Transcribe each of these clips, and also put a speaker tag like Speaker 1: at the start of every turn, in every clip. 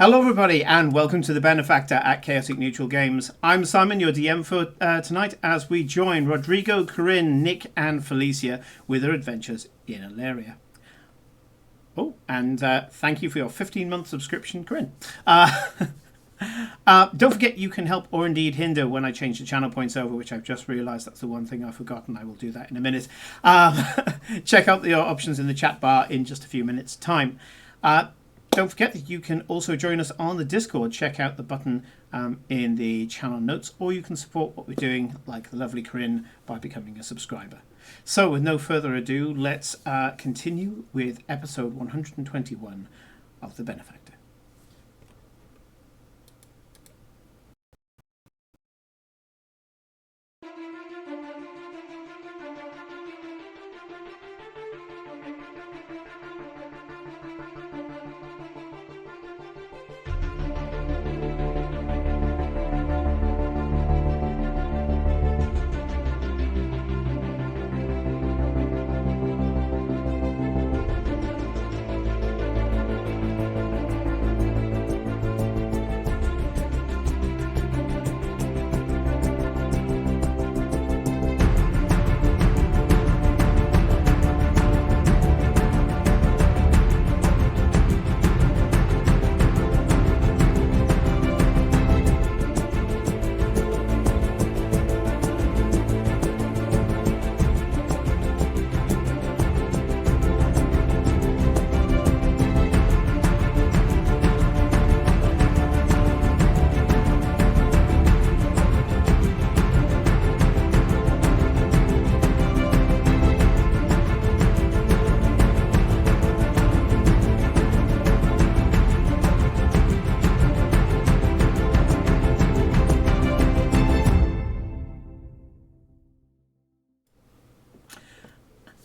Speaker 1: Hello, everybody, and welcome to the Benefactor at Chaotic Neutral Games. I'm Simon, your DM for tonight, as we join Rodrigo, Corinne, Nick, and Felicia with their adventures in Alaria. Oh, and thank you for your 15-month subscription, Corinne. Don't forget you can help or indeed hinder when I change the channel points over, which I've just realised that's the one thing I've forgotten. I will do that in a minute. Check out the options in the chat bar in just a few minutes' time. Don't forget that you can also join us on the Discord. Check out the button in the channel notes, or you can support what we're doing, like the lovely Corinne, by becoming a subscriber. So, with no further ado, let's continue with episode 121 of The Benefactor.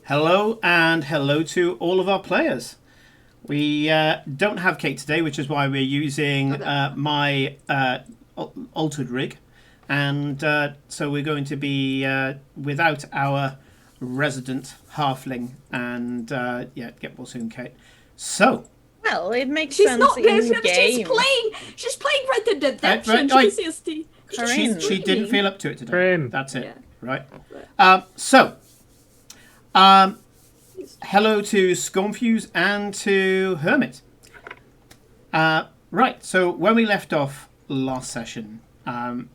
Speaker 1: Hello and hello to all of our players. We don't have Kate today, which is why we're using my altered rig. And so we're going to be without our resident halfling. And yeah, get well soon, Kate. So.
Speaker 2: Well, it makes
Speaker 3: she's
Speaker 2: sense
Speaker 3: not
Speaker 2: in
Speaker 3: this,
Speaker 2: the game.
Speaker 3: She's playing Red Dead Redemption.
Speaker 1: She didn't feel up to it today. That's it. Yeah. Right. Hello to Scornfuse and to Hermit. Right, so when we left off last session,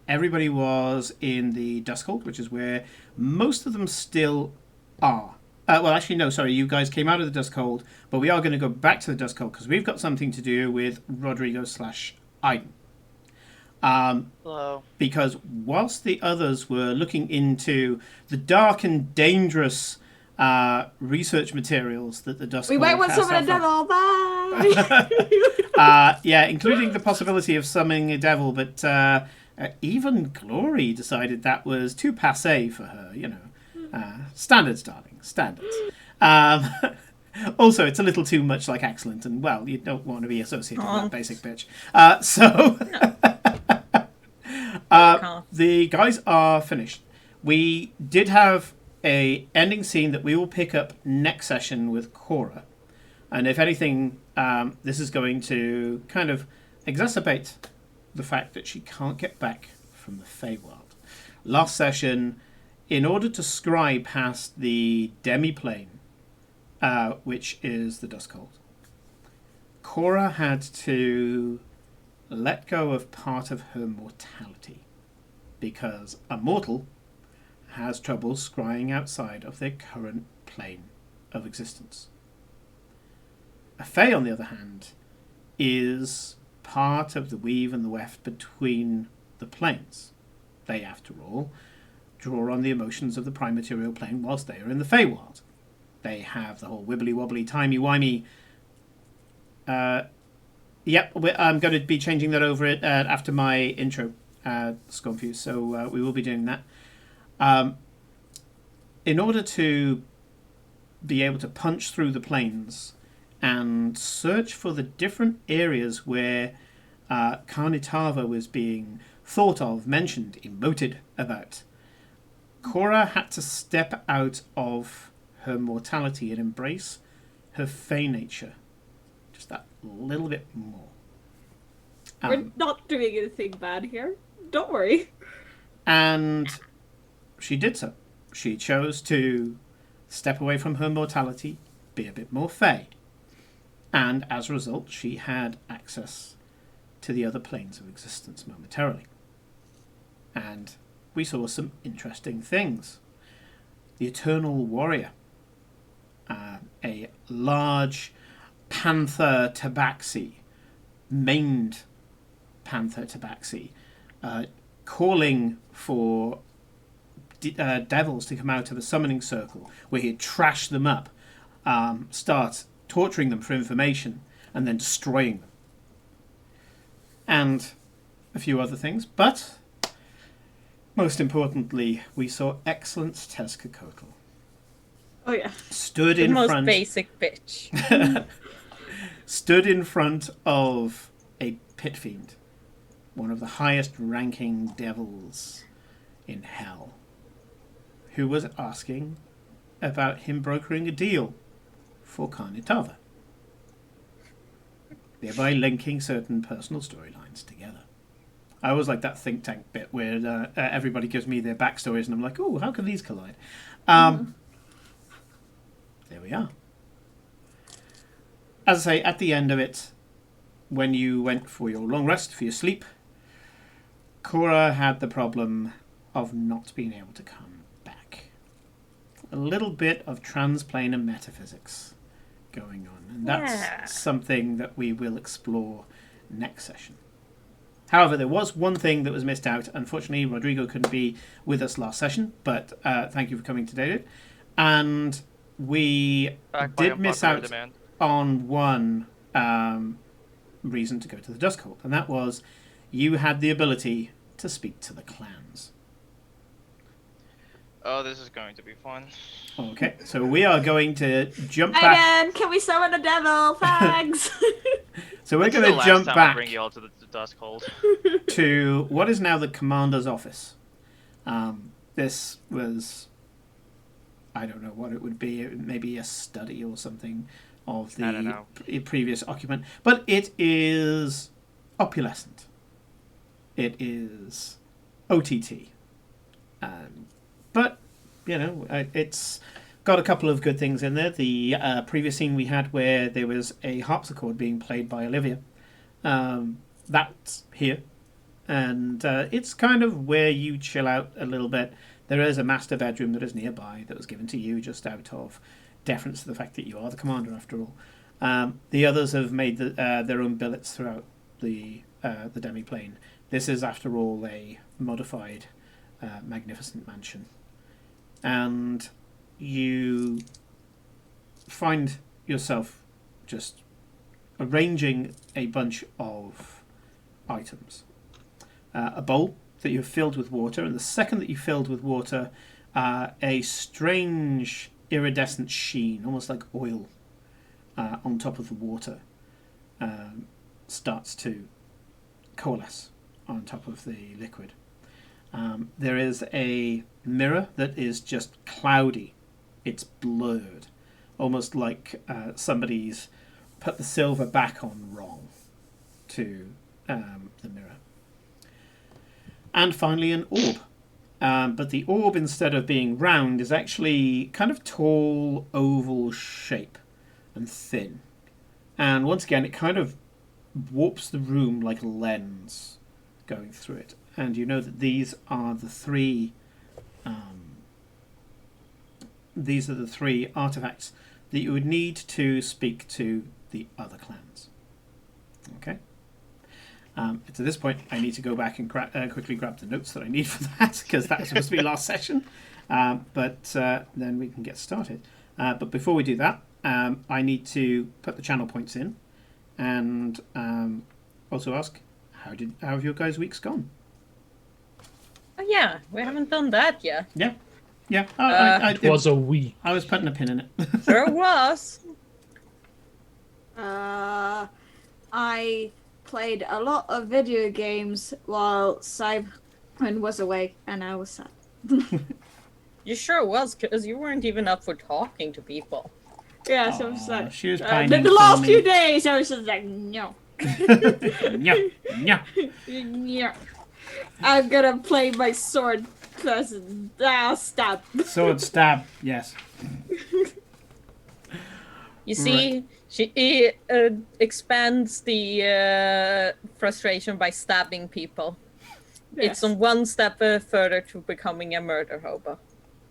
Speaker 1: everybody was in the Duskhold, which is where most of them still are. Well, actually, no, sorry, you guys came out of the Duskhold, but we are going to go back to the Duskhold because we've got something to do with Rodrigo/Aiden.
Speaker 4: Hello.
Speaker 1: Because whilst the others were looking into the dark and dangerous research materials that the Duskhold
Speaker 3: we might want
Speaker 1: has
Speaker 3: some of the devil.
Speaker 1: Bye. Yeah, including the possibility of summoning a devil, but even Glory decided that was too passé for her. You know, standards, darling, standards. Also, it's a little too much like excellent, and well, you don't want to be associated with that basic bitch. The guys are finished. We did have a ending scene that we will pick up next session with Cora, and if anything, this is going to kind of exacerbate the fact that she can't get back from the Feywild. Last session, in order to scry past the demi-plane, which is the Duskhold, Cora had to let go of part of her mortality because a mortal has trouble scrying outside of their current plane of existence. A Fey, on the other hand, is part of the weave and the weft between the planes. They, after all, draw on the emotions of the prime material plane whilst they are in the Feywild. They have the whole wibbly-wobbly, timey-wimey. Yep, I'm going to be changing that over after my intro, Scornfuse, so we will be doing that. In order to be able to punch through the planes and search for the different areas where Carnitava was being thought of, mentioned, emoted about, Cora had to step out of her mortality and embrace her Fey nature just that little bit more.
Speaker 3: We're not doing anything bad here. Don't worry.
Speaker 1: And she did so. She chose to step away from her mortality, be a bit more fey. And as a result, she had access to the other planes of existence momentarily. And we saw some interesting things. The Eternal Warrior, a large panther tabaxi, maned panther tabaxi, calling for devils to come out of a summoning circle where he'd trash them up, start torturing them for information, and then destroying them. And a few other things, but most importantly, we saw Excellence Tezcatlipoca.
Speaker 3: Oh yeah.
Speaker 1: Stood
Speaker 2: The
Speaker 1: in
Speaker 2: most
Speaker 1: front.
Speaker 2: basic bitch.
Speaker 1: Stood in front of a pit fiend, one of the highest ranking devils in hell, who was asking about him brokering a deal for Carnitava, thereby linking certain personal storylines together. I always like that think tank bit where everybody gives me their backstories and I'm like, oh, how can these collide? There we are. As I say, at the end of it, when you went for your long rest, for your sleep, Cora had the problem of not being able to come back. A little bit of transplanar metaphysics going on, and that's something that we will explore next session. However, there was one thing that was missed out. Unfortunately, Rodrigo couldn't be with us last session, but thank you for coming today, David. And we did miss out on one reason to go to the Dusk Hold, and that was you had the ability to speak to the clans.
Speaker 4: Oh, this is going to be fun.
Speaker 1: Okay, so we are going to jump back.
Speaker 3: Again, can we summon a devil? Thanks.
Speaker 1: So we're going to jump back
Speaker 4: I bring you all to the Dusk Hold.
Speaker 1: to what is now the commander's office. This was, I don't know what it would be. Maybe a study or something of the previous occupant. But it is opulescent. It is OTT. But, you know, it's got a couple of good things in there. The previous scene we had where there was a harpsichord being played by Olivia. That's here. And it's kind of where you chill out a little bit. There is a master bedroom that is nearby that was given to you just out of deference to the fact that you are the commander after all. The others have made their own billets throughout the demiplane. This is, after all, a modified, magnificent mansion. And you find yourself just arranging a bunch of items. A bowl that you've filled with water, and the second that you filled with water, a strange iridescent sheen, almost like oil, on top of the water, starts to coalesce on top of the liquid. There is a mirror that is just cloudy. It's blurred, almost like somebody's put the silver back on wrong to the mirror. And finally an orb. But the orb, instead of being round, is actually kind of tall, oval shape and thin. And once again, it kind of warps the room like a lens going through it. And you know that these are the three artifacts that you would need to speak to the other clans. Okay. At this point, I need to go back and quickly grab the notes that I need for that, because that was supposed to be last session. But then we can get started. But before we do that, I need to put the channel points in, and also ask, how have your guys' weeks gone?
Speaker 2: Oh yeah, we haven't done that yet.
Speaker 1: Yeah.
Speaker 5: It was a week.
Speaker 1: I was putting a pin in it.
Speaker 2: Sure was.
Speaker 3: I played a lot of video games while Simon was away, and I was sad.
Speaker 2: You sure was, because you weren't even up for talking to people.
Speaker 3: Yeah, so I was like,
Speaker 1: she was pining
Speaker 3: the
Speaker 1: for
Speaker 3: last
Speaker 1: me.
Speaker 3: few days, I was just like, no.
Speaker 1: Yeah, yeah.
Speaker 3: Yeah. I'm gonna play my sword person. Stab.
Speaker 1: Sword stab. Yes.
Speaker 2: You see, she expands the frustration by stabbing people. It's
Speaker 3: Yes.
Speaker 2: on one step further to becoming a murder hobo.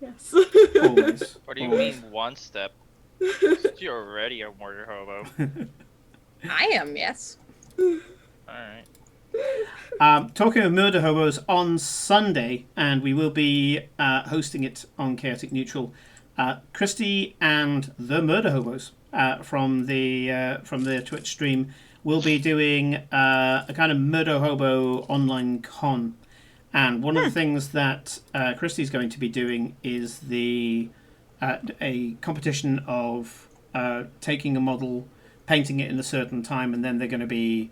Speaker 3: Yes.
Speaker 1: Always.
Speaker 4: What do you
Speaker 1: always.
Speaker 4: mean one step? You're already a murder hobo.
Speaker 2: I am, yes.
Speaker 4: Alright.
Speaker 1: Talking of murder hobos, on Sunday, and we will be hosting it on Chaotic Neutral. Christy and the murder hobos from their Twitch stream will be doing a kind of murder hobo online con. And one of the things that Christy's going to be doing is a competition of taking a model, painting it in a certain time, and then they're going to be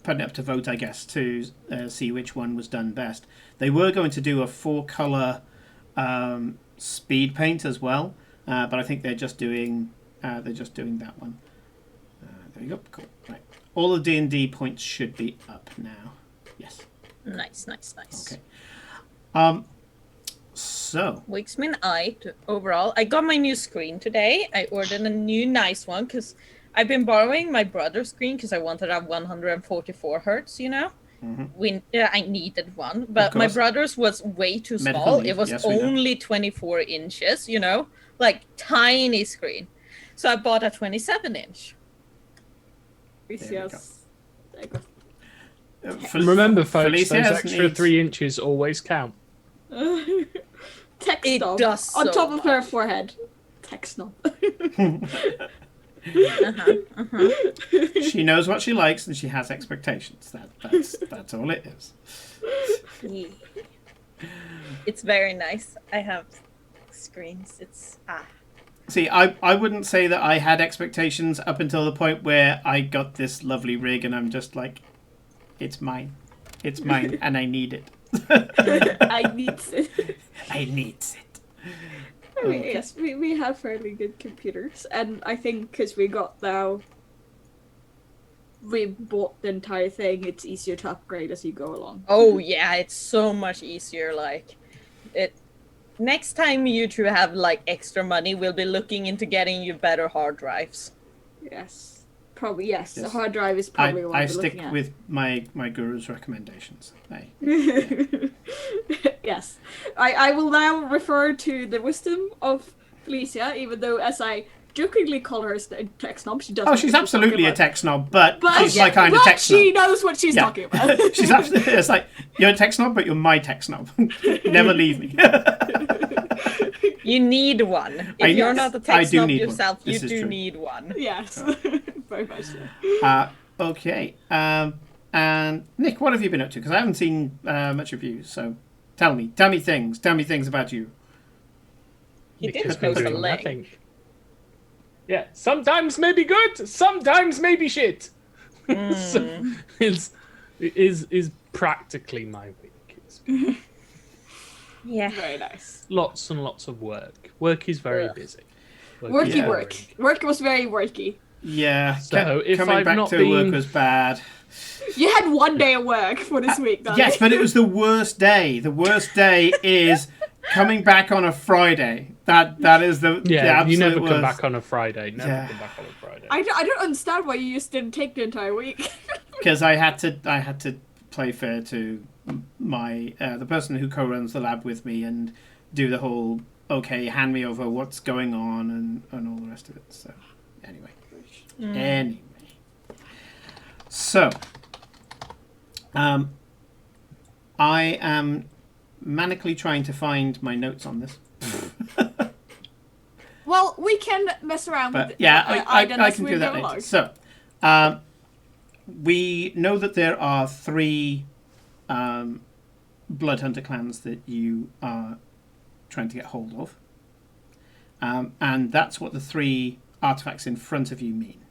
Speaker 1: putting it up to vote, I guess, to see which one was done best. They were going to do a 4-color speed paint as well, but I think they're just doing that one. There you go. Cool. Right. All the D&D points should be up now. Yes.
Speaker 2: Nice.
Speaker 1: Okay. So.
Speaker 2: Wakes me an eye overall. I got my new screen today. I ordered a new nice one because I've been borrowing my brother's screen because I wanted to have 144 hertz, you know?
Speaker 1: Mm-hmm.
Speaker 2: I needed one, but my brother's was way too small. It was only 24 inches, you know? Like, tiny screen. So I bought a 27-inch.
Speaker 3: Yes.
Speaker 5: Remember, folks,
Speaker 1: Felicia
Speaker 5: those
Speaker 1: has
Speaker 5: extra
Speaker 1: needs.
Speaker 5: 3 inches always count.
Speaker 3: Text
Speaker 2: It
Speaker 3: knob
Speaker 2: does
Speaker 3: on
Speaker 2: so
Speaker 3: top of her
Speaker 2: much.
Speaker 3: forehead. Text knob.
Speaker 1: She knows what she likes and she has expectations. That's all it is.
Speaker 2: Yeah. It's very nice. I have screens.
Speaker 1: See, I wouldn't say that I had expectations up until the point where I got this lovely rig and I'm just like, it's mine. It's mine and I need it.
Speaker 3: I need it.
Speaker 1: I need it.
Speaker 3: I mean, yes, we have fairly good computers, and I think because we bought the entire thing, it's easier to upgrade as you go along.
Speaker 2: Oh yeah, it's so much easier. Like, next time you two have like extra money, we'll be looking into getting you better hard drives.
Speaker 3: Yes, probably yes. The hard drive is probably what
Speaker 1: I
Speaker 3: we're
Speaker 1: stick
Speaker 3: looking at.
Speaker 1: with my guru's recommendations.
Speaker 3: Yes, I will now refer to the wisdom of Felicia, even though as I jokingly call her a tech snob, she doesn't.
Speaker 1: Oh, she's absolutely a tech snob, but she's my kind of
Speaker 3: but
Speaker 1: tech snob.
Speaker 3: she knows what she's talking about.
Speaker 1: She's absolutely. It's like, you're a tech snob, but you're my tech snob. Never leave me.
Speaker 2: You need one. If you're not a tech snob yourself, you do need one.
Speaker 3: Yes, very much so.
Speaker 1: Okay. And Nick, what have you been up to? Because I haven't seen much of you, so tell me things. Tell me things about you.
Speaker 2: He did
Speaker 5: Has been
Speaker 2: post a
Speaker 5: doing
Speaker 2: link.
Speaker 5: nothing. Yeah, sometimes maybe good, sometimes maybe shit. So it is practically my week. It's
Speaker 2: Yeah.
Speaker 3: Very nice.
Speaker 5: lots and lots of work. Work is very busy.
Speaker 3: Worky
Speaker 5: is
Speaker 3: work.
Speaker 5: boring.
Speaker 3: Work was very worky.
Speaker 1: Yeah.
Speaker 5: So if
Speaker 1: coming
Speaker 5: I've
Speaker 1: back
Speaker 5: not
Speaker 1: to
Speaker 5: been-
Speaker 1: work was bad.
Speaker 3: You had one day of work for this week, though.
Speaker 1: Yes, but it was the worst day. The worst day is coming back on a Friday. That is the
Speaker 5: Yeah, you never
Speaker 1: absolute
Speaker 5: come
Speaker 1: worst.
Speaker 5: back on a Friday. Never
Speaker 1: Yeah.
Speaker 5: come back on a Friday.
Speaker 3: I don't understand why you just didn't take the entire week.
Speaker 1: Because I had to play fair to my the person who co-runs the lab with me and do the whole hand me over what's going on and all the rest of it. So anyway. So I am manically trying to find my notes on this.
Speaker 3: Well, we can mess around
Speaker 1: But
Speaker 3: with
Speaker 1: yeah, I
Speaker 3: as
Speaker 1: can
Speaker 3: we
Speaker 1: do
Speaker 3: go
Speaker 1: that later.
Speaker 3: along.
Speaker 1: So, we know that there are 3 blood hunter clans that you are trying to get hold of, and that's what the 3 artifacts in front of you mean.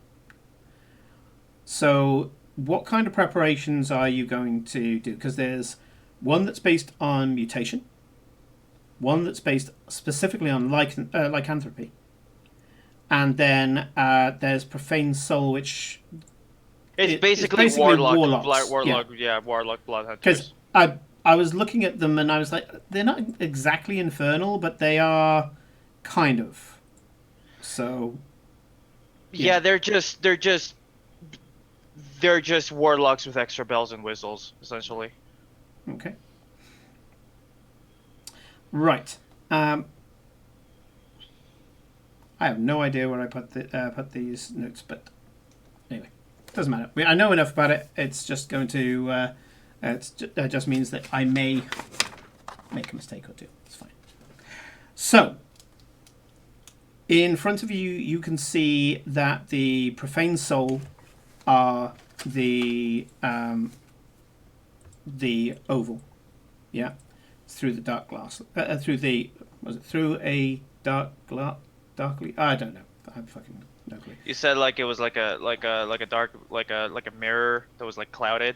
Speaker 1: So, what kind of preparations are you going to do? Because there's one that's based on mutation, one that's based specifically on lycanthropy, and then there's Profane Soul, which
Speaker 4: It's basically
Speaker 1: warlocks.
Speaker 4: Warlock bloodhunters.
Speaker 1: Because I was looking at them and I was like, they're not exactly infernal, but they are kind of. So.
Speaker 4: Yeah, they're just warlocks with extra bells and whistles, essentially.
Speaker 1: Okay. Right. I have no idea where I put these notes, but anyway, doesn't matter. I know enough about it. It's just going to. It just means that I may make a mistake or two. It's fine. So, in front of you, you can see that the Profane Soul are the oval. Yeah. Through the dark glass. Through a darkly? I don't know. I have fucking no clue.
Speaker 4: You said like it was like a dark like a mirror that was like clouded.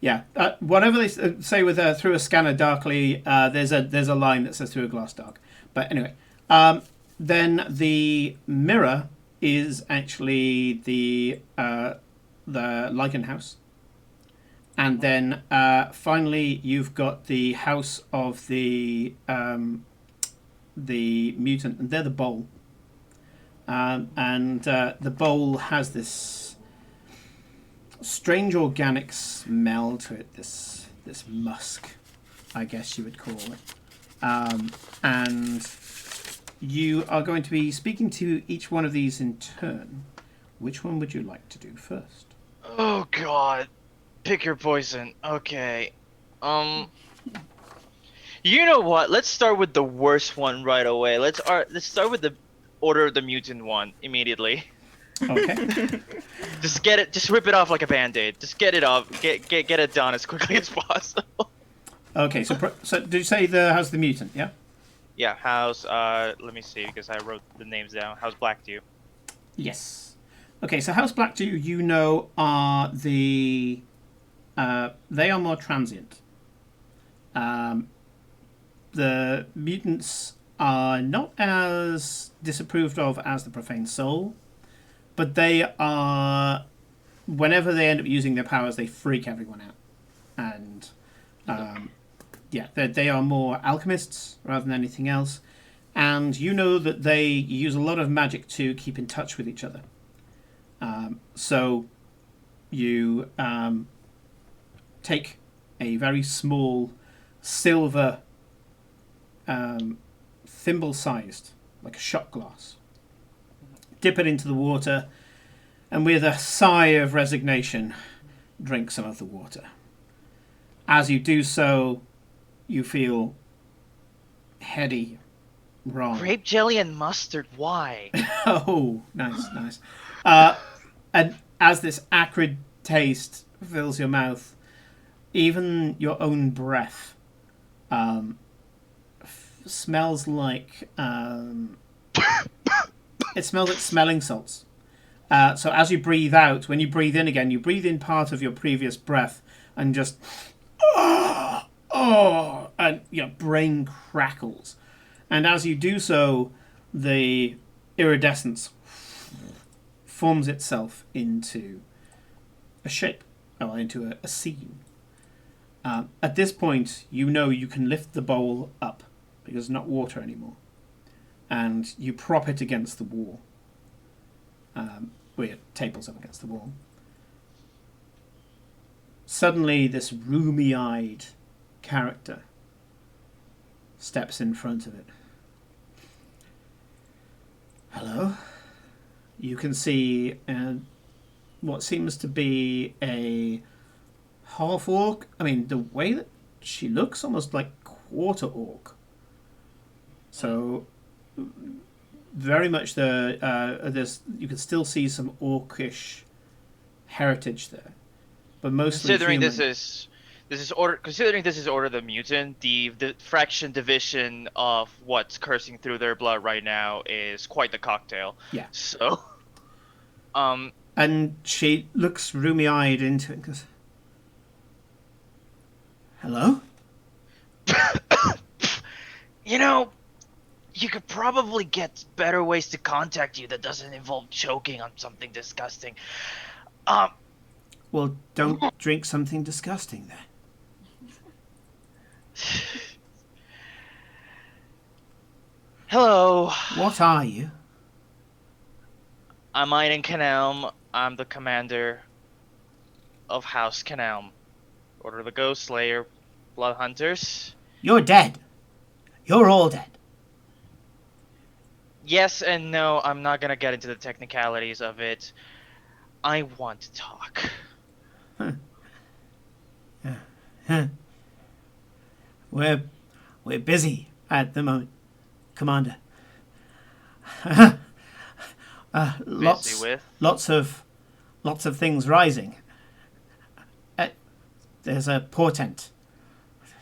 Speaker 1: Yeah. Whatever they say with through a scanner darkly, there's a line that says through a glass dark. But anyway, then the mirror is actually the Lycan house. And then finally, you've got the house of the mutant, and they're the bowl. And the bowl has this strange organic smell to it. This musk, I guess you would call it. And you are going to be speaking to each one of these in turn. Which one would you like to do first?
Speaker 4: Oh God. Pick your poison. Okay. You know what? Let's start with the worst one right away. Let's start with the Order of the Mutant one immediately.
Speaker 1: Okay.
Speaker 4: Just rip it off like a band-aid. Just get it off. Get it done as quickly as possible.
Speaker 1: Okay, so did you say the House of the Mutant, yeah?
Speaker 4: Yeah, House, let me see, because I wrote the names down. House Blackdew.
Speaker 1: Yes. Okay, so House Blackdew, you know, are the... they are more transient. The mutants are not as disapproved of as the Profane Soul, but they are, whenever they end up using their powers, they freak everyone out. And yeah, they are more alchemists rather than anything else. And you know that they use a lot of magic to keep in touch with each other. So you take a very small silver thimble-sized, like a shot glass, dip it into the water, and with a sigh of resignation, drink some of the water. As you do so, you feel heady, wrong.
Speaker 4: Grape jelly and mustard, why?
Speaker 1: Oh, nice. And as this acrid taste fills your mouth, even your own breath smells like it smells like smelling salts. So as you breathe out, when you breathe in again, you breathe in part of your previous breath and just and your brain crackles. And as you do so, the iridescence forms itself into a shape, or into a scene. At this point, you know you can lift the bowl up because it's not water anymore, and you prop it against the wall. Where your table's up against the wall. Suddenly, this rheumy-eyed character steps in front of it. Hello? You can see what seems to be a half-orc. I mean, the way that she looks, almost like quarter-orc. So, very much there's you can still see some orcish heritage there, but mostly
Speaker 4: considering
Speaker 1: human.
Speaker 4: this is Order of the Mutant, the fraction division of what's coursing through their blood right now is quite the cocktail.
Speaker 1: Yeah.
Speaker 4: So,
Speaker 1: and she looks rheumy-eyed into it and goes, "Hello."
Speaker 4: You could probably get better ways to contact you that doesn't involve choking on something disgusting.
Speaker 1: Well, don't drink something disgusting then.
Speaker 4: Hello.
Speaker 1: What are you?
Speaker 4: I'm Aiden Canelm. I'm the commander of House Canelm. Order of the Ghost Slayer, Blood Hunters.
Speaker 1: You're dead. You're all dead.
Speaker 4: Yes and no, I'm not gonna get into the technicalities of it. I want to talk.
Speaker 1: We're busy at the moment, Commander. Lots of things rising. There's a portent.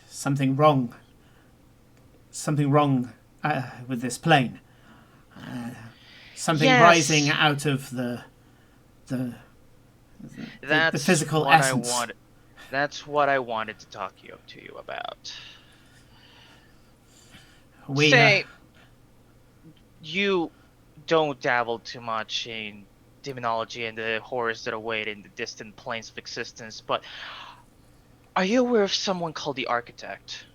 Speaker 1: Something wrong with this plane. Something rising out of the physical essence.
Speaker 4: That's what I wanted to talk to you about. You don't dabble too much in demonology and the horrors that await in the distant planes of existence, but are you aware of someone called the Architect?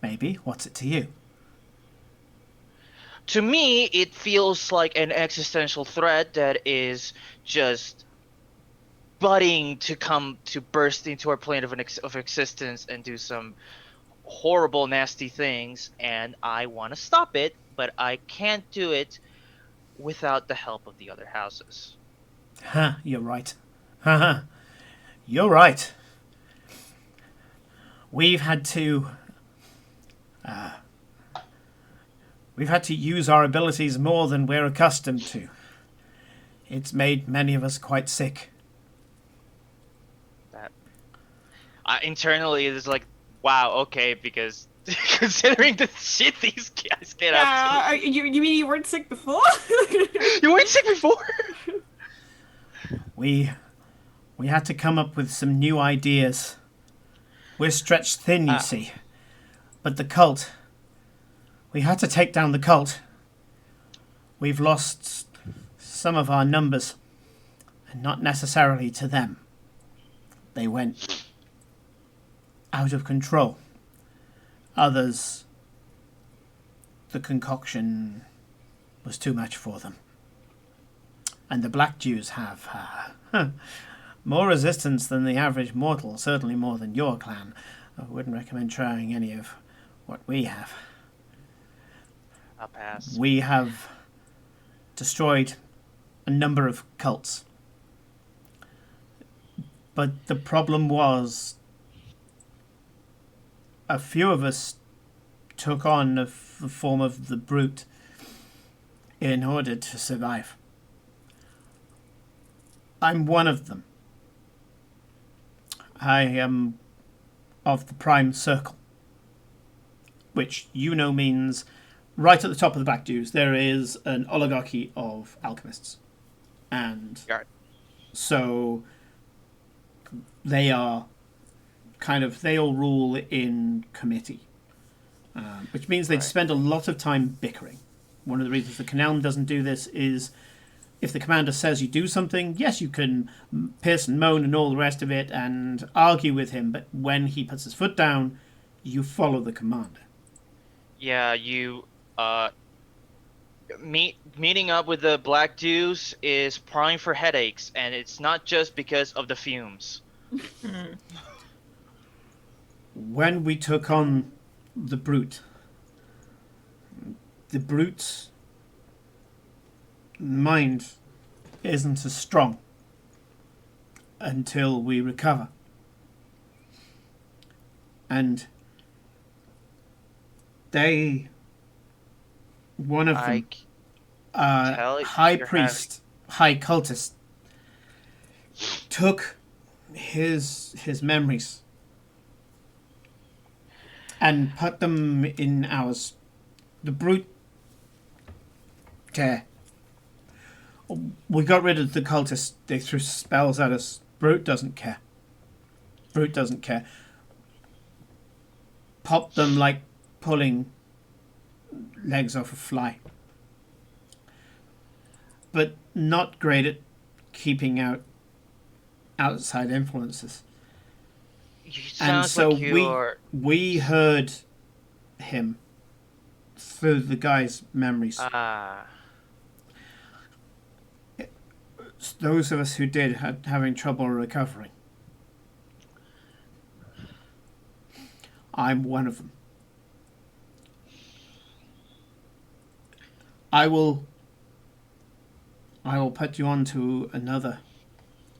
Speaker 1: Maybe. What's it to you?
Speaker 4: To me, it feels like an existential threat that is just budding to burst into our plane of existence and do some horrible, nasty things, and I want to stop it, but I can't do it without the help of the other houses.
Speaker 1: You're right. You're right. We've had to use our abilities more than we're accustomed to. It's made many of us quite sick.
Speaker 4: Internally, it's like, wow, okay, because considering the shit these guys get up to.
Speaker 3: You mean you weren't sick before?
Speaker 4: You weren't sick before?
Speaker 1: We had to come up with some new ideas. We're stretched thin, you see. But the cult, we had to take down the cult. We've lost some of our numbers, and not necessarily to them. They went out of control. Others, the concoction was too much for them. And the Black Jews have more resistance than the average mortal, certainly more than your clan. I wouldn't recommend trying any of what we have.
Speaker 4: I'll pass.
Speaker 1: We have destroyed a number of cults. But the problem was a few of us took on the form of the brute in order to survive. I'm one of them. I am of the Prime Circle, which you know means right at the top of the Black Jews there is an oligarchy of alchemists. And so they are they all rule in committee, which means they spend a lot of time bickering. One of the reasons the Canelm doesn't do this is if the commander says you do something, yes, you can piss and moan and all the rest of it and argue with him, but when he puts his foot down, you follow the commander.
Speaker 4: Yeah, you meeting up with the Black Jews is prime for headaches, and it's not just because of the fumes.
Speaker 1: When we took on the brute's mind isn't as strong until we recover. And one of them, high priest, high cultist, took his memories and put them in ours. The brute care. We got rid of the cultists. They threw spells at us. Brute doesn't care. popped them like pulling legs off a fly. But not great at keeping out outside influences. And so we heard him through the guy's memories. Those of us who did had having trouble recovering. I'm one of them. I will put you on to another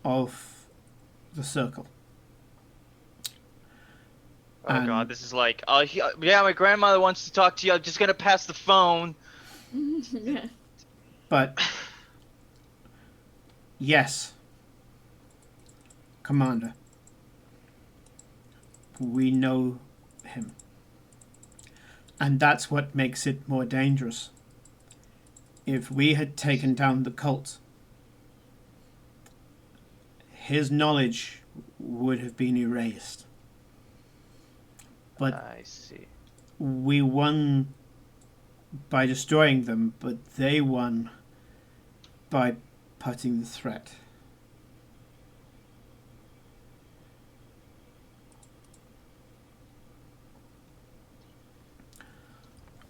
Speaker 1: of the circle.
Speaker 4: Oh God, this is like, yeah, my grandmother wants to talk to you. I'm just gonna pass the phone.
Speaker 1: But yes, Commander, we know him. And that's what makes it more dangerous. If we had taken down the cult, his knowledge would have been erased. But
Speaker 4: I see.
Speaker 1: We won by destroying them, but they won by putting the threat.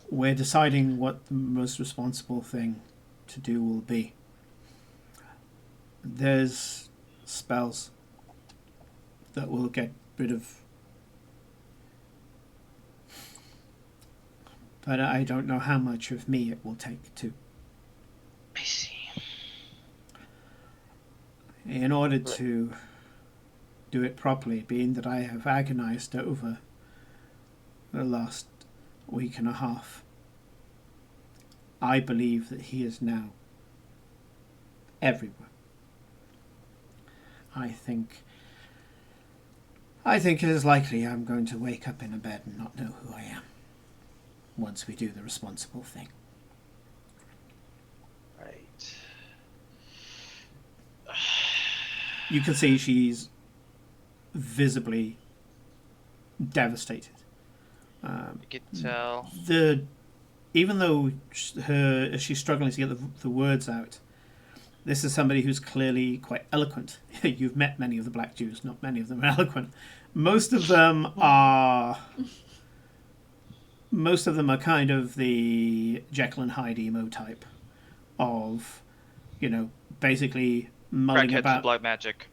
Speaker 1: We're deciding what the most responsible thing to do will be. There's spells that will get rid of, but I don't know how much of me it will take to.
Speaker 4: I see.
Speaker 1: In order to do it properly, being that I have agonized over the last week and a half, I believe that he is now everywhere. I think it is likely I'm going to wake up in a bed and not know who I am once we do the responsible thing.
Speaker 4: Right.
Speaker 1: You can see she's visibly devastated.
Speaker 4: You can tell.
Speaker 1: Even though she's struggling to get the words out, this is somebody who's clearly quite eloquent. You've met many of the Black Jews. Not many of them are eloquent. Most of them are kind of the Jekyll and Hyde emo type of, basically mulling about
Speaker 4: black magic.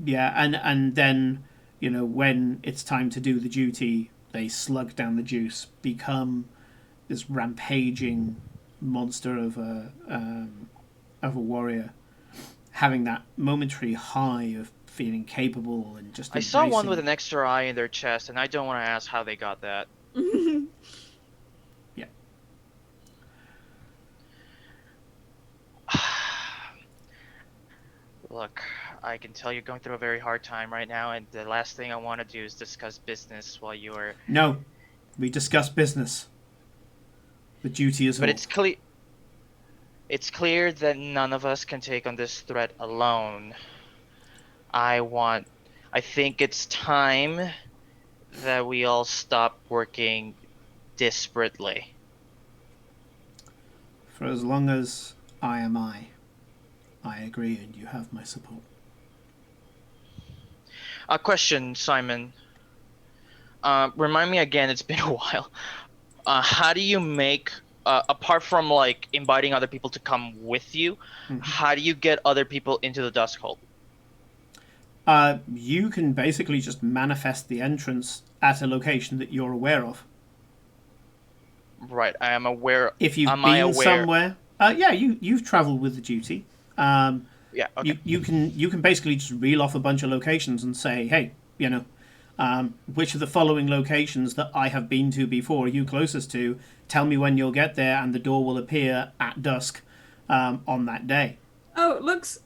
Speaker 1: Yeah, and then, when it's time to do the duty, they slug down the juice, become this rampaging monster of a warrior, having that momentary high of feeling capable and just.
Speaker 4: I saw one with an extra eye in their chest, and I don't want to ask how they got that.
Speaker 1: Yeah.
Speaker 4: Look, I can tell you're going through a very hard time right now, and the last thing I want to do is discuss business while you are.
Speaker 1: No, we discuss business. The duty is.
Speaker 4: But it's clear. It's clear that none of us can take on this threat alone. I think it's time that we all stop working desperately.
Speaker 1: For as long as I am I agree, and you have my support.
Speaker 4: A question, Simon. Remind me again, it's been a while. How do you make, apart from like inviting other people to come with you, how do you get other people into the Dusk Hold?
Speaker 1: You can basically just manifest the entrance at a location that you're aware of.
Speaker 4: Right, I am aware.
Speaker 1: If you've been somewhere, you've travelled with the duty.
Speaker 4: Yeah. Okay.
Speaker 1: You can basically just reel off a bunch of locations and say, hey, which of the following locations that I have been to before are you closest to? Tell me when you'll get there, and the door will appear at dusk on that day.
Speaker 3: Oh, it looks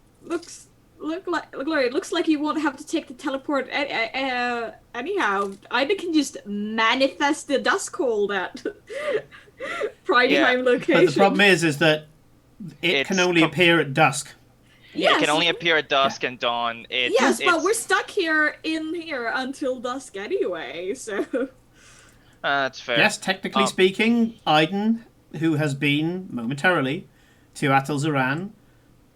Speaker 3: like you won't have to take the teleport anyhow. I can just manifest the dusk hold at prime time location.
Speaker 1: But the problem is that it can only appear at dusk.
Speaker 4: Yes. It can only appear at dusk and dawn.
Speaker 3: But we're stuck here until dusk anyway, so.
Speaker 4: That's fair.
Speaker 1: Yes, technically speaking, Aiden, who has been momentarily to Atul Zaran,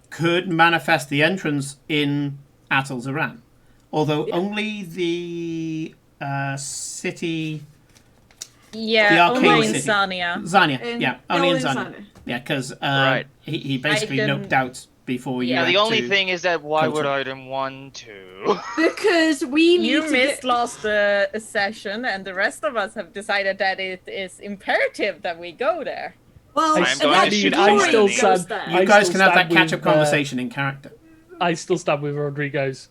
Speaker 1: could manifest the entrance in Atul Zaran. Although only the city...
Speaker 2: Yeah,
Speaker 1: the arcade
Speaker 2: only in
Speaker 1: city.
Speaker 2: Zania.
Speaker 1: Zania, only in Zania. Yeah, because he basically noped out before you.
Speaker 4: Yeah, the only thing is that why would Aiden want to?
Speaker 3: Because we need
Speaker 2: you missed last session, and the rest of us have decided that it is imperative that we go there.
Speaker 3: Well,
Speaker 5: you guys can
Speaker 1: have that catch-up conversation in character.
Speaker 5: I still stand with Rodrigo's.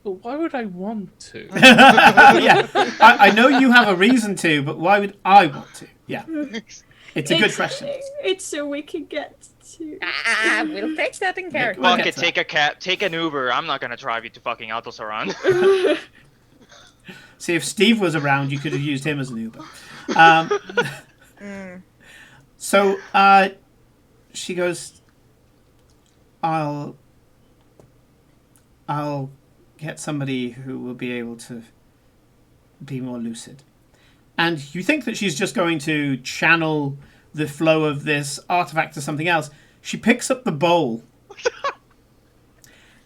Speaker 5: But why would I want to?
Speaker 1: Yeah, I know you have a reason to, but why would I want to? Yeah, it's a good question.
Speaker 3: It's so we can get to.
Speaker 2: We'll take that in character.
Speaker 4: Fuck it, take an Uber. I'm not gonna drive you to fucking Atul Zaran.
Speaker 1: See, if Steve was around, you could have used him as an Uber. So she goes, I'll get somebody who will be able to be more lucid. And you think that she's just going to channel the flow of this artifact to something else. She picks up the bowl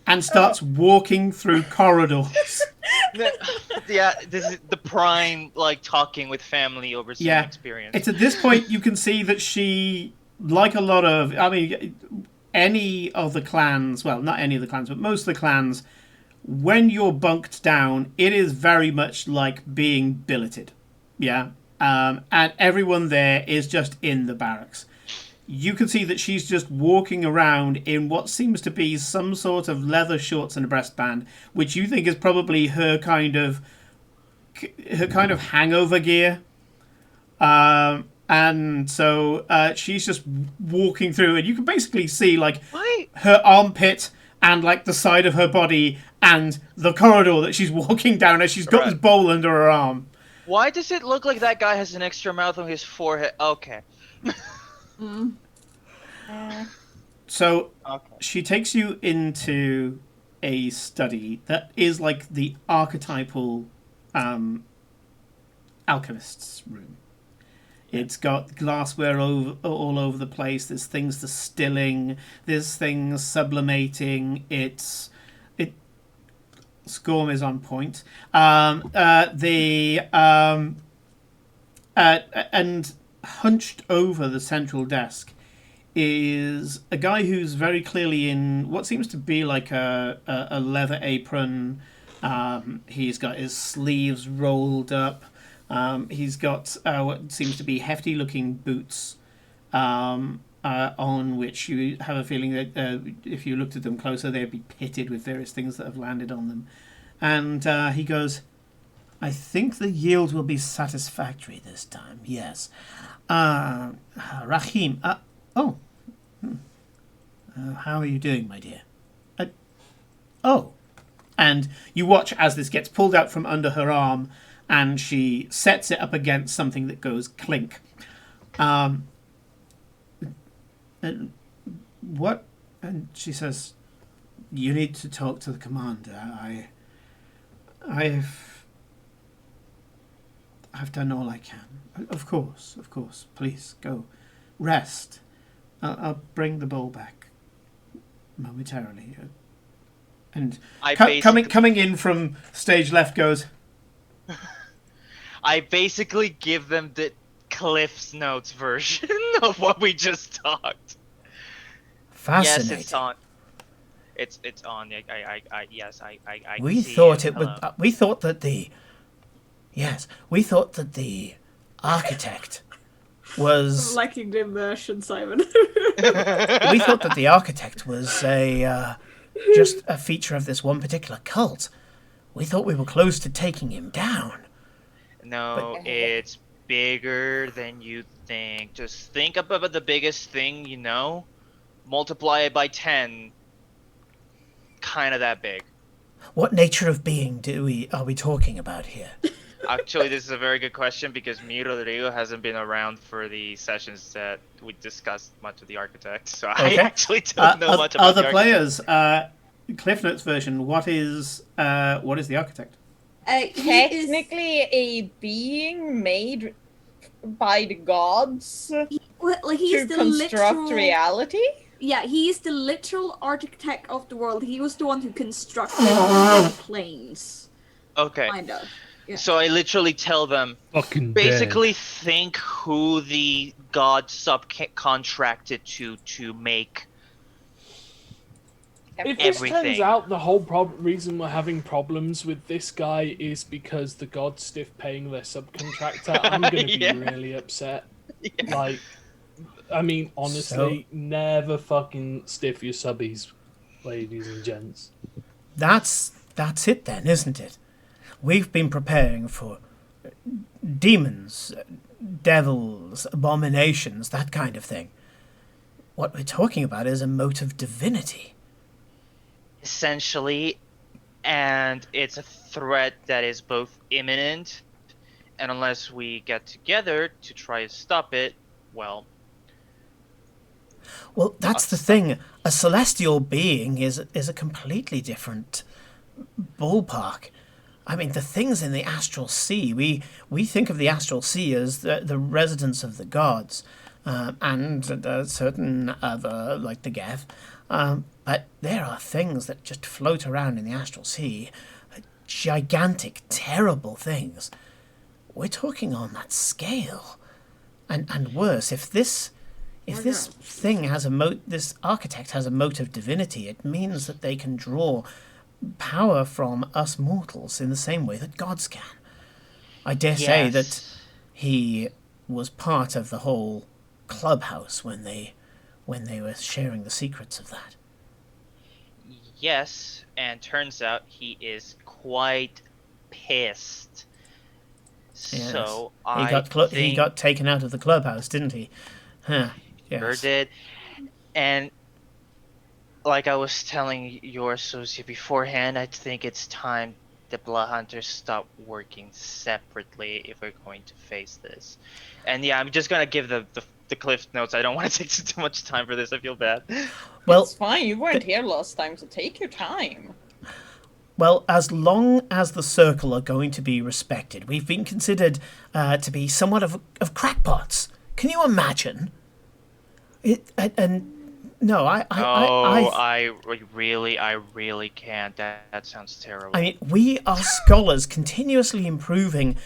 Speaker 1: and starts walking through corridors.
Speaker 4: Yeah, this is the prime, like, talking with family over some experience.
Speaker 1: It's at this point you can see that she, like a lot of, any of the clans, well, not any of the clans, but most of the clans, when you're bunked down, it is very much like being billeted. Yeah. And everyone there is just in the barracks. You can see that she's just walking around in what seems to be some sort of leather shorts and a breastband, which you think is probably her kind of hangover gear. And so she's just walking through, and you can basically see like her armpit and like the side of her body and the corridor that she's walking down as she's got this bowl under her arm.
Speaker 4: Why does it look like that guy has an extra mouth on his forehead? Okay.
Speaker 1: So she takes you into a study that is like the archetypal alchemist's room. It's got glassware all over the place. There's things distilling. There's things sublimating. Scorm is on point. And hunched over the central desk is a guy who's very clearly in what seems to be like a leather apron. He's got his sleeves rolled up. He's got what seems to be hefty-looking boots on which you have a feeling that if you looked at them closer, they'd be pitted with various things that have landed on them. And he goes, I think the yield will be satisfactory this time, yes. Rahim, how are you doing, my dear? And you watch as this gets pulled out from under her arm, and she sets it up against something that goes clink. What? And she says, you need to talk to the commander. I've done all I can. Of course. Please, go. Rest. I'll bring the bowl back momentarily. And coming in from stage left goes...
Speaker 4: I basically give them the Cliff's Notes version of what we just talked.
Speaker 6: Fascinating.
Speaker 4: Yes, it's on. It's on.
Speaker 6: We thought it would. We thought that the architect was
Speaker 3: liking the immersion, Simon.
Speaker 6: We thought that the architect was just a feature of this one particular cult. We thought we were close to taking him down.
Speaker 4: No, it's bigger than you think. Just think about the biggest thing you know. Multiply it by 10. Kind of that big.
Speaker 6: What nature of being are we talking about here?
Speaker 4: Actually, this is a very good question because me, Rodrigo, hasn't been around for the sessions that we discussed much of the architect, so okay. I actually don't know much about
Speaker 1: other players. Cliff Notes version. What is the architect?
Speaker 2: technically a being made by the gods
Speaker 3: he's
Speaker 2: to
Speaker 3: the
Speaker 2: construct reality.
Speaker 3: Yeah, he is the literal architect of the world. He was the one who constructed the planes.
Speaker 4: Okay.
Speaker 3: Kind of. Yeah.
Speaker 4: So I literally tell them, basically think who the god subcontracted to make
Speaker 5: if this turns out the whole reason we're having problems with this guy is because the gods stiff paying their subcontractor, I'm gonna be really upset. Yeah. Like, I mean, honestly, never fucking stiff your subbies, ladies and gents.
Speaker 6: That's it then, isn't it? We've been preparing for demons, devils, abominations, that kind of thing. What we're talking about is a mote of divinity.
Speaker 4: Essentially, and it's a threat that is both imminent, and unless we get together to try to stop it, well,
Speaker 6: that's the thing. A celestial being is a completely different ballpark. I mean, the things in the astral sea, we think of the astral sea as the residence of the gods, and certain other, like the Geth. But there are things that just float around in the astral sea, gigantic, terrible things. We're talking on that scale. And worse, if this thing has this architect has a mote of divinity, it means that they can draw power from us mortals in the same way that gods can. I dare say that he was part of the whole clubhouse when they were sharing the secrets of that.
Speaker 4: Yes, and turns out he is quite pissed.
Speaker 6: Yes.
Speaker 4: So
Speaker 6: he got taken out of the clubhouse, didn't he? Huh. Yes.
Speaker 4: Sure did. And like I was telling your associate beforehand, I think it's time the Blood Hunters stop working separately if we're going to face this. And yeah, I'm just gonna give the cliff notes. I don't want to take too much time for this. I feel bad.
Speaker 2: Well, it's fine. You weren't here last time, so take your time.
Speaker 6: Well, as long as the Circle are going to be respected, we've been considered to be somewhat of crackpots. Can you imagine?
Speaker 4: I really can't. That sounds terrible.
Speaker 6: I mean, we are scholars continuously improving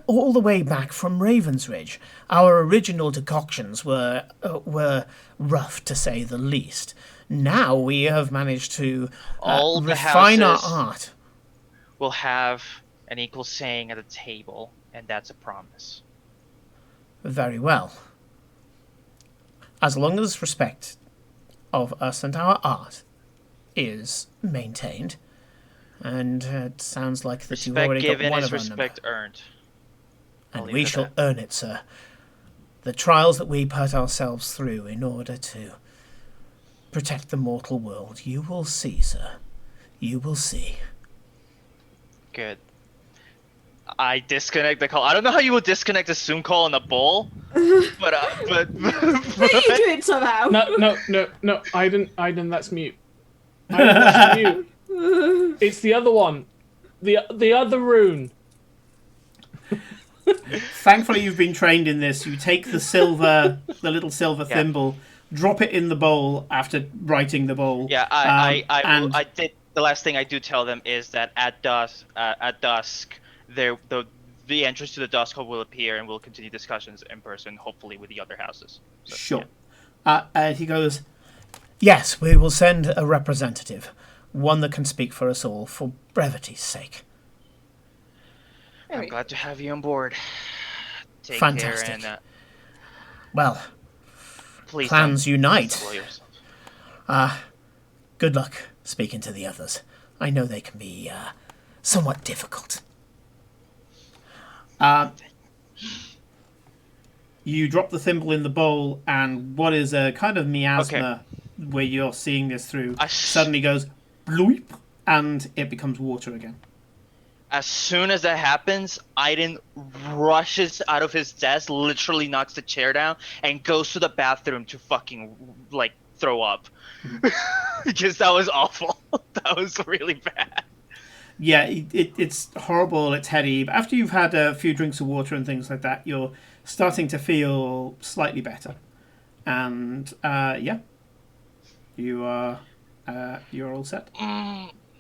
Speaker 6: all the way back from Ravensridge. Our original decoctions were rough, to say the least. Now we have managed to refine our art.
Speaker 4: We'll have an equal saying at the table, and that's a promise.
Speaker 6: Very well. As long as respect of us and our art is maintained, and it sounds like that you've already got one of our number.
Speaker 4: Respect earned.
Speaker 6: And we shall earn it, sir. The trials that we put ourselves through in order to protect the mortal world, you will see, sir. You will see.
Speaker 4: Good. I disconnect the call. I don't know how you would disconnect a Zoom call in a bowl, but
Speaker 3: you do it somehow.
Speaker 5: No. Aiden, that's mute. Aiden, that's mute. It's the other one. The other rune.
Speaker 1: Thankfully, you've been trained in this. You take the little silver thimble, drop it in the bowl after writing the bowl.
Speaker 4: Yeah, I did. The last thing I do tell them is that at dusk, the entrance to the dusk hole will appear, and we'll continue discussions in person, hopefully with the other houses. So,
Speaker 1: sure. Yeah. And he goes,
Speaker 6: yes, we will send a representative, one that can speak for us all, for brevity's sake.
Speaker 4: I'm glad to have you on board. Take
Speaker 6: Fantastic.
Speaker 4: Care and,
Speaker 6: well,
Speaker 4: please
Speaker 6: plans unite. Good luck speaking to the others. I know they can be somewhat difficult.
Speaker 1: You drop the thimble in the bowl, and what is a kind of miasma where you're seeing this through suddenly goes bloop, and it becomes water again.
Speaker 4: As soon as that happens, Aiden rushes out of his desk, literally knocks the chair down, and goes to the bathroom to fucking, throw up. Because that was awful. That was really bad.
Speaker 1: yeah, it's horrible. It's heady. But after you've had a few drinks of water and things like that, you're starting to feel slightly better. And yeah, you're all set.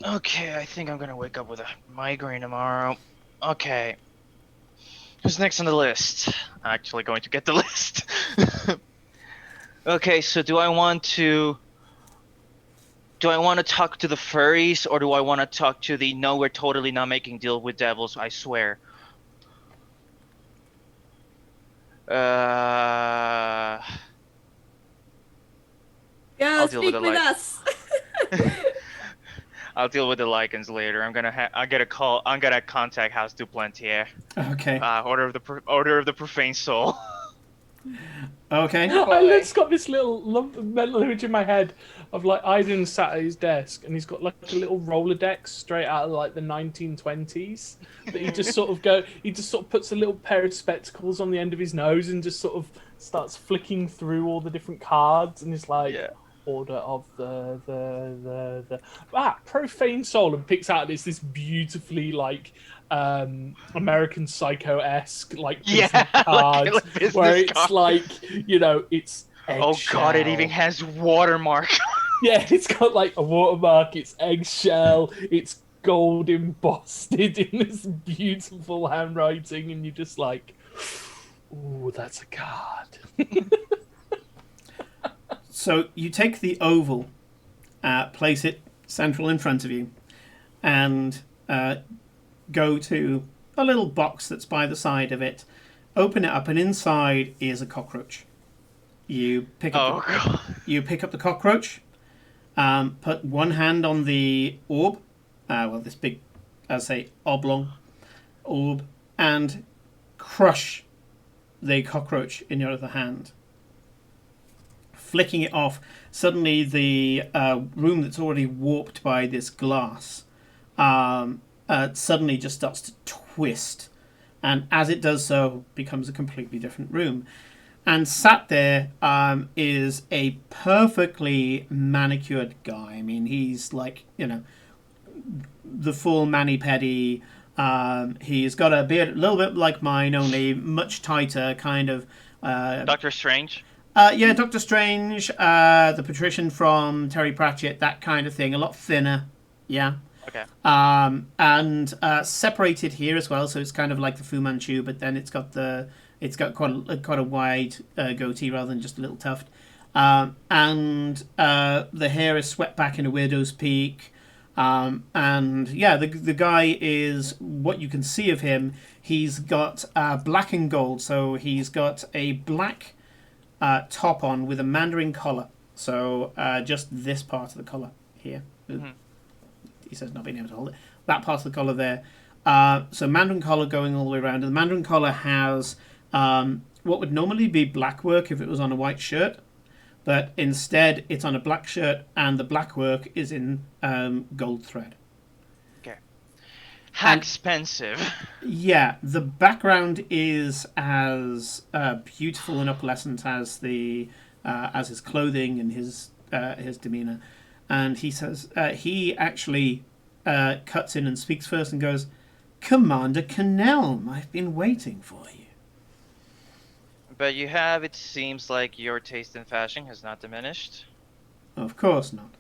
Speaker 4: Okay, I think I'm gonna wake up with a migraine tomorrow. Okay. Who's next on the list? I'm actually going to get the list. Okay, so do I want to talk to the furries, or do I want to talk to the no, we're totally not making deal with devils, I swear?
Speaker 3: Yeah,
Speaker 4: I'll deal with
Speaker 3: speak
Speaker 4: the
Speaker 3: with us.
Speaker 4: I'll deal with the lichens later. I'm gonna contact House Duplantier.
Speaker 1: Okay.
Speaker 4: Order of the Profane Soul.
Speaker 1: Okay.
Speaker 5: I just got this little mental image in my head of like Aiden sat at his desk and he's got like a little Rolodex straight out of like the 1920s that he just sort of puts a little pair of spectacles on the end of his nose and just sort of starts flicking through all the different cards and he's like, order of the Profane Soul, and picks out this beautifully like American Psycho-esque like business cards
Speaker 4: like business
Speaker 5: where it's
Speaker 4: card.
Speaker 5: like, you know, it's eggshell.
Speaker 4: Oh god, it even has watermark.
Speaker 5: Yeah, it's got like a watermark, it's eggshell, it's gold embossed in this beautiful handwriting, and you're just like, ooh, that's a card.
Speaker 1: So you take the oval, place it central in front of you, and go to a little box that's by the side of it. Open it up, and inside is a cockroach. You pick up the cockroach. Put one hand on the orb, this big, oblong orb, and crush the cockroach in your other hand. Flicking it off, suddenly the room that's already warped by this glass suddenly just starts to twist, and as it does so, becomes a completely different room. And sat there is a perfectly manicured guy. I mean, he's like, you know, the full mani-pedi. He's got a beard a little bit like mine, only much tighter, kind of.
Speaker 4: Doctor Strange?
Speaker 1: Yeah, Doctor Strange, the patrician from Terry Pratchett, that kind of thing. A lot thinner, yeah.
Speaker 4: Okay.
Speaker 1: And separated here as well, so it's kind of like the Fu Manchu, but then it's got quite a wide goatee rather than just a little tuft. And the hair is swept back in a widow's peak. And yeah, the guy is, what you can see of him, he's got black and gold, so he's got a black top on with a mandarin collar. So just this part of the collar here. Mm-hmm. He says not being able to hold it. That part of the collar there. So mandarin collar going all the way around. And the mandarin collar has what would normally be black work if it was on a white shirt. But instead, it's on a black shirt, and the black work is in gold thread.
Speaker 4: Okay. How expensive.
Speaker 1: Yeah, the background is as beautiful and opalescent as his clothing and his demeanor. And he says he actually cuts in and speaks first and goes, "Commander Canelm, I've been waiting for you."
Speaker 4: But it seems like your taste in fashion has not diminished.
Speaker 1: Of course not.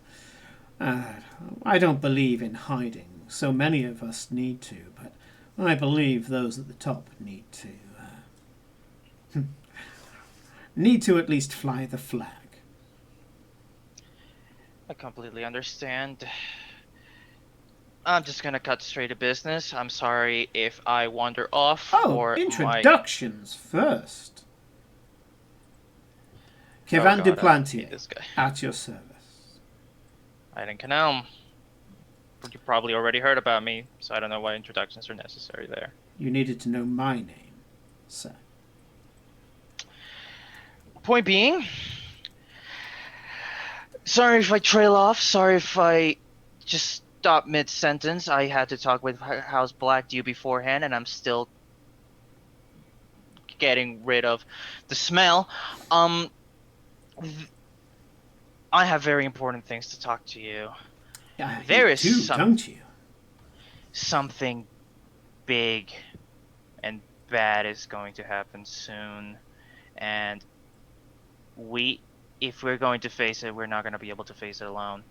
Speaker 1: I don't believe in hiding. So many of us need to, but I believe those at the top need to at least fly the flag.
Speaker 4: I completely understand. I'm just gonna cut straight to business. I'm sorry if I wander off.
Speaker 1: Introductions first. Kevin Duplantier, at your service.
Speaker 4: Aiden Canelm. You probably already heard about me, so I don't know why introductions are necessary there.
Speaker 1: You needed to know my name, sir.
Speaker 4: Point being, sorry if I trail off, sorry if I just stop mid-sentence. I had to talk with House Black Dew beforehand, and I'm still getting rid of the smell. I have very important things to talk to you.
Speaker 1: Don't you?
Speaker 4: something big and bad is going to happen soon, and if we're going to face it, we're not going to be able to face it alone.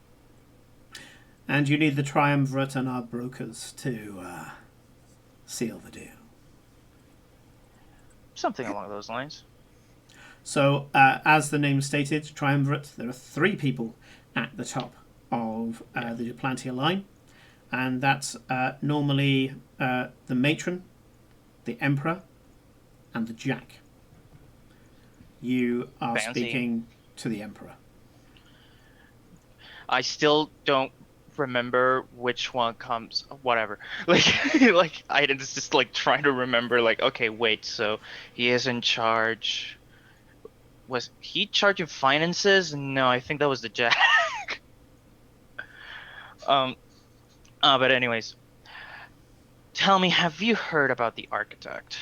Speaker 1: And you need the Triumvirate and our brokers to seal the deal.
Speaker 4: Something along those lines.
Speaker 1: So, as the name stated, Triumvirate, there are 3 people at the top of the Duplantia line. And that's normally the Matron, the Emperor, and the Jack. You are speaking to the Emperor.
Speaker 4: I still don't remember which one comes. Whatever. Like I just like trying to remember. Like, okay, wait. So he is in charge. Was he charging finances? No, I think that was the Jack. But anyways, tell me, have you heard about the Architect?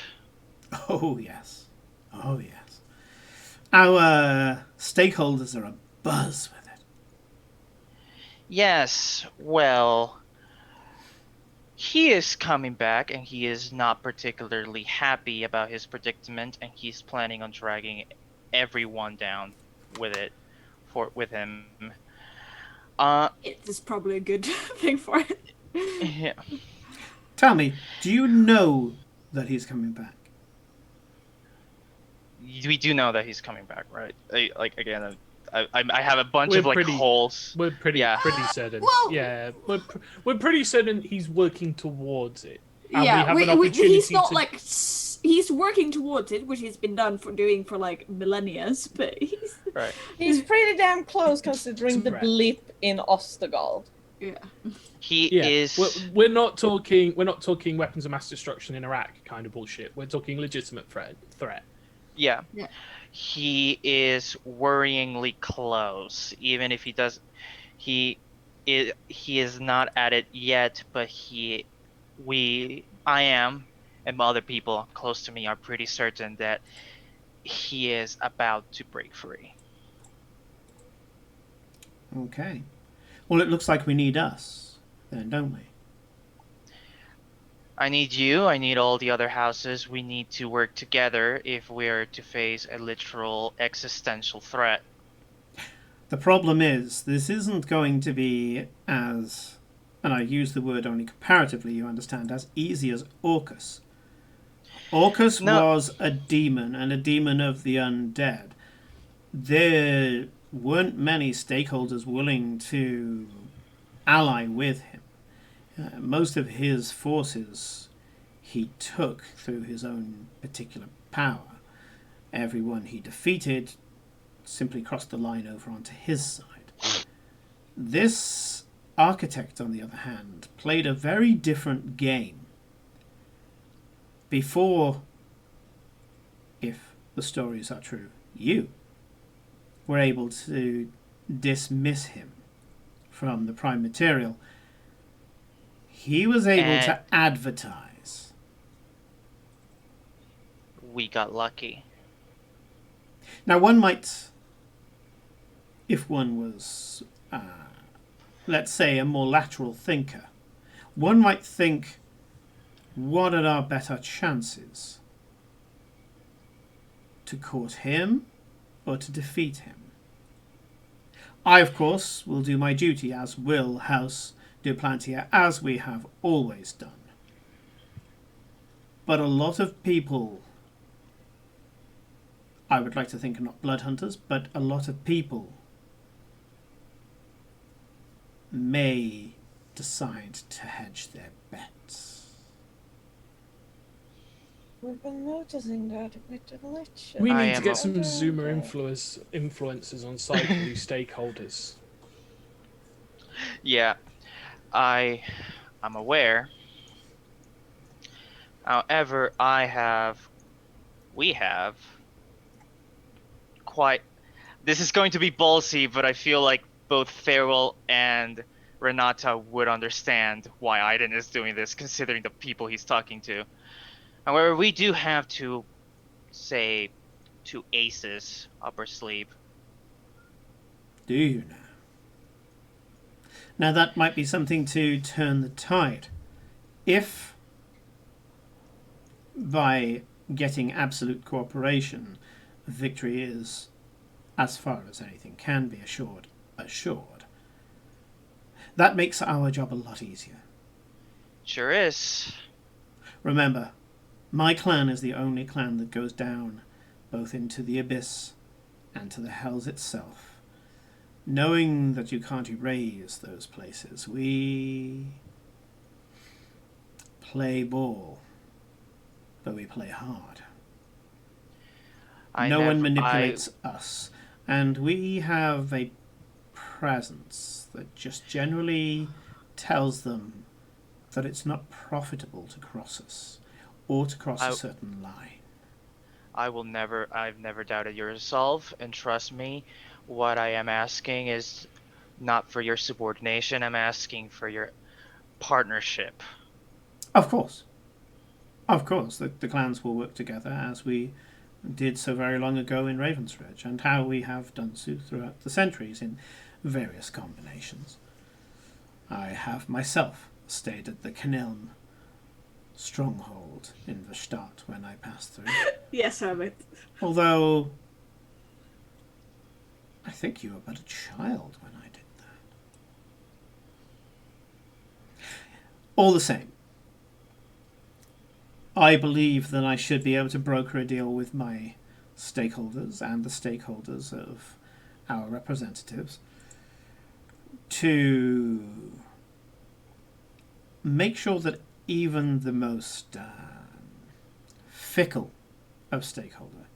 Speaker 1: Oh yes, oh yes. Our stakeholders are abuzz with it.
Speaker 4: Yes, well, he is coming back, and he is not particularly happy about his predicament, and he's planning on dragging everyone down with him.
Speaker 3: It's probably a good thing for it.
Speaker 4: Yeah.
Speaker 1: Tell me, do you know that he's coming back?
Speaker 4: We do know that he's coming back, right? I have a bunch of holes.
Speaker 5: We're pretty certain.
Speaker 3: Well,
Speaker 5: yeah, we're pretty certain he's working towards it. And
Speaker 3: yeah,
Speaker 5: we have an opportunity
Speaker 3: he's not
Speaker 5: to...
Speaker 3: like he's working towards it, which he's been doing for like millennia. But
Speaker 2: he's pretty damn close considering the blip in Ostergold.
Speaker 3: Yeah,
Speaker 4: he is.
Speaker 5: We're not talking weapons of mass destruction in Iraq kind of bullshit. We're talking legitimate threat.
Speaker 4: Yeah. He is worryingly close. Even if he does, he is not at it yet. But I am, and other people close to me are pretty certain that he is about to break free.
Speaker 1: Okay. Well, it looks like we need us, then, don't we?
Speaker 4: I need you, I need all the other houses. We need to work together if we're to face a literal existential threat.
Speaker 1: The problem is, this isn't going to be as, and I use the word only comparatively, you understand, as easy as Orcus. Orcus was a demon, and a demon of the undead. There weren't many stakeholders willing to ally with him. Most of his forces he took through his own particular power. Everyone he defeated simply crossed the line over onto his side. This Architect, on the other hand, played a very different game. Before, if the stories are true, you were able to dismiss him from the prime material, he was able to advertise.
Speaker 4: We got lucky.
Speaker 1: Now, one might, if one was, let's say, a more lateral thinker, one might think, what are our better chances? To court him or to defeat him? I, of course, will do my duty, as will House Duplantia, as we have always done. But a lot of people, I would like to think are not blood hunters, but a lot of people may decide to hedge their bets.
Speaker 2: We've been noticing that with the Lich.
Speaker 5: We need to get some Zoomer influencers on site for these stakeholders.
Speaker 4: Yeah, I'm aware. However, we have quite. This is going to be ballsy, but I feel like both Farewell and Renata would understand why Aiden is doing this, considering the people he's talking to. However, we do have two aces up our sleeve.
Speaker 1: Do you now? Now that might be something to turn the tide. if by getting absolute cooperation, victory is, as far as anything can be assured, that makes our job a lot easier.
Speaker 4: Sure is.
Speaker 1: Remember, my clan is the only clan that goes down both into the abyss and to the hells itself. Knowing that you can't erase those places, we play ball, but we play hard. No one manipulates us, and we have a presence that just generally tells them that it's not profitable to cross us, or to cross a certain line.
Speaker 4: I've never doubted your resolve, and trust me, what I am asking is not for your subordination, I'm asking for your partnership.
Speaker 1: Of course. Of course, the clans will work together as we did so very long ago in Ravensridge, and how we have done so throughout the centuries in various combinations. I have myself stayed at the Canelm stronghold in Verstadt when I passed through.
Speaker 3: Yes, Herbert.
Speaker 1: Although, I think you were but a child when I did that. All the same, I believe that I should be able to broker a deal with my stakeholders and the stakeholders of our representatives to make sure that even the most fickle of stakeholder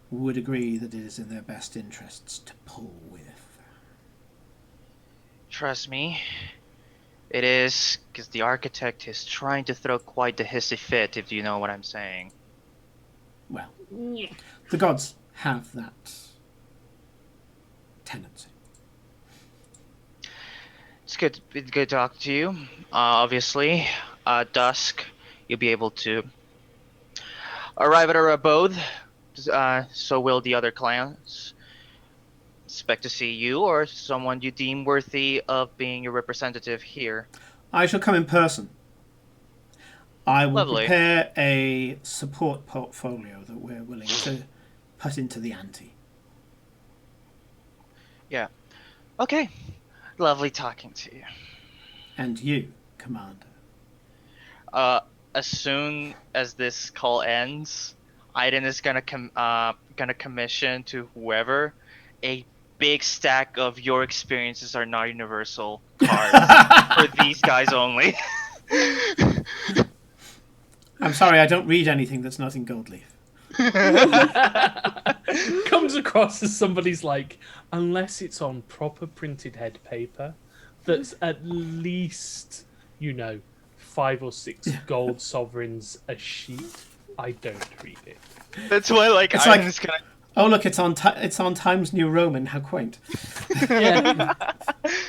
Speaker 1: would agree that it is in their best interests to pull with.
Speaker 4: Trust me, it is, because the architect is trying to throw quite the hissy fit, if you know what I'm saying.
Speaker 1: Well,
Speaker 3: Yeah.
Speaker 1: the gods have that tendency.
Speaker 4: It's good to talk to you. Obviously, dusk, you'll be able to arrive at our abode. So will the other clans. Expect to see you or someone you deem worthy of being your representative here.
Speaker 1: I shall come in person. I will
Speaker 4: Lovely.
Speaker 1: prepare a support portfolio that we're willing to put into the ante.
Speaker 4: Yeah. Okay. Lovely talking to you.
Speaker 1: And you, Commander.
Speaker 4: As soon as this call ends, Aiden is gonna commission to whoever a big stack of your experiences are not universal cards for these guys only.
Speaker 1: I'm sorry, I don't read anything that's not in gold leaf.
Speaker 5: Comes across as somebody's like, unless it's on proper printed head paper that's at least, 5 or 6 gold sovereigns a sheet, I don't read it.
Speaker 4: That's why,
Speaker 1: It's
Speaker 4: I'm
Speaker 1: like,
Speaker 4: just gonna.
Speaker 1: Oh look, it's on Times New Roman. How quaint.
Speaker 5: Yeah.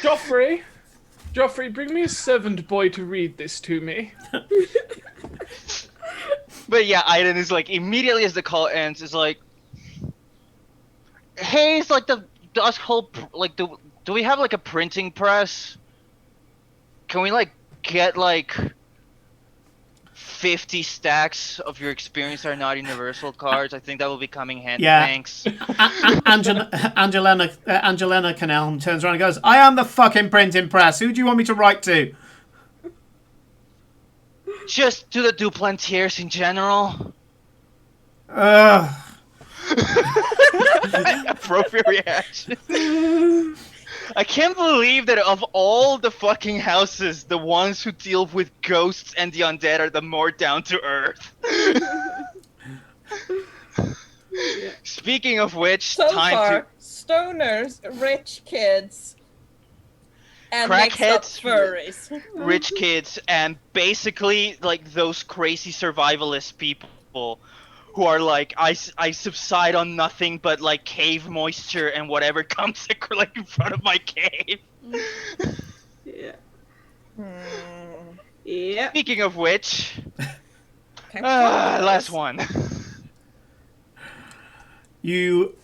Speaker 5: Joffrey, bring me a servant boy to read this to me.
Speaker 4: But yeah, Aiden is like, immediately as the call ends, is like, hey, it's like the whole, like, do we have like a printing press? Can we like get like 50 stacks of your experience are not universal cards? I think that will be coming handy.
Speaker 1: Yeah.
Speaker 4: Thanks.
Speaker 1: Angelina Canelm turns around and goes, I am the fucking printing press. Who do you want me to write to?
Speaker 4: Just to the Duplantiers in general. Appropriate reaction. I can't believe that of all the fucking houses, the ones who deal with ghosts and the undead are the more down to earth.
Speaker 3: Yeah.
Speaker 4: Speaking of which,
Speaker 2: So far, stoners, rich kids, and mixed up furries.
Speaker 4: rich kids, and basically like those crazy survivalist people who are like, I subside on nothing but like cave moisture and whatever comes like in front of my cave.
Speaker 3: Yeah. Yeah.
Speaker 4: Speaking of which,
Speaker 2: Okay.
Speaker 4: last one.
Speaker 1: You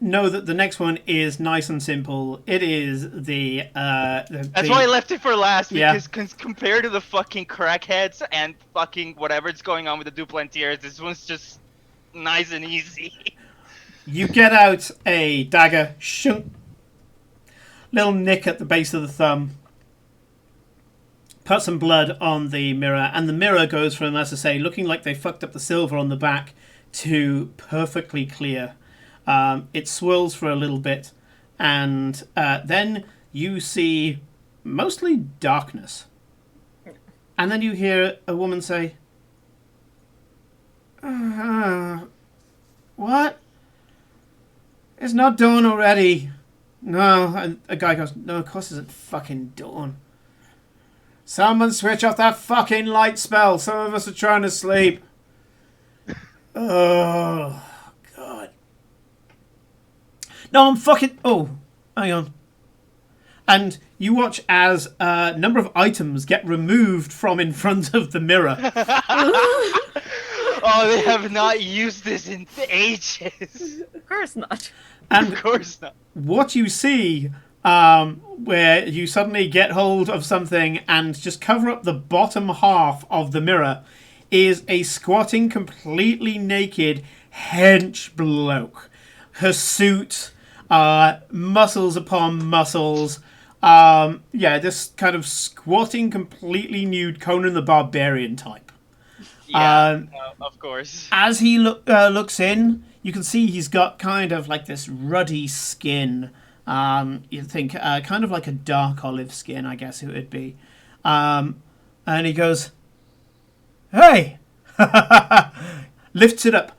Speaker 1: know that the next one is nice and simple. It is the
Speaker 4: That's why I left it for last,
Speaker 1: Yeah.
Speaker 4: because compared to the fucking crackheads and fucking whatever's going on with the Duplantiers, this one's just nice and easy.
Speaker 1: You get out a dagger, shunk, little nick at the base of the thumb, put some blood on the mirror, and the mirror goes from, as I say, looking like they fucked up the silver on the back to perfectly clear. It swirls for a little bit, and then you see mostly darkness. And then you hear a woman say, what? It's not dawn already. No. And a guy goes, no, of course it isn't fucking dawn. Someone switch off that fucking light spell. Some of us are trying to sleep. Oh, God. No, I'm fucking... Oh, hang on. And you watch as a number of items get removed from in front of the mirror.
Speaker 4: Oh, they have not used this in ages.
Speaker 2: Of course not.
Speaker 1: And
Speaker 4: Of course not.
Speaker 1: what you see, where you suddenly get hold of something and just cover up the bottom half of the mirror, is a squatting, completely naked hench bloke. Her suit, muscles upon muscles. This kind of squatting, completely nude Conan the Barbarian type.
Speaker 4: Yeah, of course.
Speaker 1: As he looks in, you can see he's got kind of like this ruddy skin. You think kind of like a dark olive skin, I guess it would be. And he goes, "Hey!" Lifts it up,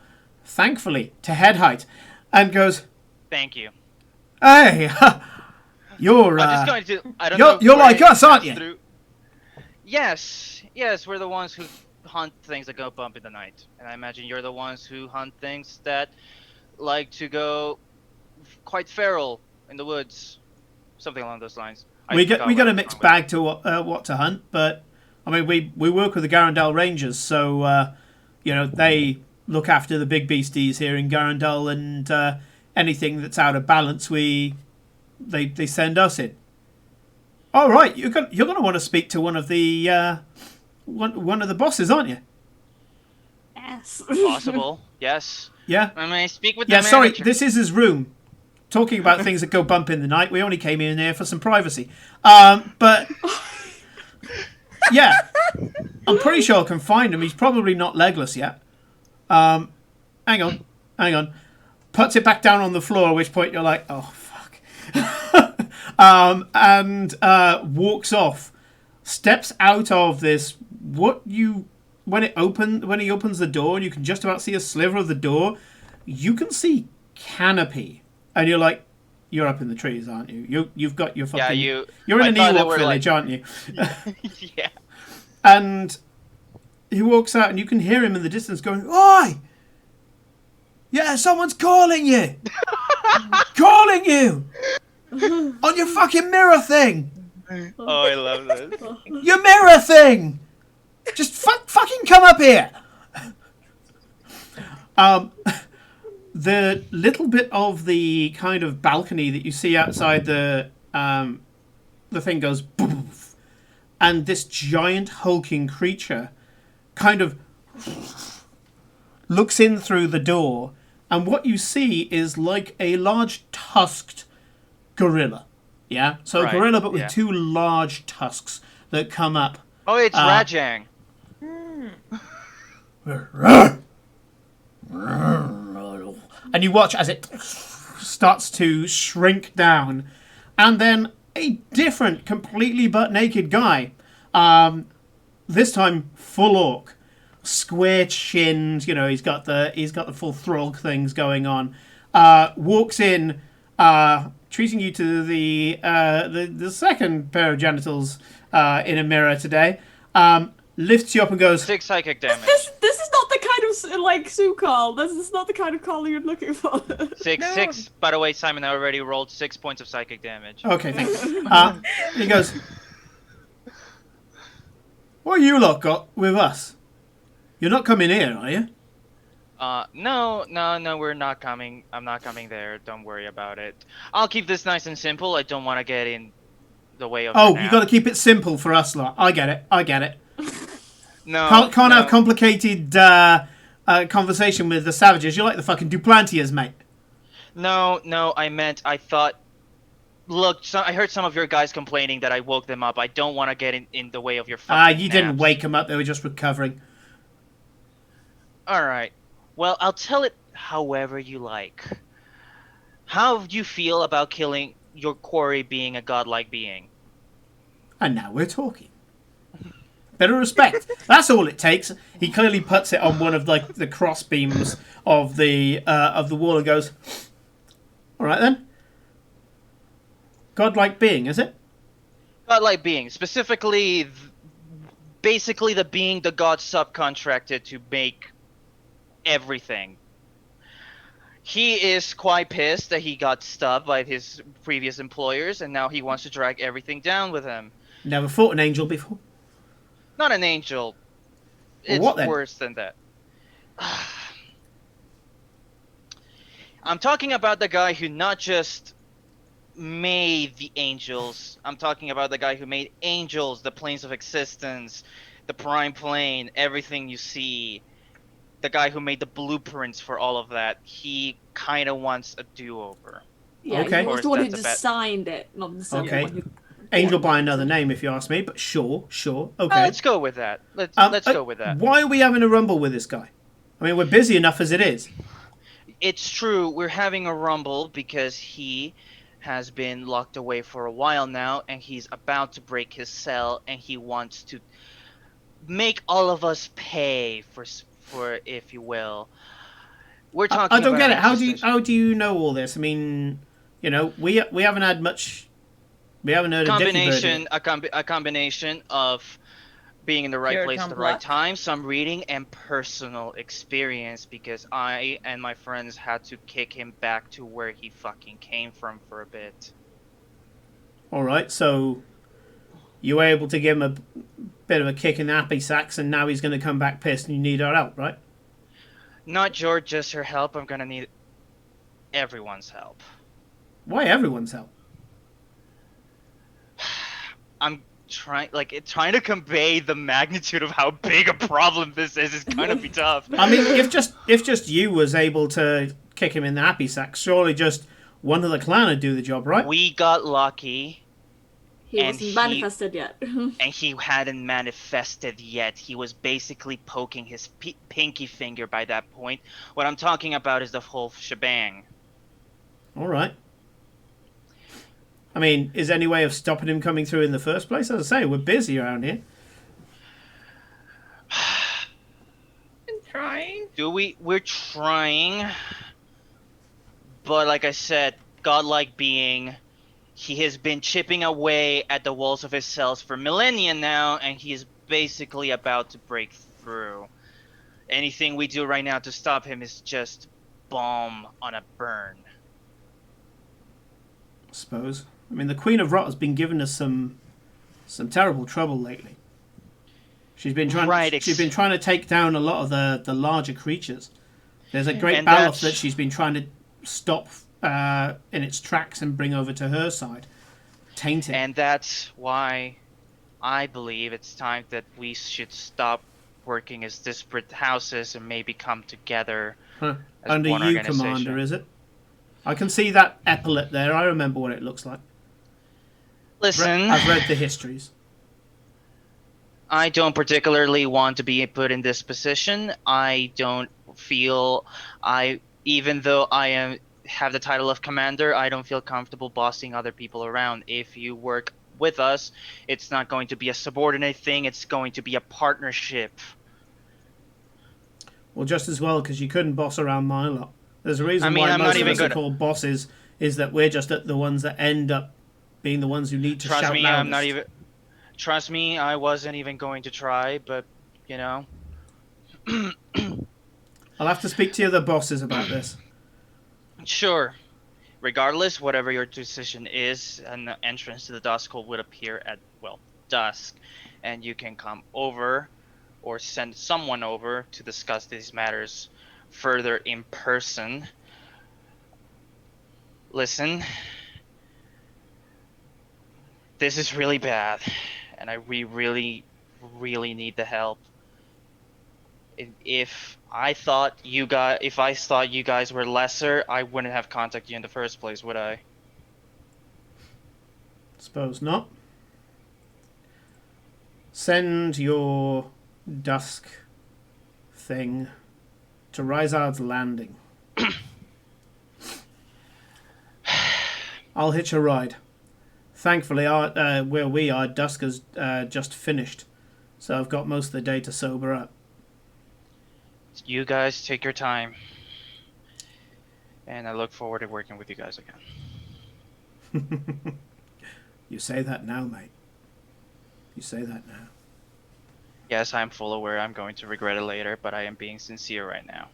Speaker 1: thankfully, to head height, and goes,
Speaker 4: Thank you.
Speaker 1: "Hey, you're
Speaker 4: I'm just going to. I don't know.
Speaker 1: you're like us, aren't you?"
Speaker 4: Through... Yes, we're the ones who hunt things that go bump in the night, and I imagine you're the ones who hunt things that like to go quite feral in the woods, something along those lines.
Speaker 1: We got a mixed bag to what to hunt, but I mean we work with the Garandal Rangers, so they look after the big beasties here in Garandal, and anything that's out of balance, they send us in. All right, you're going to want to speak to one of the bosses, aren't you?
Speaker 3: Yes.
Speaker 4: Possible. Yes.
Speaker 1: Yeah.
Speaker 4: I mean, speak with the
Speaker 1: Yeah. Sorry,
Speaker 4: manager.
Speaker 1: this is his room. Talking about things that go bump in the night. We only came in here for some privacy. But yeah, I'm pretty sure I can find him. He's probably not legless yet. Hang on. Puts it back down on the floor, at which point you're like, oh, fuck. And walks off. Steps out of this. When he opens the door, and you can just about see a sliver of the door, you can see canopy. And you're like, you're up in the trees, aren't you? You've got your fucking...
Speaker 4: Yeah,
Speaker 1: you're in an Ewok village, aren't you?
Speaker 4: Yeah.
Speaker 1: And he walks out, and you can hear him in the distance going, "Oi! Yeah, someone's calling you! Calling you! On your fucking mirror thing!
Speaker 4: Oh, I love this.
Speaker 1: Your mirror thing! Just fucking come up here!" The little bit of the kind of balcony that you see outside the thing goes poof, and this giant hulking creature kind of looks in through the door, and what you see is like a large tusked gorilla. Yeah? So
Speaker 4: Right,
Speaker 1: a gorilla, but with
Speaker 4: yeah.
Speaker 1: two large tusks that come up.
Speaker 4: Oh, it's Rajang.
Speaker 1: And you watch as it starts to shrink down. And then a different, completely butt-naked guy, this time full orc, square-chinned, he's got the full throg things going on, walks in, treating you to the second pair of genitals in a mirror today, lifts you up and goes,
Speaker 4: 6 psychic damage.
Speaker 3: This is not the kind of like Sue call. This is not the kind of call you're looking for.
Speaker 4: 6. By the way, Simon, I already rolled 6 points of psychic damage.
Speaker 1: "Okay, thanks." He goes, "What you lot got with us? You're not coming here, are you?"
Speaker 4: No, we're not coming. I'm not coming there. Don't worry about it. I'll keep this nice and simple. I don't want to get in the way of your
Speaker 1: Oh, you
Speaker 4: nap.
Speaker 1: got to keep it simple for us lot. I get it.
Speaker 4: No,
Speaker 1: Can't have complicated conversation with the savages. You're like the fucking Duplantiers, mate.
Speaker 4: No, I thought. Look, I heard some of your guys complaining that I woke them up. I don't want to get in the way of your fucking
Speaker 1: You
Speaker 4: naps.
Speaker 1: didn't wake them up. They were just recovering.
Speaker 4: All right. Well, I'll tell it however you like. How do you feel about killing your quarry being a godlike being?
Speaker 1: And now we're talking. Better respect. That's all it takes. He clearly puts it on one of like the cross beams of the wall and goes, "All right then. Godlike being, is it?
Speaker 4: Godlike being, specifically, basically the being the god subcontracted to make everything. He is quite pissed that he got stubbed by his previous employers, and now he wants to drag everything down with him.
Speaker 1: Never fought an angel before.
Speaker 4: Not an angel.
Speaker 1: Well,
Speaker 4: It's
Speaker 1: what then?
Speaker 4: worse than that. I'm talking about the guy who not just made the angels. I'm talking about the guy who made angels, the planes of existence, the prime plane, everything you see. The guy who made the blueprints for all of that. He kind of wants a do-over.
Speaker 3: Yeah,
Speaker 1: Okay.
Speaker 3: he was the one who
Speaker 4: That's a bad-
Speaker 3: designed it, not the
Speaker 1: Okay.
Speaker 3: one who...
Speaker 1: Angel by another name, if you ask me, but sure. Okay.
Speaker 4: Let's go with that. Let's go with that.
Speaker 1: Why are we having a rumble with this guy? I mean, we're busy enough as it is.
Speaker 4: It's true, we're having a rumble because he has been locked away for a while now, and he's about to break his cell, and he wants to make all of us pay for if you will. We're talking.
Speaker 1: I don't
Speaker 4: about
Speaker 1: get it. How do you know all this? I mean, you know, we haven't had much. We haven't heard
Speaker 4: a combination of being in the right place at the right time, some reading, and personal experience, because I and my friends had to kick him back to where he fucking came from for a bit.
Speaker 1: All right, so you were able to give him a bit of a kick in the happy sacks, and now he's going to come back pissed, and you need our help, right?
Speaker 4: Not George, just her help. I'm gonna need everyone's help.
Speaker 1: Why everyone's help?
Speaker 4: I'm trying to convey the magnitude of how big a problem this is gonna be tough.
Speaker 1: I mean, if just you was able to kick him in the happy sack, surely just one of the clan would do the job, right?
Speaker 4: We got lucky.
Speaker 3: He wasn't manifested yet.
Speaker 4: And he hadn't manifested yet. He was basically poking his pinky finger by that point. What I'm talking about is the whole shebang.
Speaker 1: All right. I mean, is there any way of stopping him coming through in the first place? As I say, we're busy around here.
Speaker 2: I'm trying.
Speaker 4: We're trying. But like I said, godlike being, he has been chipping away at the walls of his cells for millennia now, and he is basically about to break through. Anything we do right now to stop him is just bomb on a burn.
Speaker 1: I suppose. I mean, the Queen of Rot has been giving us some terrible trouble lately. She's been trying. She's been trying to take down a lot of the larger creatures. There's a great Baloth that she's been trying to stop in its tracks and bring over to her side, taint it.
Speaker 4: And that's why I believe it's time that we should stop working as disparate houses and maybe come together.
Speaker 1: Under you, Commander, is it? I can see that epaulet there. I remember what it looks like.
Speaker 4: Listen,
Speaker 1: I've read the histories.
Speaker 4: I don't particularly want to be put in this position. I don't feel even though I have the title of commander, I don't feel comfortable bossing other people around. If you work with us, it's not going to be a subordinate thing. It's going to be a partnership.
Speaker 1: Well, just as well, because you couldn't boss around my lot. There's a reason why most of us are called bosses, is that we're just the ones that end up being the ones who need to shout loudest.
Speaker 4: I'm not even. Trust me, I wasn't even going to try, but you know.
Speaker 1: I'll have to speak to the other bosses about this.
Speaker 4: Sure. Regardless, whatever your decision is, an entrance to the Dusk Hole would appear at dusk, and you can come over, or send someone over to discuss these matters further in person. Listen, this is really bad, and we really, really need the help. If I thought you guys were lesser, I wouldn't have contacted you in the first place, would I?
Speaker 1: Suppose not. Send your dusk thing to Rizard's Landing. I'll hitch a ride. Thankfully, where we are, dusk has just finished, so I've got most of the day to sober up.
Speaker 4: You guys take your time, and I look forward to working with you guys again.
Speaker 1: You say that now, mate. You say that now.
Speaker 4: Yes, I'm full aware I'm going to regret it later, but I am being sincere right now.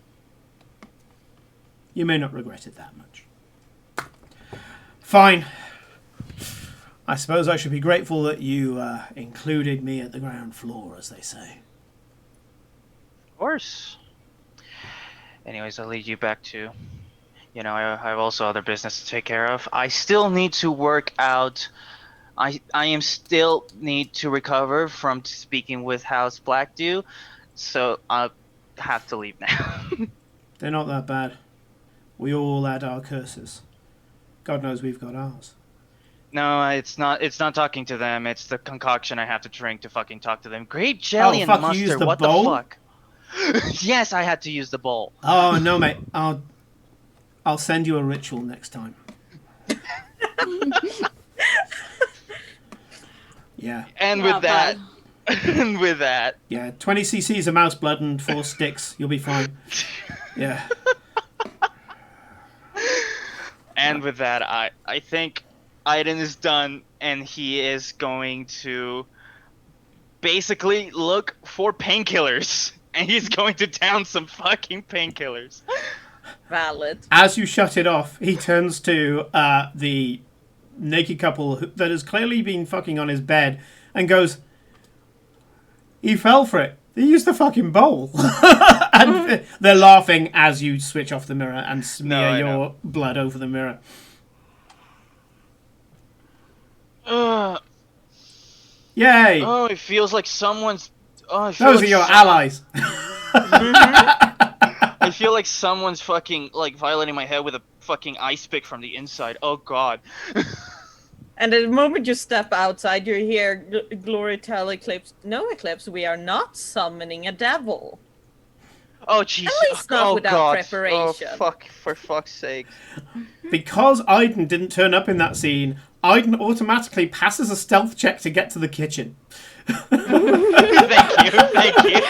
Speaker 1: You may not regret it that much. Fine. I suppose I should be grateful that you included me at the ground floor, as they say.
Speaker 4: Of course. Anyways, I'll lead you back to, I have also other business to take care of. I still need to work out. I am still need to recover from speaking with House Blackdew, so I'll have to leave now.
Speaker 1: They're not that bad. We all had our curses. God knows we've got ours.
Speaker 4: No, it's not talking to them. It's the concoction I have to drink to fucking talk to them. Great jelly and mustard.
Speaker 1: You used the
Speaker 4: what
Speaker 1: bowl?
Speaker 4: the fuck? Yes, I had to use the bowl.
Speaker 1: Oh no, mate. I'll send you a ritual next time. Yeah.
Speaker 4: And with that, and with that.
Speaker 1: Yeah, 20 cc's of mouse blood and 4 sticks. You'll be fine. Yeah.
Speaker 4: And with that, I think Aiden is done, and he is going to basically look for painkillers. And he's going to down some fucking painkillers.
Speaker 2: Valid.
Speaker 1: As you shut it off, he turns to the naked couple that has clearly been fucking on his bed and goes, he fell for it. They used the fucking bowl. And they're laughing as you switch off the mirror and smear your blood over the mirror. Yay!
Speaker 4: Oh, it feels like someone's...
Speaker 1: Those are your allies.
Speaker 4: I feel like someone's fucking, violating my head with a fucking ice pick from the inside. Oh, God.
Speaker 2: And the moment you step outside, you hear Glory tell Eclipse, "No, Eclipse, we are not summoning a devil."
Speaker 4: Oh, jeez.
Speaker 2: At least not without preparation.
Speaker 4: Oh, fuck. For fuck's sake.
Speaker 1: Because Aiden didn't turn up in that scene, Aiden automatically passes a stealth check to get to the kitchen.
Speaker 4: Thank you.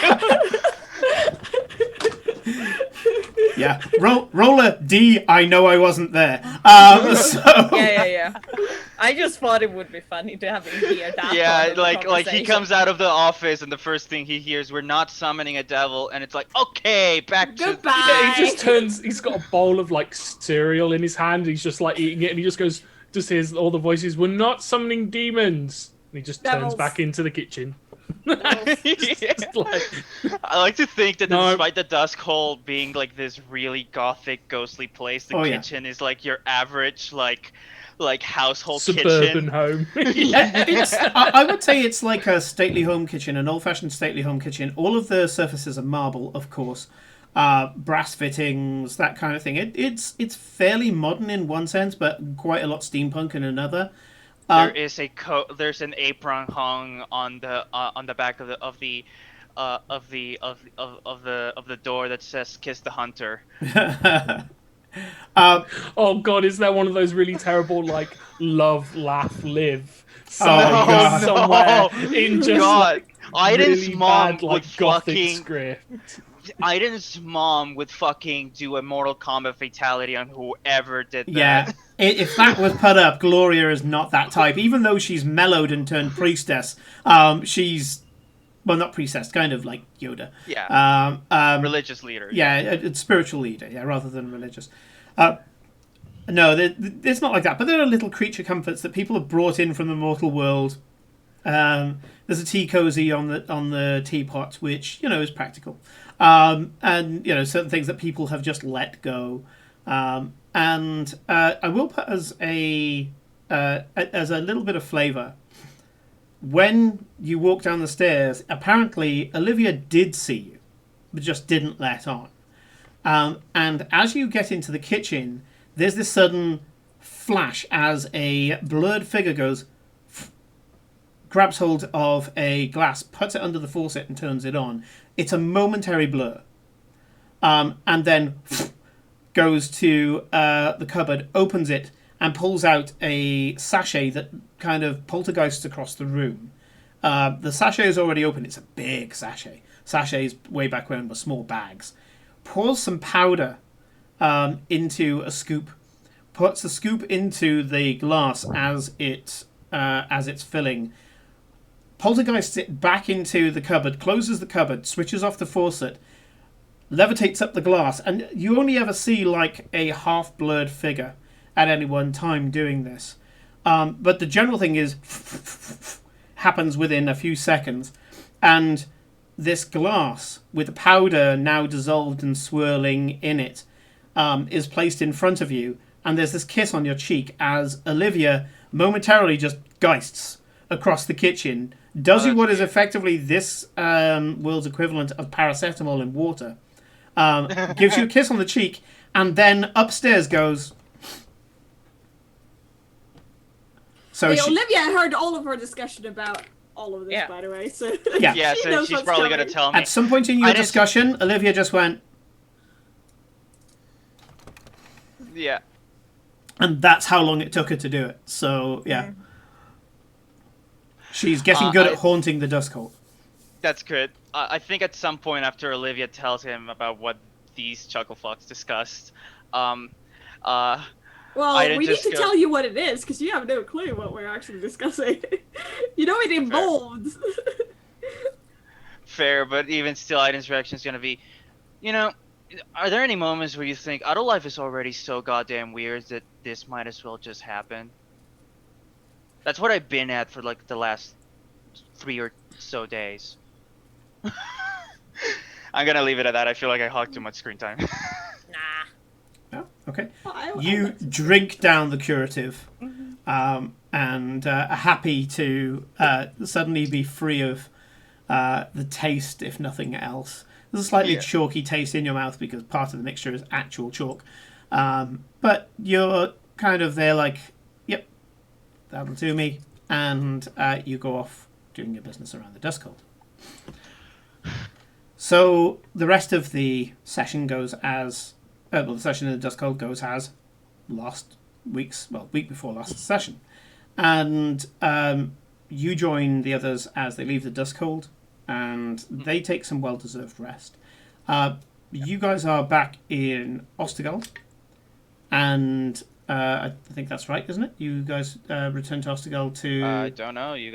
Speaker 1: Yeah, roll a D. I know I wasn't there.
Speaker 2: Yeah. I just thought it would be funny to have him hear that.
Speaker 4: Yeah, like he comes out of the office and the first thing he hears, "We're not summoning a devil," and it's like, okay, back to
Speaker 3: goodbye.
Speaker 5: Yeah, he just turns. He's got a bowl of cereal in his hand. He's just eating it, and he just goes. Just hears all the voices. "We're not summoning demons." And he just turns back into the kitchen.
Speaker 4: I like to think that despite the Dusk Hole being this really gothic, ghostly place, the kitchen is your average household
Speaker 5: suburban
Speaker 4: kitchen.
Speaker 5: Home.
Speaker 1: I would say it's like a stately home kitchen, an old-fashioned stately home kitchen. All of the surfaces are marble, of course. Brass fittings, that kind of thing. It's fairly modern in one sense, but quite a lot steampunk in another.
Speaker 4: There's an apron hung on the back of the door that says "Kiss the Hunter."
Speaker 5: Oh God, is that one of those really terrible love, laugh, live?
Speaker 1: Somewhere
Speaker 5: in just
Speaker 4: Aiden's
Speaker 5: really
Speaker 4: mom
Speaker 5: bad,
Speaker 4: would
Speaker 5: gothic
Speaker 4: fucking
Speaker 5: script.
Speaker 4: Aiden's mom would fucking do a Mortal Kombat fatality on whoever did that.
Speaker 1: Yeah, if that was put up, Gloria is not that type. Even though she's mellowed and turned priestess, she's... Well, not priestess, kind of like Yoda.
Speaker 4: Yeah. Religious leader.
Speaker 1: Yeah, a spiritual leader, rather than religious. No, it's not like that. But there are little creature comforts that people have brought in from the mortal world. There's a tea cozy on the teapot, which is practical. and certain things that people have just let go. And I will put as a little bit of flavour. When you walk down the stairs, apparently Olivia did see you, but just didn't let on. And as you get into the kitchen, there's this sudden flash as a blurred figure grabs hold of a glass, puts it under the faucet and turns it on. It's a momentary blur. And then goes to the cupboard, opens it, and pulls out a sachet that kind of poltergeists across the room. The sachet is already open. It's a big sachet. Sachets way back when were small bags. Pours some powder into a scoop. Puts the scoop into the glass as it's filling. Poltergeists it back into the cupboard. Closes the cupboard. Switches off the faucet. Levitates up the glass. And you only ever see like a half-blurred figure at any one time doing this. But the general thing is happens within a few seconds. And this glass with the powder now dissolved and swirling in it is placed in front of you. And there's this kiss on your cheek as Olivia momentarily just geists across the kitchen. Does you what is effectively this world's equivalent of paracetamol in water. Gives you a kiss on the cheek. And then upstairs goes... So
Speaker 3: Olivia heard all of our discussion about all of this, by the way. So
Speaker 4: yeah, so she's probably going to tell me.
Speaker 1: At some point in your discussion, Olivia just went...
Speaker 4: Yeah.
Speaker 1: And that's how long it took her to do it. So, yeah. She's getting good at haunting the dust cult.
Speaker 4: That's good. I think at some point after Olivia tells him about what these chucklefucks discussed,
Speaker 3: well, we need to tell you what it is, because you have no clue what we're actually discussing. You know it involves.
Speaker 4: Fair, but even still, Aiden's reaction is going to be, are there any moments where you think, adult life is already so goddamn weird that this might as well just happen? That's what I've been at for, like, the last 3 or so days. I'm going to leave it at that. I feel like I hog too much screen time.
Speaker 1: Oh, okay. You drink down the curative and are happy to suddenly be free of the taste, if nothing else. There's a slightly chalky taste in your mouth because part of the mixture is actual chalk. But you're kind of there like, yep, that'll do me. And you go off doing your business around the dust cult. So the rest of the session goes as... the session in the dust cult goes as week before last session. And you join the others as they leave the dust cult, and they take some well-deserved rest. You guys are back in Ostergald, and I think that's right, isn't it? You guys returned to Ostergald to...
Speaker 4: I don't know. You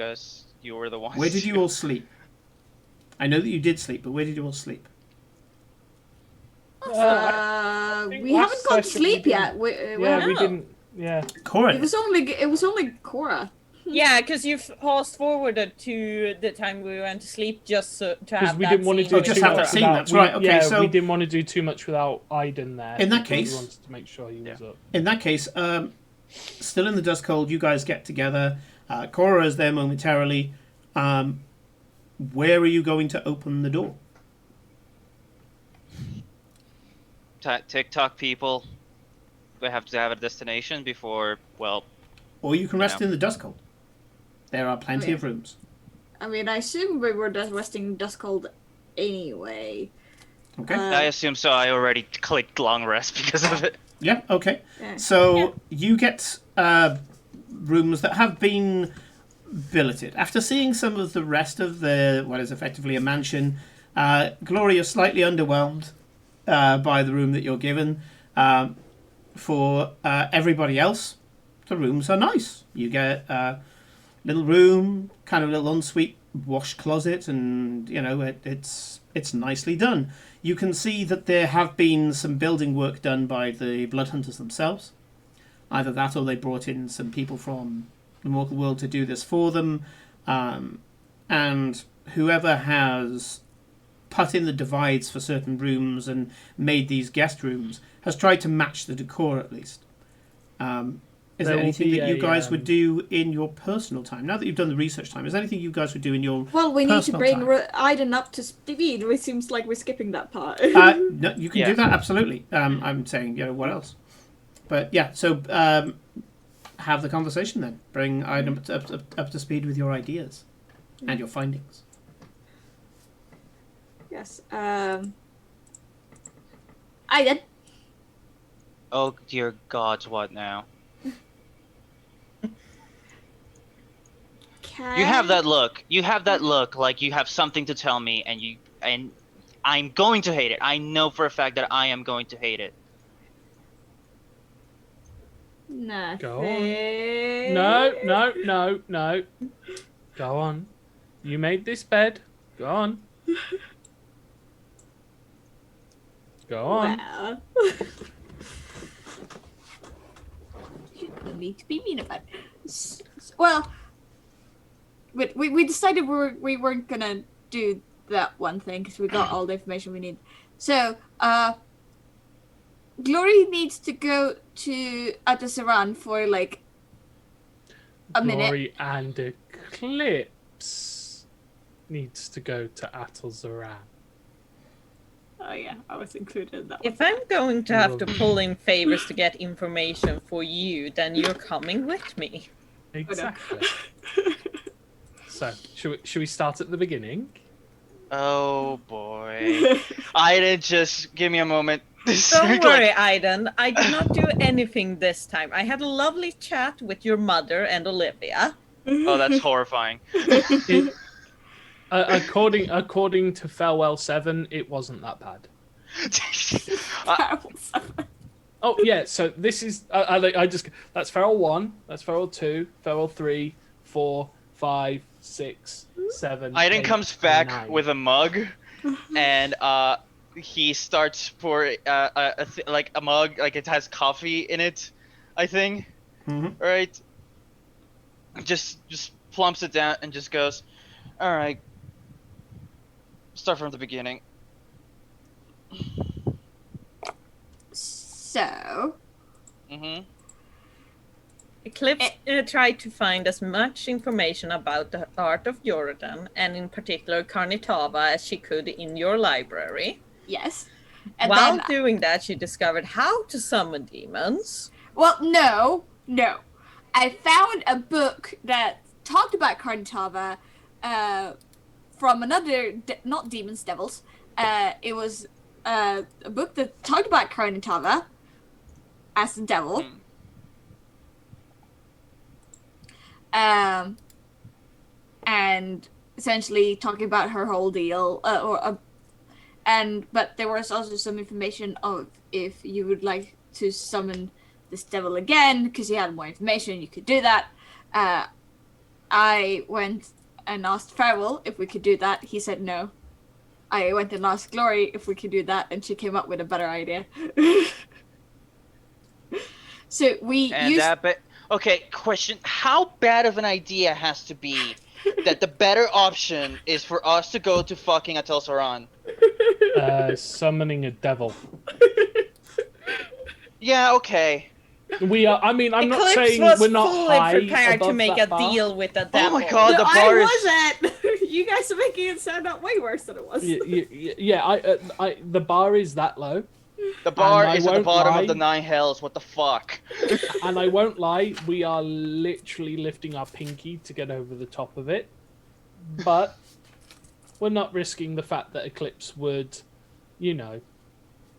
Speaker 4: were the ones.
Speaker 1: Where did you all sleep? I know that you did sleep, but where did you all sleep?
Speaker 3: We haven't gone to sleep yet.
Speaker 5: We didn't. Yeah.
Speaker 1: Cora.
Speaker 3: It was only Cora.
Speaker 2: Yeah, because you fast forwarded to the time we went to sleep just to have
Speaker 5: we
Speaker 2: that
Speaker 5: didn't want to
Speaker 2: scene.
Speaker 5: do
Speaker 1: just
Speaker 5: too
Speaker 1: have
Speaker 5: much
Speaker 1: that scene.
Speaker 5: without,
Speaker 1: That's right. Okay, so
Speaker 5: we didn't want to do too much without Aiden there.
Speaker 1: In that case,
Speaker 5: we wanted to make sure he was up.
Speaker 1: In that case, still in the dust cold, you guys get together. Cora is there momentarily. Where are you going to open the door?
Speaker 4: TikTok people. We have to have a destination before, well...
Speaker 1: Or you can rest in the dust cold. There are plenty of rooms.
Speaker 3: I mean, I assume we were resting dust cold anyway.
Speaker 1: Okay.
Speaker 4: I assume so. I already clicked long rest because of it.
Speaker 1: Yeah, okay. Yeah. So you get rooms that have been billeted. After seeing some of the rest of what is effectively a mansion, Gloria is slightly underwhelmed by the room that you're given. For everybody else, the rooms are nice. You get a little room, kind of a little ensuite wash closet, and it's nicely done. You can see that there have been some building work done by the Bloodhunters themselves. Either that, or they brought in some people from the mortal world to do this for them. And whoever has put in the divides for certain rooms and made these guest rooms has tried to match the decor at least. Is there anything that you guys would do in your personal time? Now that you've done the research time, is there anything you guys would do in your
Speaker 3: Well, we need to bring Aiden up to speed. It seems like we're skipping that part.
Speaker 1: No, you can do that, absolutely. I'm saying, what else? But yeah, so have the conversation then. Bring Aiden up to speed with your ideas and your findings.
Speaker 3: Yes. Aiden.
Speaker 4: Oh dear gods, what now? You have that look. You have that look like you have something to tell me, and I'm going to hate it. I know for a fact that I am going to hate it.
Speaker 3: Nothing.
Speaker 5: Go on. No. Go on. You made this bed. Go on. Go on.
Speaker 3: Well. You don't need to be mean about it. Well, we decided we weren't gonna do that one thing because we got all the information we need. So, Glory needs to go to Atasaran for like a minute.
Speaker 5: Glory and Eclipse needs to go to Atasaran.
Speaker 3: Oh yeah, I was included in that.
Speaker 2: If I'm going to have to pull in favors to get information for you, then you're coming with me.
Speaker 5: Exactly. So, should we start at the beginning?
Speaker 4: Oh boy. Aiden, just give me a moment.
Speaker 2: Don't worry, Aiden. I did not do anything this time. I had a lovely chat with your mother and Olivia.
Speaker 4: Oh, that's horrifying.
Speaker 5: According to Farewell 7, it wasn't that bad. Oh yeah, so this is that's Farewell 1, that's Farewell 2, Farewell 3, 4, 5, 6, 7.
Speaker 4: Aiden
Speaker 5: 8,
Speaker 4: comes back
Speaker 5: 9.
Speaker 4: with a mug, and he starts for like a mug, like it has coffee in it, I think.
Speaker 1: Mm-hmm.
Speaker 4: Right? Just plumps it down and just goes, all right. Start from the beginning.
Speaker 3: So.
Speaker 4: Mm-hmm.
Speaker 2: Eclipse tried to find as much information about the art of Jordan, and in particular Karnitava, as she could in your library.
Speaker 3: Yes. And
Speaker 2: while doing that, she discovered how to summon demons.
Speaker 3: Well, no. I found a book that talked about Karnitava from another, not Demons, Devils. It was a book that talked about Karnitava as the devil. And essentially talking about her whole deal, but there was also some information of if you would like to summon this devil again, because you had more information, you could do that. I went and asked Farewell if we could do that. He said no. I went and asked Glory if we could do that, and she came up with a better idea. So we used...
Speaker 4: Okay, question. How bad of an idea has to be that the better option is for us to go to fucking Atel Saran?
Speaker 5: Summoning a devil.
Speaker 4: Yeah, okay.
Speaker 5: We are. I mean, I'm not saying we're not high
Speaker 2: prepared to make a deal with the devil.
Speaker 4: Oh my god,
Speaker 3: no,
Speaker 4: the bar is...
Speaker 3: I wasn't. You guys are making it sound out way worse than it was.
Speaker 5: Yeah. The bar is that low.
Speaker 4: The bar is at the bottom of the 9 hells. What the fuck?
Speaker 5: And I won't lie, we are literally lifting our pinky to get over the top of it. But we're not risking the fact that Eclipse would,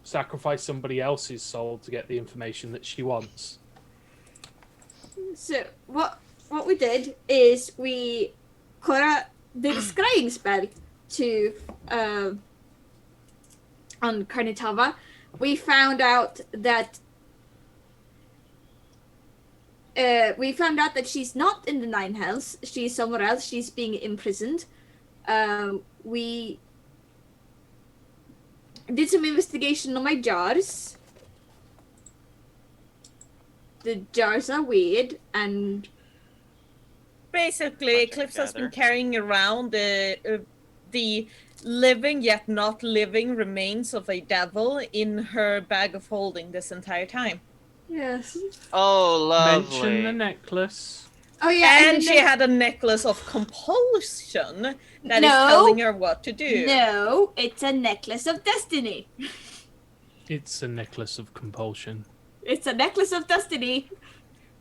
Speaker 5: sacrifice somebody else's soul to get the information that she wants.
Speaker 3: So what we did is Cora did a scrying spell to on Karnitava. We found out that she's not in the 9 hells. She's somewhere else. She's being imprisoned. We did some investigation on my jars. The jars are weird, and
Speaker 2: basically Eclipse has been carrying around the living yet not living remains of a devil in her bag of holding this entire time.
Speaker 3: Yes.
Speaker 4: Oh, lovely.
Speaker 5: Mention the necklace.
Speaker 3: Oh yeah,
Speaker 2: And she had a necklace of compulsion that is telling her what to do.
Speaker 3: No, it's a necklace of destiny.
Speaker 5: It's a necklace of compulsion.
Speaker 3: It's a necklace of destiny.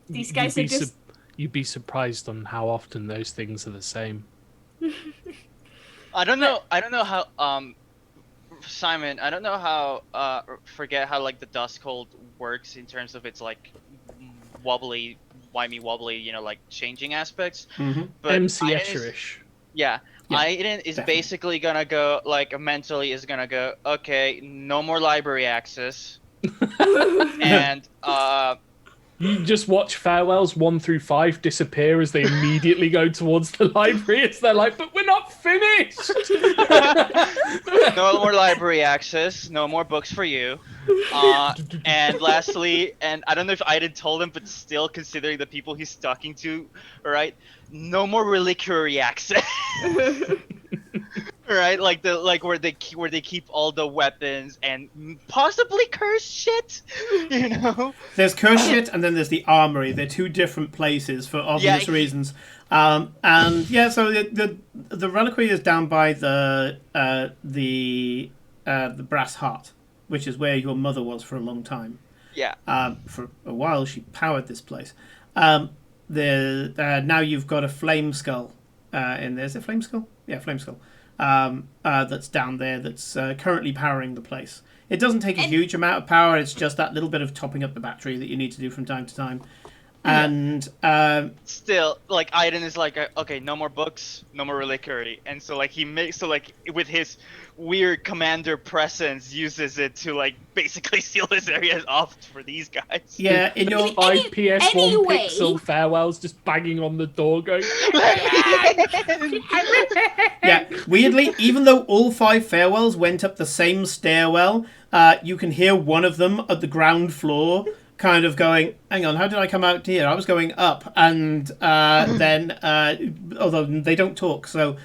Speaker 3: These guys are just...
Speaker 5: You'd be surprised on how often those things are the same.
Speaker 4: I don't know how Simon, I don't know how forget how like the dust cold works in terms of its like wobbly, you know, like changing aspects.
Speaker 1: Mm-hmm.
Speaker 4: But
Speaker 5: MC Escher-ish.
Speaker 4: Yeah.
Speaker 1: Yeah,
Speaker 4: Aiden is
Speaker 1: definitely.
Speaker 4: basically gonna go like mentally is gonna go, okay, no more library access. And
Speaker 5: You just watch farewells 1 through 5 disappear as they immediately go towards the library. As they're like, but we're not finished.
Speaker 4: no more library access, no more books for you. And lastly, and I don't know if Aiden told him, but still considering the people he's talking to, right? No more reliquary access. Right, like where they keep all the weapons and possibly cursed shit, you know.
Speaker 1: There's cursed shit, and then there's the armory. They're two different places for obvious reasons. And yeah, so the reliquary is down by the brass heart, which is where your mother was for a long time.
Speaker 4: Yeah.
Speaker 1: For a while, she powered this place. Now you've got a flame skull in there. Is it flame skull? Yeah, flame skull. That's down there that's currently powering the place. It doesn't take a huge amount of power. It's just that little bit of topping up the battery that you need to do from time to time. And
Speaker 4: still, like Aiden is like, okay, no more books, no more reliquary, and so like with his weird commander presence uses it to like basically seal this area off for these guys.
Speaker 1: yeah, in your
Speaker 5: 5 PS1 pixel farewells just banging on the door going...
Speaker 1: yeah, weirdly, even though all 5 farewells went up the same stairwell, you can hear one of them at the ground floor kind of going, hang on, how did I come out here? I was going up, and then, although they don't talk, so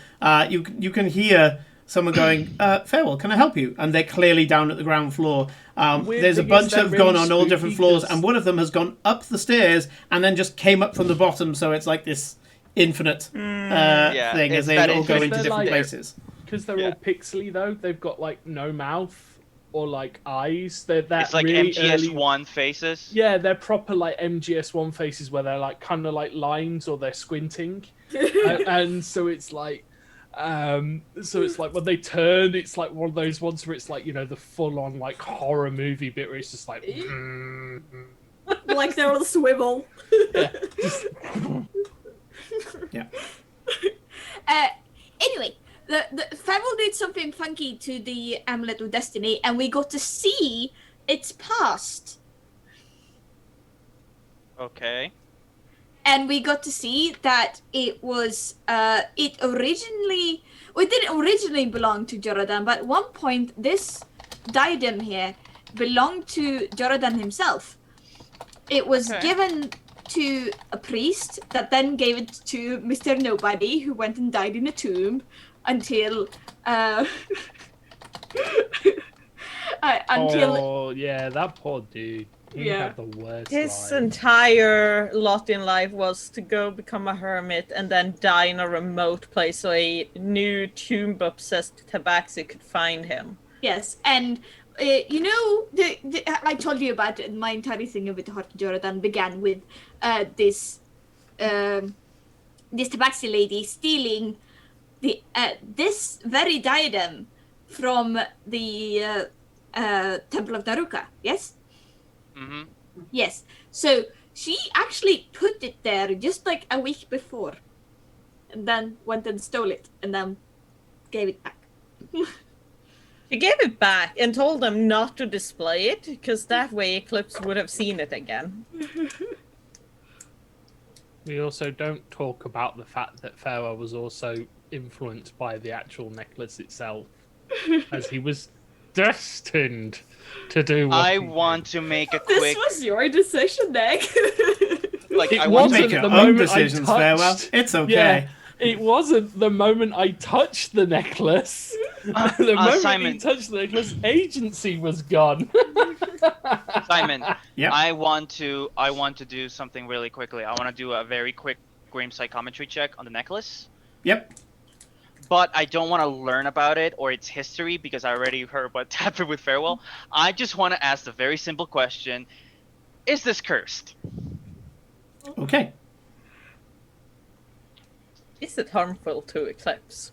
Speaker 1: you can hear someone going, farewell, can I help you? And they're clearly down at the ground floor. There's a bunch that have gone on all different floors, and one of them has gone up the stairs and then just came up from the bottom, so it's like this infinite thing as they all go into different places.
Speaker 5: Because they're all pixely, though, they've got, like, no mouth or, like, eyes. They're that
Speaker 4: it's like
Speaker 5: really
Speaker 4: MGS1 faces.
Speaker 5: Yeah, they're proper, like, MGS1 faces where they're, like, kind of like lines or they're squinting. And so it's like... when they turn, it's like one of those ones where it's like, you know, the full-on like horror movie bit where it's just like
Speaker 3: like they're on a swivel.
Speaker 1: Yeah.
Speaker 3: Anyway, the Farewell did something funky to the Amulet of Destiny, and we got to see its past.
Speaker 4: Okay.
Speaker 3: And we got to see that it was, it didn't originally belong to Joradan, but at one point this diadem here belonged to Joradan himself. It was given to a priest that then gave it to Mr. Nobody, who went and died in a tomb until,
Speaker 5: Oh, yeah, that poor dude. He had the worst
Speaker 2: His
Speaker 5: life.
Speaker 2: entire lot in life was to go become a hermit and then die in a remote place so a new tomb-obsessed tabaxi could find him.
Speaker 3: Yes, and you know, I told you about it, my entire thing with Heart of Joradan began with this tabaxi lady stealing this very diadem from the Temple of Daruka, yes?
Speaker 4: Mm-hmm.
Speaker 3: Yes. So she actually put it there just like a week before, and then went and stole it, and then gave it back.
Speaker 2: She gave it back and told them not to display it, because that way Eclipse would have seen it again.
Speaker 5: We also don't talk about the fact that Farewell was also influenced by the actual necklace itself, as he was destined to do what
Speaker 4: I want to make a quick...
Speaker 3: This was your decision, Nick.
Speaker 4: Like,
Speaker 5: It
Speaker 4: I want
Speaker 5: wasn't
Speaker 1: Make your
Speaker 5: the
Speaker 1: own
Speaker 5: moment
Speaker 1: decisions,
Speaker 5: I touched...
Speaker 1: Farewell. It's okay.
Speaker 5: Yeah, it wasn't the moment I touched the necklace The moment
Speaker 4: Simon.
Speaker 5: he touched the necklace, agency was gone.
Speaker 4: Simon,
Speaker 1: Yep.
Speaker 4: I want to do something really quickly. I want to do a very quick game psychometry check on the necklace.
Speaker 1: Yep.
Speaker 4: But I don't want to learn about it or its history because I already heard what happened with Farewell. I just want to ask the very simple question: is this cursed?
Speaker 1: Okay.
Speaker 2: Is it harmful to Eclipse?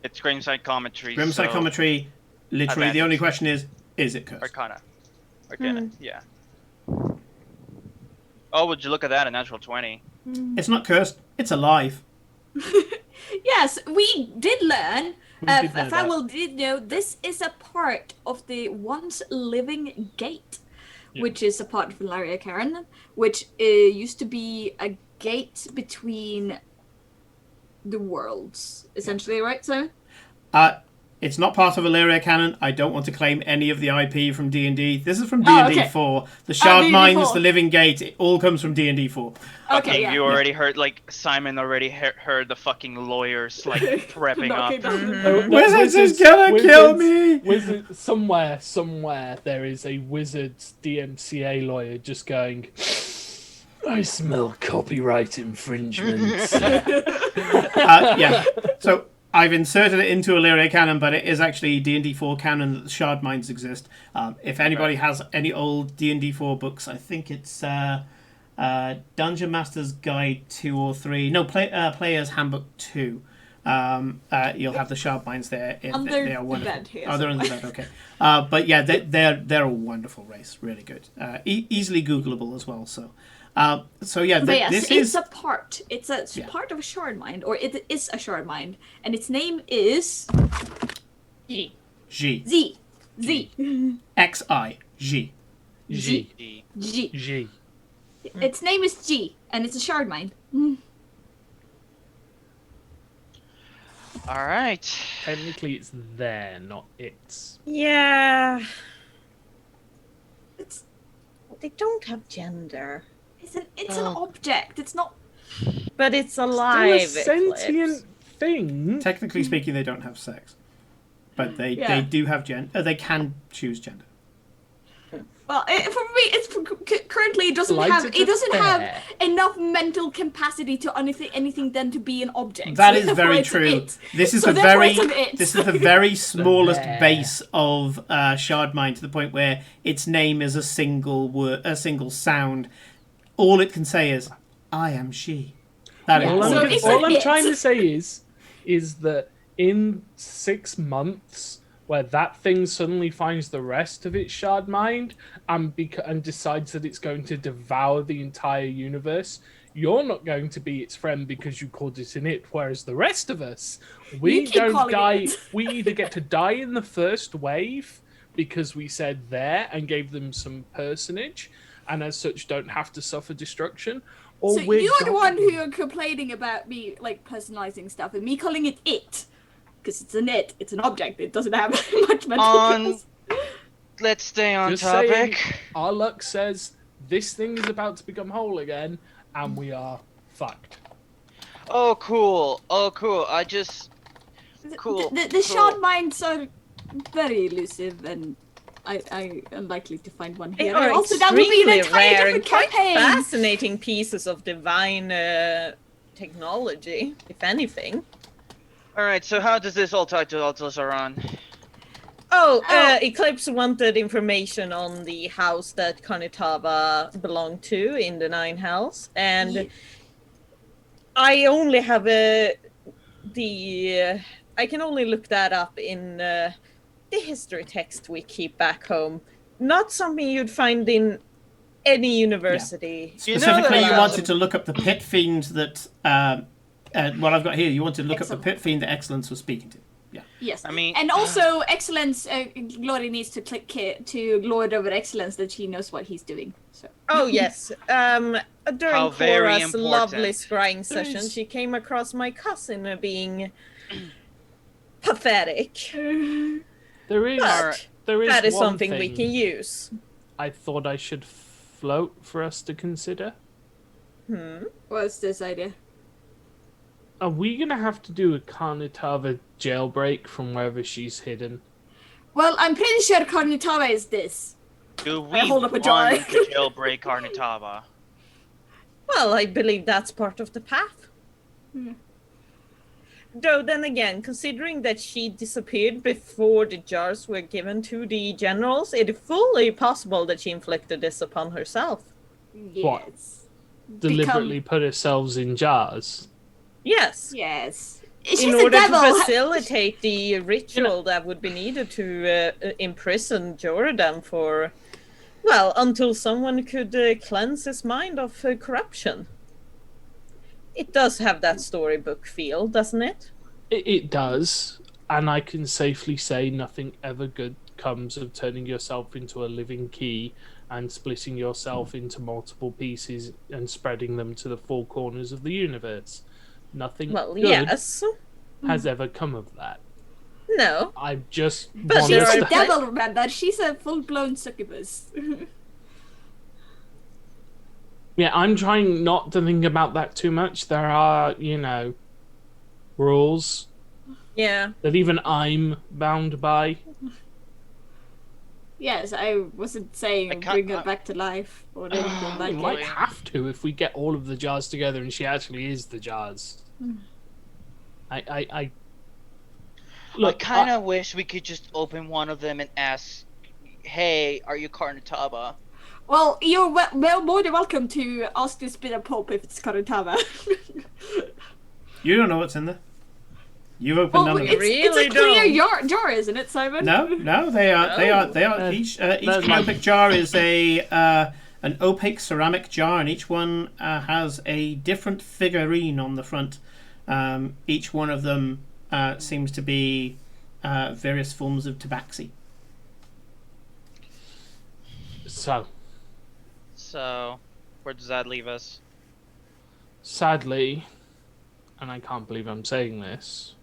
Speaker 4: It's Grim Psychometry.
Speaker 1: Grim
Speaker 4: so
Speaker 1: Psychometry, literally, the only question is it cursed?
Speaker 4: Arcana. Yeah. Oh, would you look at that? A natural 20.
Speaker 1: It's not cursed. It's alive.
Speaker 3: Yes, we did learn. Farewell
Speaker 5: that.
Speaker 3: did know this is a part of the once living gate, which is a part of Valeria Karen, which used to be a gate between the worlds, essentially, right, Simon?
Speaker 1: It's not part of Illyria canon. I don't want to claim any of the IP from D&D. This is from D&D 4. The Shard Mines, the Living Gate, it all comes from D&D 4.
Speaker 3: Okay, yeah.
Speaker 4: You already heard, like, Simon already heard the fucking lawyers, like, prepping up.
Speaker 1: Wizards is gonna kill me!
Speaker 5: Somewhere there is a Wizards DMCA lawyer just going, I smell copyright infringements.
Speaker 1: Yeah. So I've inserted it into Illyria canon, but it is actually D&D 4 canon that the Shard Mines exist. If anybody has any old D&D 4 books, I think it's Dungeon Master's Guide 2 or 3. No, Player's Handbook 2. You'll have the Shard Mines there. They are wonderful.
Speaker 3: Bed here,
Speaker 1: they're under the bed, okay. But yeah, they're a wonderful race. Really good. Easily Googleable as well, so... So yeah, this is
Speaker 3: a part. It's a part of a shard mind, or it is a shard mind, and its name is
Speaker 2: G.
Speaker 3: Z.
Speaker 1: XI G.
Speaker 3: G. Its name is G, and it's a shard mind.
Speaker 4: All right.
Speaker 5: Technically, it's there, not its.
Speaker 2: Yeah. They don't have gender.
Speaker 3: It's an object. It's not.
Speaker 2: But it's alive.
Speaker 5: Still a sentient thing.
Speaker 1: Technically speaking, they don't have sex, but they do have gender. They can choose gender.
Speaker 3: Well, for me, currently it doesn't have enough mental capacity to anything then to be an object.
Speaker 1: That is very true. This is the very smallest base of Shard Mind, to the point where its name is a single word, a single sound. All it can say is, "I am she." That is
Speaker 5: all I'm trying to say is that in 6 months, where that thing suddenly finds the rest of its shard mind and decides that it's going to devour the entire universe, you're not going to be its friend because you called it an it, whereas the rest of us, we don't die. We either get to die in the first wave because we said there and gave them some personage, and as such don't have to suffer destruction. Or
Speaker 3: so you're the one who are complaining about me like personalizing stuff and me calling it because it's an it's an object. It doesn't have much mental capacity.
Speaker 4: Let's stay on
Speaker 5: Just
Speaker 4: topic.
Speaker 5: saying, our luck says this thing is about to become whole again, and we are fucked.
Speaker 4: Oh, cool. I just cool.
Speaker 3: The shard minds are very elusive and. I am likely to find one here. Also, that would be an entire different campaign.
Speaker 2: Fascinating pieces of divine technology, if anything.
Speaker 4: All right. So how does this all tie to Altasaran?
Speaker 2: Eclipse wanted information on the house that Karnitava belonged to in the Nine Hells, and I only have I can only look that up in. The history text we keep back home. Not something you'd find in any university.
Speaker 1: Yeah. Specifically, you wanted to look up the pit fiend that, what I've got here, you wanted to look up the pit fiend that Excellence was speaking to. Yeah.
Speaker 3: Yes. I mean, and also Excellence, Glory needs to click to lord over Excellence that she knows what he's doing. So.
Speaker 2: Oh, yes. During Cora's lovely scrying session, she came across my cousin being pathetic.
Speaker 5: There is
Speaker 2: that is
Speaker 5: one
Speaker 2: something
Speaker 5: thing
Speaker 2: we can use.
Speaker 5: I thought I should float for us to consider.
Speaker 3: What's this idea?
Speaker 5: Are we going to have to do a Karnitava jailbreak from wherever she's hidden?
Speaker 3: Well, I'm pretty sure Carnitava is this.
Speaker 4: Do we
Speaker 3: hold up a jar.
Speaker 4: want to jailbreak Carnitava?
Speaker 2: Well, I believe that's part of the path. Though then again, considering that she disappeared before the jars were given to the generals, it is fully possible that she inflicted this upon herself.
Speaker 3: Yes.
Speaker 5: Deliberately put herself in jars?
Speaker 2: Yes.
Speaker 3: Yes.
Speaker 2: In order to facilitate the ritual that would be needed to imprison Jordan for, well, until someone could cleanse his mind of corruption. It does have that storybook feel, doesn't it?
Speaker 5: It does, and I can safely say nothing ever good comes of turning yourself into a living key and splitting yourself into multiple pieces and spreading them to the four corners of the universe. Nothing good has ever come of that.
Speaker 2: No.
Speaker 5: I just
Speaker 3: But she's a devil, remember? She's a full-blown succubus.
Speaker 5: Yeah, I'm trying not to think about that too much. There are, rules.
Speaker 2: Yeah.
Speaker 5: That even I'm bound by.
Speaker 3: Yes, I wasn't saying bring her back to life or anything like that.
Speaker 5: We might have to if we get all of the jars together and she actually is the jars. I
Speaker 4: kind of wish we could just open one of them and ask, "Hey, are you Carnitava?"
Speaker 3: Well, you're more than welcome to ask this bit of Pope if it's Carnitava.
Speaker 1: You don't know what's in there. You've opened none of them.
Speaker 3: It's a clear jar, isn't it, Simon?
Speaker 1: No, they are. Each canopic jar is an opaque ceramic jar, and each one has a different figurine on the front. Each one of them seems to be various forms of tabaxi.
Speaker 4: So, where does that leave us?
Speaker 5: Sadly, and I can't believe I'm saying this,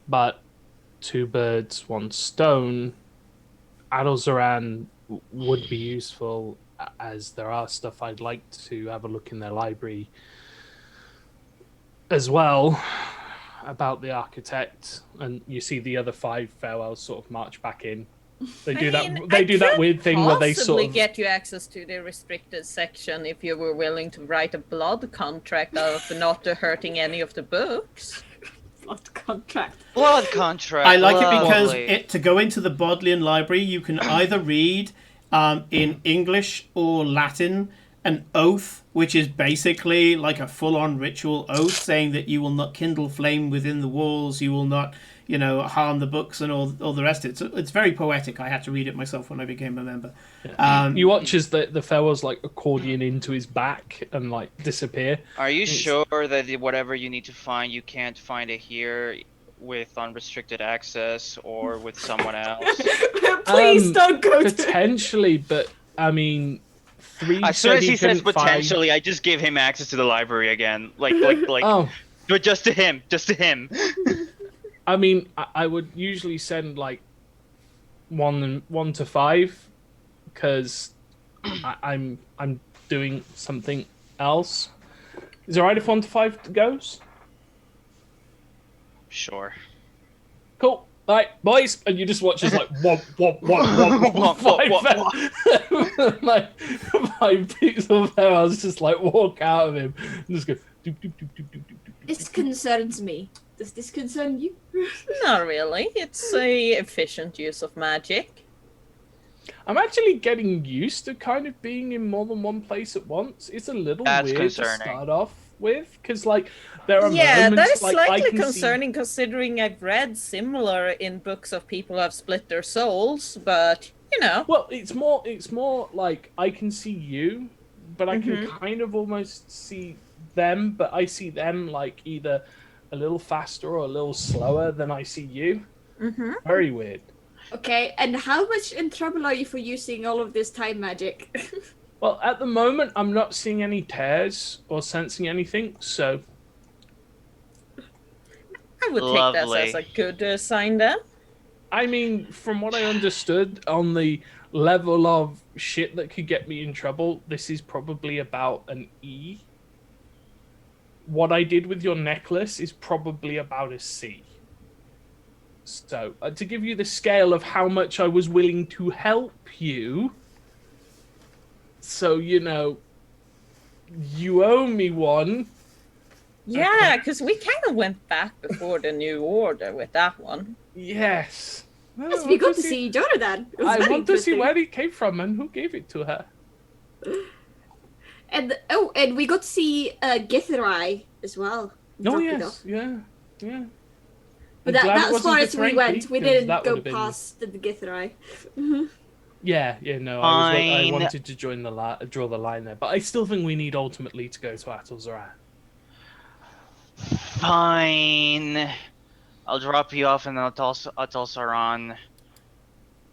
Speaker 5: but two birds, one stone, Adolzaran would be useful, as there are stuff I'd like to have a look in their library as well about the architect, and you see the other 5 farewells sort of march back in. They do that weird thing where they sort of
Speaker 2: get you access to the restricted section if you were willing to write a blood contract of not hurting any of the books.
Speaker 3: Blood contract.
Speaker 1: I like it because to go into the Bodleian library, you can either read in English or Latin an oath, which is basically like a full-on ritual oath saying that you will not kindle flame within the walls, you will not, harm the books and all the rest of it. So it's very poetic. I had to read it myself when I became a member.
Speaker 5: You watch as the farewells like accordion into his back and like disappear.
Speaker 4: Are you sure that whatever you need to find, you can't find it here with unrestricted access or with someone else?
Speaker 3: Please don't go
Speaker 5: potentially, but I mean,
Speaker 4: as soon as he says potentially, I just give him access to the library again, like but just to him.
Speaker 5: I mean, I would usually send like 1 to 5 because I'm doing something else. Is it alright if 1 to 5 goes?
Speaker 4: Sure.
Speaker 5: Cool. All right, boys, and you just watch as like womp. 5 pixel farewells just like walk out of him and just go. Doop, doop, doop, doop, doop, doop, doop.
Speaker 3: This concerns me. Does this concern you?
Speaker 2: Not really. It's a efficient use of magic.
Speaker 5: I'm actually getting used to kind of being in more than one place at once. It's a little weird
Speaker 4: concerning.
Speaker 5: To start off with, because like there are
Speaker 2: moments, that is
Speaker 5: like,
Speaker 2: slightly concerning considering I've read similar in books of people who have split their souls, but
Speaker 5: Well, it's more like I can see you, but I can kind of almost see them, but I see them like either a little faster or a little slower than I see you. Very weird.
Speaker 3: Okay, and how much in trouble are you for using all of this time magic?
Speaker 5: Well, at the moment, I'm not seeing any tears or sensing anything, so...
Speaker 2: I would take that as a good sign then.
Speaker 5: I mean, from what I understood, on the level of shit that could get me in trouble, this is probably about an E. What I did with your necklace is probably about a C. So, to give you the scale of how much I was willing to help you, so, you owe me one.
Speaker 2: Yeah, because we kind of went back before the new order with that one.
Speaker 5: Yes. Well,
Speaker 3: Yes, we got to see Jonathan. It was
Speaker 5: I
Speaker 3: very
Speaker 5: want to see
Speaker 3: interesting.
Speaker 5: where it came from and who gave it to her.
Speaker 3: And we got to see Githrai as well.
Speaker 5: Oh,
Speaker 3: Drop it
Speaker 5: yes.
Speaker 3: off.
Speaker 5: Yeah.
Speaker 3: But
Speaker 5: I'm glad it
Speaker 3: that's as
Speaker 5: wasn't
Speaker 3: far
Speaker 5: the
Speaker 3: as we
Speaker 5: Frankie,
Speaker 3: went. We
Speaker 5: 'cause
Speaker 3: didn't
Speaker 5: that
Speaker 3: go
Speaker 5: would have been-
Speaker 3: past the Githrai.
Speaker 5: Yeah, no, I
Speaker 4: Fine.
Speaker 5: wanted to draw the line there, but I still think we need ultimately to go to Atal'Zaran.
Speaker 4: Fine. I'll drop you off in Atal Saran.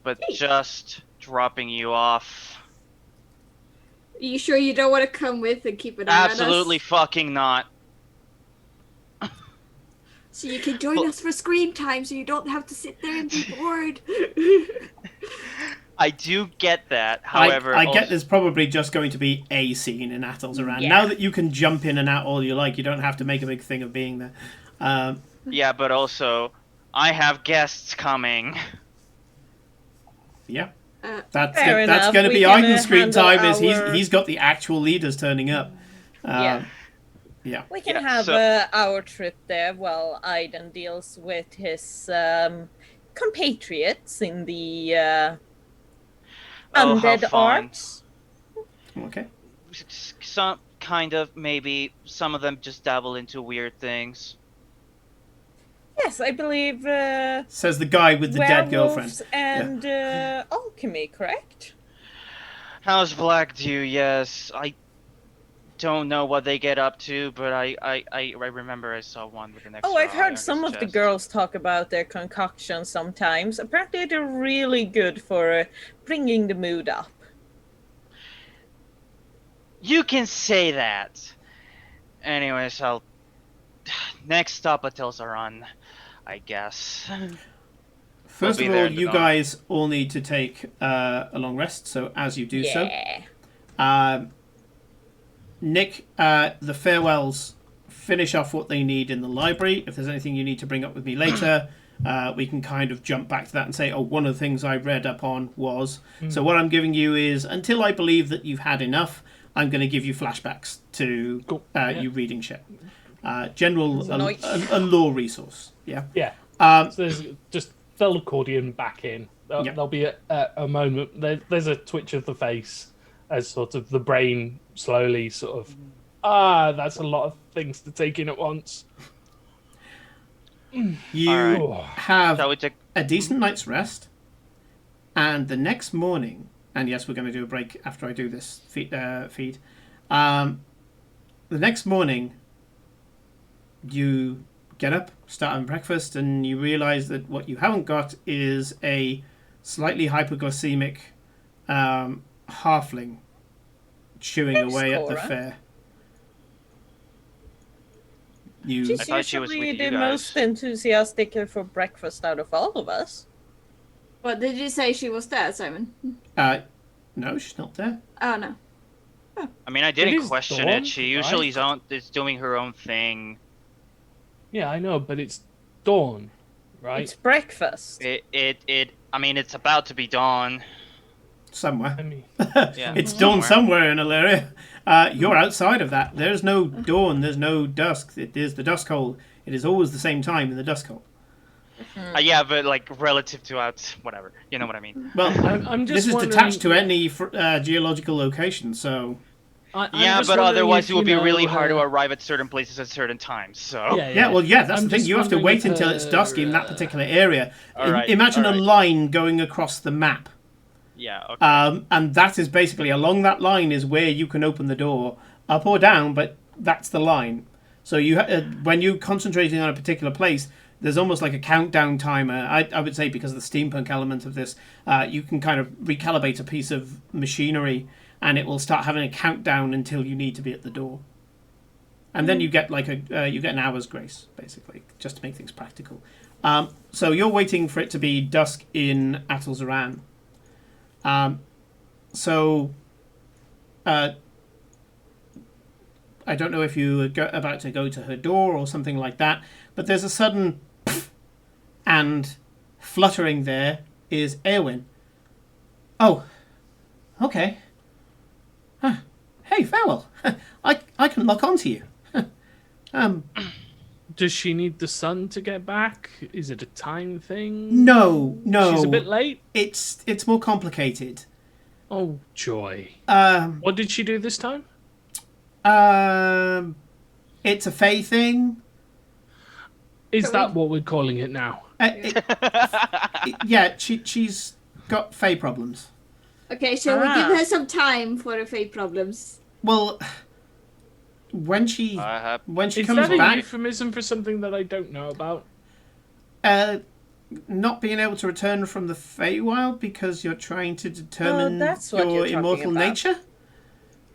Speaker 4: But just dropping you off.
Speaker 3: Are you sure you don't want to come with and keep an eye
Speaker 4: Absolutely
Speaker 3: on us?
Speaker 4: fucking not.
Speaker 3: So you can join
Speaker 4: Well-
Speaker 3: us for screen time so you don't have to sit there and be bored.
Speaker 4: I do get that. However,
Speaker 1: I get
Speaker 4: also-
Speaker 1: there's probably just going to be a scene in Atal'Zaran.
Speaker 2: Yeah.
Speaker 1: Now that you can jump in and out all you like, you don't have to make a big thing of being there.
Speaker 4: Yeah, but also, I have guests coming.
Speaker 1: Yeah.
Speaker 3: Fair
Speaker 2: Fair
Speaker 1: That's
Speaker 2: enough.
Speaker 1: going to
Speaker 2: We
Speaker 1: be
Speaker 2: can,
Speaker 1: Aiden's screen
Speaker 2: handle
Speaker 1: time. Is
Speaker 2: our-
Speaker 1: he's got the actual leaders turning up.
Speaker 2: Yeah.
Speaker 1: Yeah.
Speaker 2: We can
Speaker 4: Yeah,
Speaker 2: have
Speaker 4: so-
Speaker 2: our trip there while Aiden deals with his compatriots in the
Speaker 4: Oh, how
Speaker 2: undead
Speaker 4: fun.
Speaker 2: arts.
Speaker 1: Okay.
Speaker 4: Some kind of, maybe. Some of them just dabble into weird things.
Speaker 2: Yes, I believe
Speaker 1: Says the guy with the dead girlfriend.
Speaker 2: werewolves and alchemy, correct?
Speaker 4: House Black Dew, yes. I don't know what they get up to, but I remember I saw one with an extra
Speaker 2: Oh, I've
Speaker 4: eye
Speaker 2: heard
Speaker 4: on
Speaker 2: some
Speaker 4: his
Speaker 2: of the
Speaker 4: chest.
Speaker 2: girls talk about their concoctions sometimes. Apparently, they're really good for bringing the mood up.
Speaker 4: You can say that. Anyways, I'll... Next stop at Tilsaran, I guess.
Speaker 1: First
Speaker 4: be
Speaker 1: of
Speaker 4: there
Speaker 1: all,
Speaker 4: in the
Speaker 1: you
Speaker 4: dawn.
Speaker 1: guys all need to take a long rest. So as you do so,
Speaker 2: Yeah.
Speaker 1: Nick, the farewells finish off what they need in the library. If there's anything you need to bring up with me later, we can kind of jump back to that and say, oh, one of the things I read up on was. So what I'm giving you is, until I believe that you've had enough, I'm going to give you flashbacks to
Speaker 5: Cool.
Speaker 1: you reading shit. General
Speaker 2: Nice.
Speaker 1: a law resource. Yeah.
Speaker 5: Yeah. So there's just they'll accordion back in.
Speaker 1: Yep.
Speaker 5: There'll be a moment. There's a twitch of the face as sort of the brain slowly sort of. That's a lot of things to take in at once.
Speaker 1: You
Speaker 4: Alright.
Speaker 1: have
Speaker 4: Shall we take...
Speaker 1: a decent night's rest, and the next morning, and yes, we're going to do a break after I do this feed. The next morning, you get up, start having breakfast, and you realise that what you haven't got is a slightly hypoglycemic halfling chewing
Speaker 2: Thanks,
Speaker 1: away at the
Speaker 2: Cora.
Speaker 1: fair. You
Speaker 2: She's
Speaker 4: I thought she was
Speaker 2: usually
Speaker 4: with you
Speaker 2: the
Speaker 4: guys.
Speaker 2: most enthusiastic for breakfast out of all of us.
Speaker 3: What did you say she was there, Simon?
Speaker 1: no, she's not there.
Speaker 3: Oh no.
Speaker 4: I mean, I
Speaker 5: It
Speaker 4: didn't
Speaker 5: is
Speaker 4: question
Speaker 5: dawn,
Speaker 4: it. She usually
Speaker 5: right?
Speaker 4: is doing her own thing.
Speaker 5: Yeah, I know, but it's dawn, right?
Speaker 2: It's breakfast.
Speaker 4: I mean, it's about to be dawn.
Speaker 1: Somewhere.
Speaker 5: I mean,
Speaker 4: Yeah,
Speaker 1: It's dawn somewhere in Illyria. You're outside of that. There's no dawn. There's no dusk. It is the dusk hole. It is always the same time in the dusk hole.
Speaker 4: Yeah, but like relative to whatever. You know what I mean?
Speaker 1: Well,
Speaker 5: I'm just
Speaker 1: this is
Speaker 5: wondering-
Speaker 1: detached to any geological location, so
Speaker 5: I'm
Speaker 4: Yeah,
Speaker 5: just
Speaker 4: but
Speaker 5: wondering
Speaker 4: otherwise
Speaker 5: if,
Speaker 4: it would be
Speaker 5: you know,
Speaker 4: really hard to arrive at certain places at certain times. So
Speaker 1: yeah. Well, yeah, that's
Speaker 5: I'm
Speaker 1: the thing.
Speaker 5: just
Speaker 1: You have to
Speaker 5: wondering
Speaker 1: wait
Speaker 5: if
Speaker 1: until it's dusk in that particular area.
Speaker 4: Alright,
Speaker 1: Imagine a
Speaker 4: alright.
Speaker 1: line going across the map,
Speaker 4: yeah, okay.
Speaker 1: and that is basically along that line is where you can open the door, up or down. But that's the line. So you when you're concentrating on a particular place, there's almost like a countdown timer. I would say because of the steampunk element of this, you can kind of recalibrate a piece of machinery, and it will start having a countdown until you need to be at the door. And then you get like you get an hour's grace, basically, just to make things practical. So you're waiting for it to be dusk in Atal'Zaran. I don't know if you were about to go to her door or something like that, but there's a sudden and fluttering there is Eowyn. Oh, okay. Huh. Hey, farewell. I can lock onto you.
Speaker 5: Does she need the sun to get back? Is it a time thing?
Speaker 1: No.
Speaker 5: She's a bit late?
Speaker 1: It's more complicated.
Speaker 5: Oh, joy.
Speaker 1: Um,
Speaker 5: What did she do this time?
Speaker 1: it's a Fae thing.
Speaker 5: Is that what we're calling it now?
Speaker 1: Yeah, she's got Fae problems.
Speaker 3: Okay, so we give her some time for the fate problems.
Speaker 1: Well, when she
Speaker 5: Is
Speaker 1: comes
Speaker 5: that a
Speaker 1: back,
Speaker 5: euphemism for something that I don't know about?
Speaker 1: not being able to return from the Feywild because you're trying to determine
Speaker 2: that's what
Speaker 1: your
Speaker 2: you're talking
Speaker 1: immortal
Speaker 2: about.
Speaker 1: nature.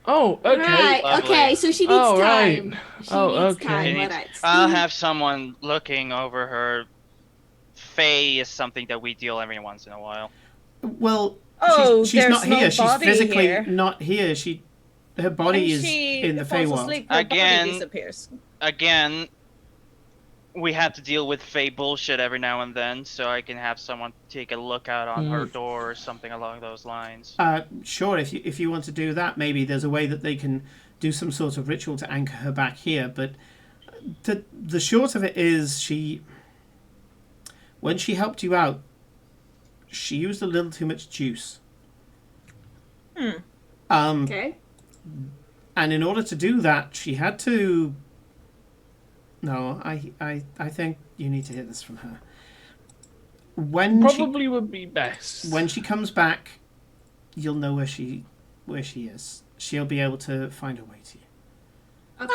Speaker 5: Oh, okay.
Speaker 3: Right,
Speaker 4: Lovely.
Speaker 3: okay, so she needs
Speaker 5: Oh,
Speaker 3: time.
Speaker 5: right.
Speaker 3: She
Speaker 5: Oh,
Speaker 3: needs
Speaker 5: okay.
Speaker 3: time,
Speaker 4: She needs-
Speaker 3: alright.
Speaker 4: I'll have someone looking over her. Fae is something that we deal every once in a while.
Speaker 1: Well,
Speaker 2: Oh,
Speaker 1: she's
Speaker 2: there's
Speaker 1: not here.
Speaker 2: no
Speaker 1: She's
Speaker 2: body
Speaker 1: physically
Speaker 2: here.
Speaker 1: not here. Her body
Speaker 2: When
Speaker 1: is
Speaker 2: she
Speaker 1: in the
Speaker 2: falls
Speaker 1: Feywild.
Speaker 2: asleep, her
Speaker 4: Again.
Speaker 2: body disappears.
Speaker 4: Again, we have to deal with Fae bullshit every now and then, so I can have someone take a look out on her door or something along those lines.
Speaker 1: Sure, if you want to do that, maybe there's a way that they can do some sort of ritual to anchor her back here. But the short of it is, when she helped you out, she used a little too much juice.
Speaker 3: Okay.
Speaker 1: And in order to do that, she had to. No, I think you need to hear this from her.
Speaker 5: Probably would be best.
Speaker 1: When she comes back, you'll know where she is. She'll be able to find her way to you.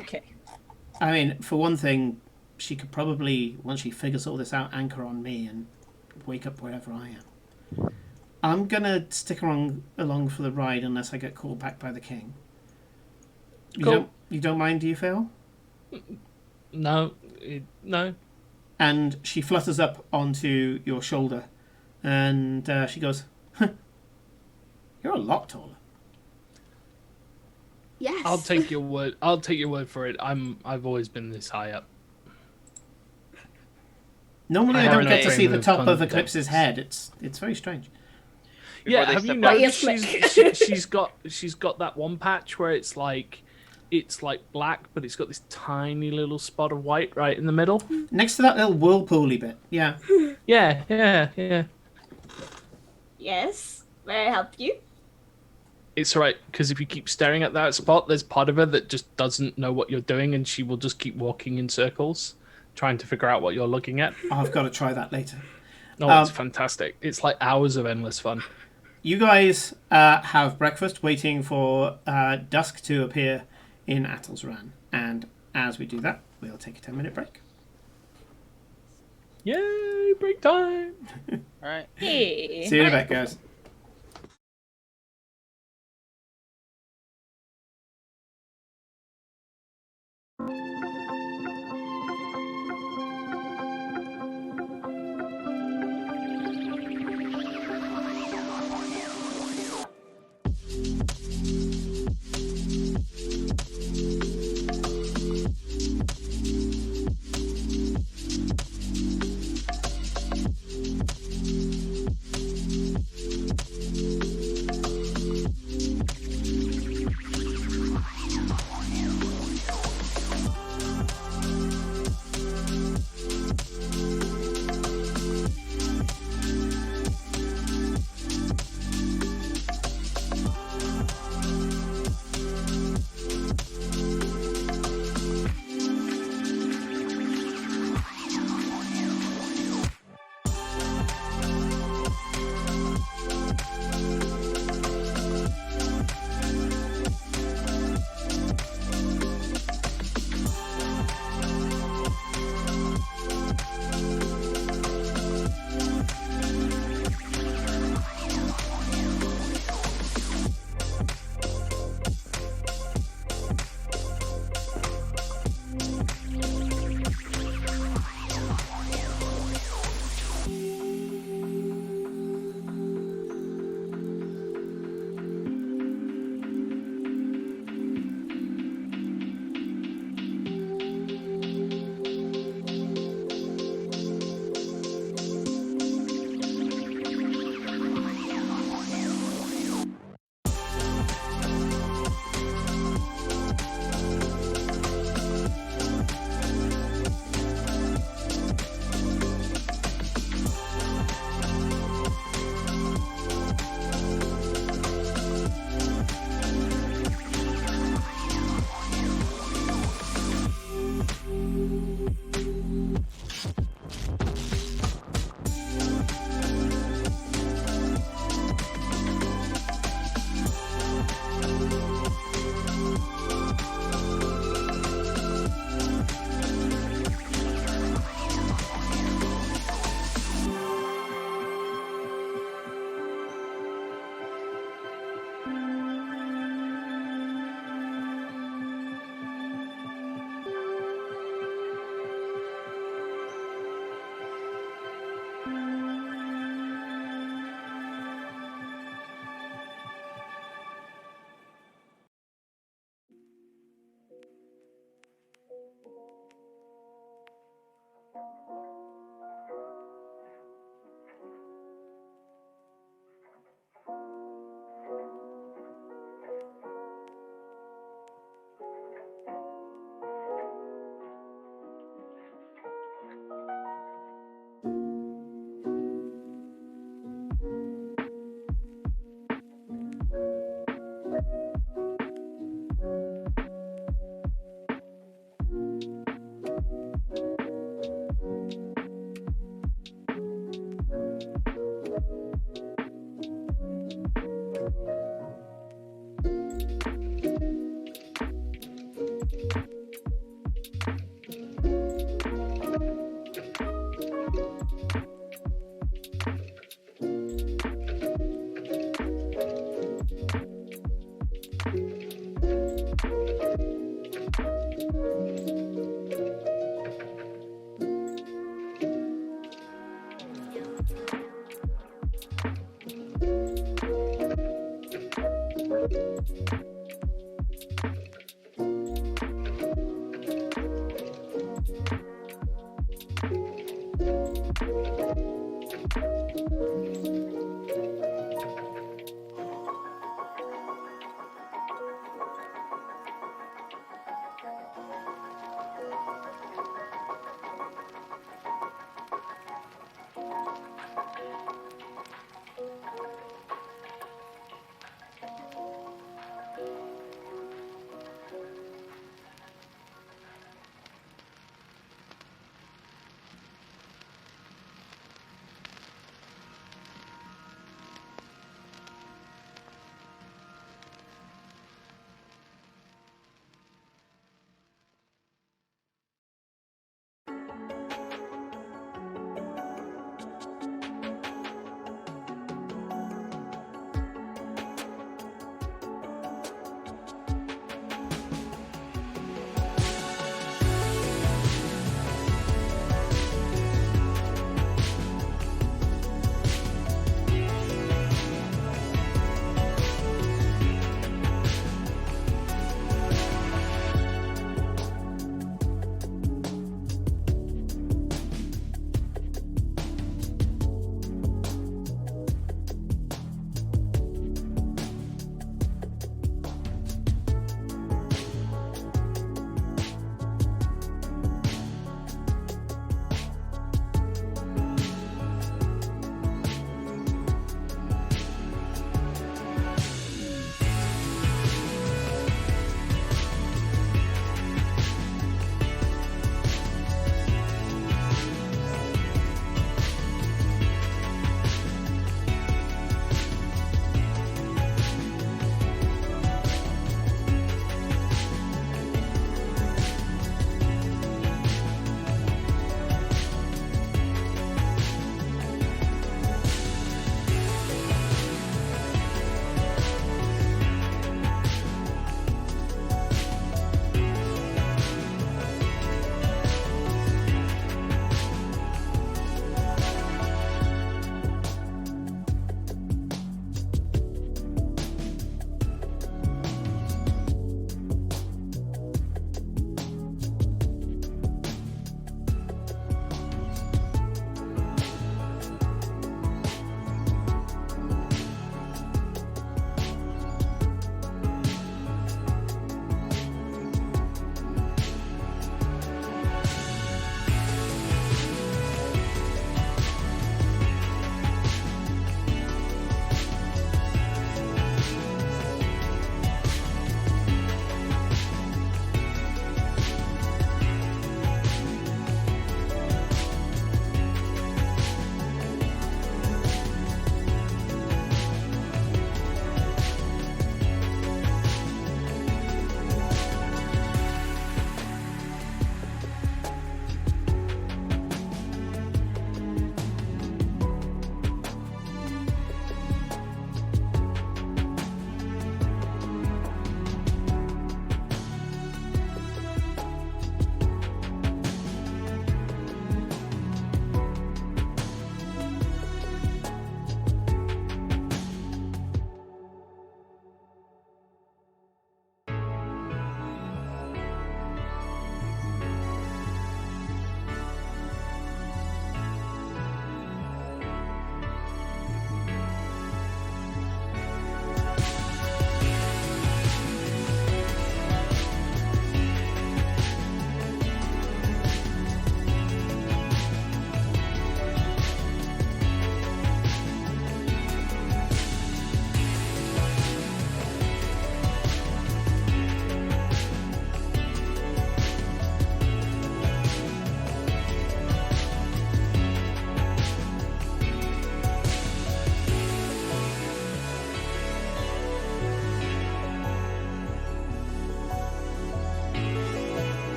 Speaker 2: Okay.
Speaker 1: I mean, for one thing, she could probably, once she figures all this out, anchor on me and wake up wherever I am. I'm gonna stick along for the ride unless I get called back by the king.
Speaker 5: Cool.
Speaker 1: You don't mind, do you, Phil?
Speaker 5: No.
Speaker 1: And she flutters up onto your shoulder, and she goes, "Huh, you're a lot taller."
Speaker 3: Yes.
Speaker 5: I'll take your word. I'll take your word for it. I've always been this high up.
Speaker 1: Normally, I
Speaker 5: have
Speaker 1: don't
Speaker 5: no
Speaker 1: get to see
Speaker 5: frame
Speaker 1: the
Speaker 5: of
Speaker 1: top of
Speaker 5: concept.
Speaker 1: Eclipse's head. It's very strange.
Speaker 4: Before
Speaker 5: Yeah,
Speaker 4: they
Speaker 5: have you
Speaker 4: step
Speaker 5: noticed
Speaker 3: up.
Speaker 5: she's got that one patch where it's like black, but it's got this tiny little spot of white right in the middle.
Speaker 1: Next to that little whirlpooly bit, yeah.
Speaker 5: Yeah.
Speaker 3: Yes. May I help you?
Speaker 5: It's right, because if you keep staring at that spot, there's part of her that just doesn't know what you're doing, and she will just keep walking in circles, trying to figure out what you're looking at.
Speaker 1: I've got to try that later.
Speaker 5: No, it's fantastic. It's like hours of endless fun.
Speaker 1: You guys have breakfast, waiting for dusk to appear in Attlesran. And as we do that, we'll take a 10-minute break.
Speaker 5: Yay, break time!
Speaker 4: Alright.
Speaker 2: Hey.
Speaker 1: See you in a bit, guys.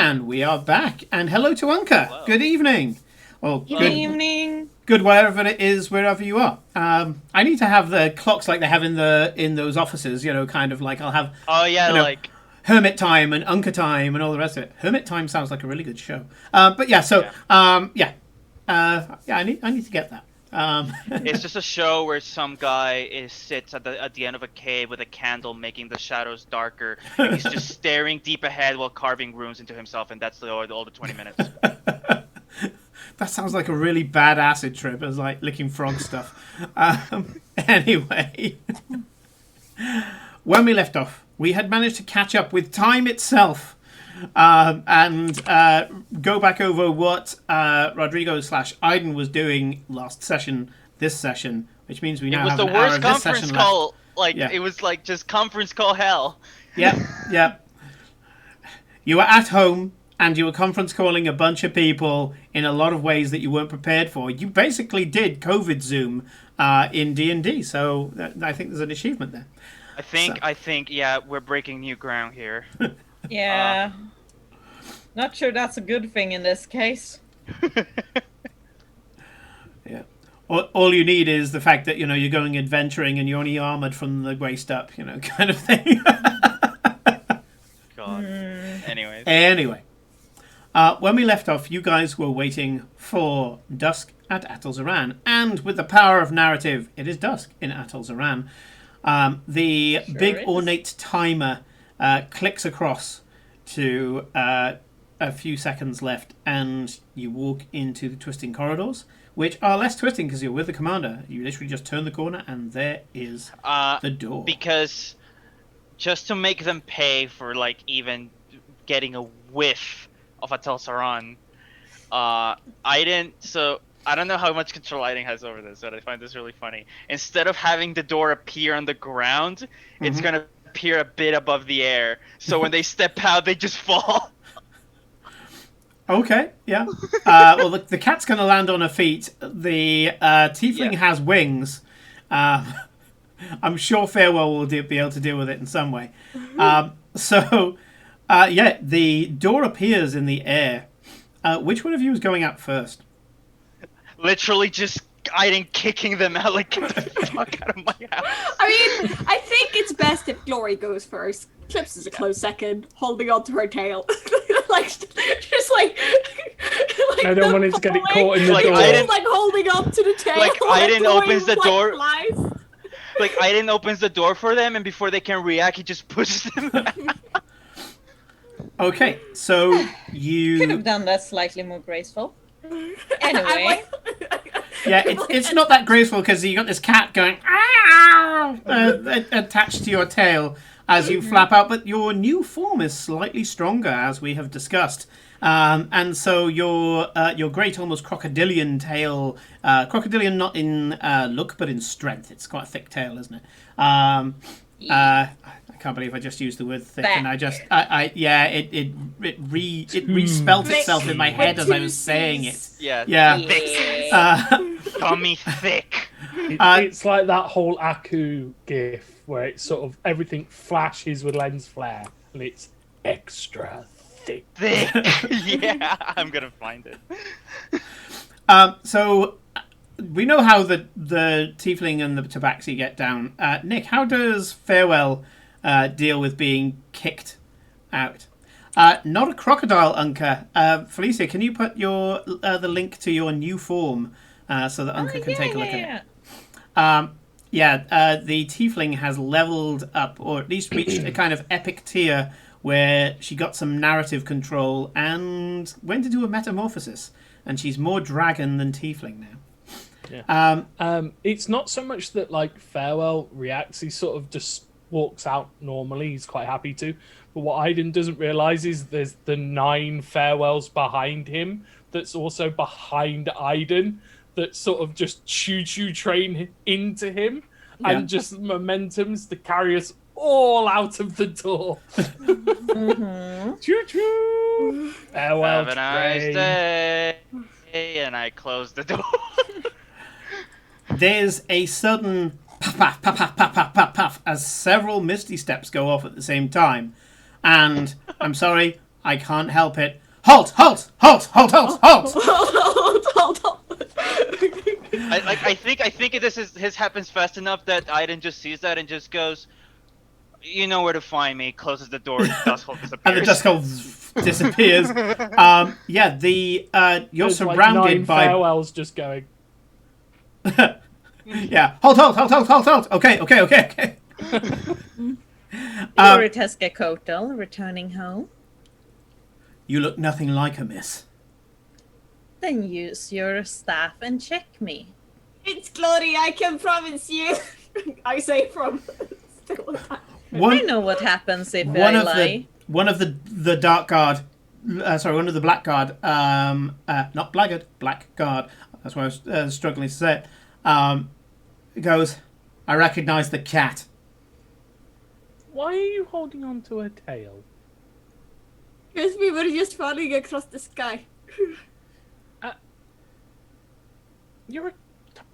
Speaker 1: And we are back. And hello to Unka.
Speaker 4: Hello.
Speaker 1: Good evening. Well,
Speaker 2: Good
Speaker 1: good
Speaker 2: evening.
Speaker 1: good wherever it is, wherever you are. I need to have the clocks like they have in those offices. Kind of like I'll have
Speaker 4: Oh yeah,
Speaker 1: like Hermit Time and Unka Time and all the rest of it. Hermit Time sounds like a really good show. But yeah, so yeah, I need to get that.
Speaker 4: It's just a show where some guy sits at the end of a cave with a candle, making the shadows darker. And he's just staring deep ahead while carving runes into himself, and that's all the 20 minutes.
Speaker 1: That sounds like a really bad acid trip. It's like licking frog stuff. Anyway, when we left off, we had managed to catch up with time itself and go back over what Rodrigo/Aiden was doing last session, this session, which means we now have an hour of this
Speaker 4: It was the worst conference
Speaker 1: session
Speaker 4: call.
Speaker 1: left.
Speaker 4: It was like just conference call hell.
Speaker 1: Yep. You were at home and you were conference calling a bunch of people in a lot of ways that you weren't prepared for. You basically did COVID Zoom in D&D, so I think there's an achievement there.
Speaker 4: I think, yeah, we're breaking new ground here.
Speaker 2: Yeah. Not sure that's a good thing in this case.
Speaker 1: Yeah. All you need is the fact that, you're going adventuring and you're only armored from the waist up, kind of thing.
Speaker 4: God. Anyways.
Speaker 1: Anyway. When we left off, you guys were waiting for dusk at Atal-Zaran. And with the power of narrative, it is dusk in Atal-Zaran. The big
Speaker 2: is.
Speaker 1: ornate timer clicks across to a few seconds left, and you walk into the twisting corridors, which are less twisting because you're with the commander. You literally just turn the corner, and there is the door.
Speaker 4: Because just to make them pay for even getting a whiff of Atal-Zaran, I don't know how much control Aiden has over this, but I find this really funny. Instead of having the door appear on the ground, it's going to appear a bit above the air. So when they step out, they just fall.
Speaker 1: Okay, yeah. Well, the cat's going to land on her feet. The tiefling has wings. I'm sure Farewell will be able to deal with it in some way. The door appears in the air. Which one of you is going out first?
Speaker 4: Literally just Aiden kicking them out, get the fuck out of my house.
Speaker 3: I mean, I think it's best if Glory goes first. Clips is a close second, holding on to her tail.
Speaker 5: I don't want it to get it caught in the door.
Speaker 3: Holding on to the tail.
Speaker 4: Aiden opens the door.
Speaker 3: Flies.
Speaker 4: Aiden opens the door for them, and before they can react, he just pushes them out.
Speaker 1: Okay, so you
Speaker 2: Could have done that slightly more graceful. Anyway.
Speaker 1: Yeah, it's not that graceful because you got this cat going attached to your tail as you flap out, but your new form is slightly stronger, as we have discussed. And so your great, almost crocodilian tail, crocodilian not in look, but in strength. It's quite a thick tail, isn't it? I can't believe I just used the word thick, and it respelt itself in my head as I was saying it.
Speaker 4: Yeah.
Speaker 1: Thick.
Speaker 4: Gummy thick.
Speaker 5: It's like that whole Aku gif where it's sort of everything flashes with lens flare, and it's extra thick.
Speaker 4: Yeah, I'm gonna find it.
Speaker 1: So we know how the tiefling and the tabaxi get down. Nick, how does Farewell deal with being kicked out? Not a crocodile, Unka. Felicia, can you put your the link to your new form so that Unka can take a look at it? The tiefling has leveled up, or at least reached a kind of epic tier where she got some narrative control and went to do a metamorphosis, and she's more dragon than tiefling now.
Speaker 5: Yeah. It's not so much that Farewell reacts; he sort of just walks out normally. He's quite happy to. But what Aiden doesn't realise is there's the 9 Farewells behind him. That's also behind Aiden. That sort of just choo-choo train into him, and just momentums to carry us all out of the door. Choo-choo. Farewell.
Speaker 4: Have a nice day. And I close the door.
Speaker 1: There's a sudden puff, puff, puff, puff, puff, puff, puff, as several misty steps go off at the same time. And I'm sorry, I can't help it. Halt! Halt! Halt! Halt! Halt! Halt!
Speaker 3: Hold on.
Speaker 4: I think this happens fast enough that Aiden just sees that and just goes, "You know where to find me." Closes the door. Dusthole disappears.
Speaker 1: And the dust hole disappears. Yeah, you're
Speaker 5: There's
Speaker 1: surrounded
Speaker 5: like 9
Speaker 1: by.
Speaker 5: farewells just going.
Speaker 1: Yeah, halt! Halt! Halt! Halt! Halt! Halt! Okay.
Speaker 2: Gloriteska Kotal returning home.
Speaker 1: You look nothing like her, miss.
Speaker 2: Then use your staff and check me.
Speaker 3: It's Glory, I can promise you. I say from still alive.
Speaker 2: I know what happens if I lie.
Speaker 1: One of the dark guard, one of the black guard, not blackguard, black guard. That's why I was struggling to say it. Goes, I recognise the cat.
Speaker 5: Why are you holding on to her tail?
Speaker 3: Because we were just falling across the sky.
Speaker 5: You're a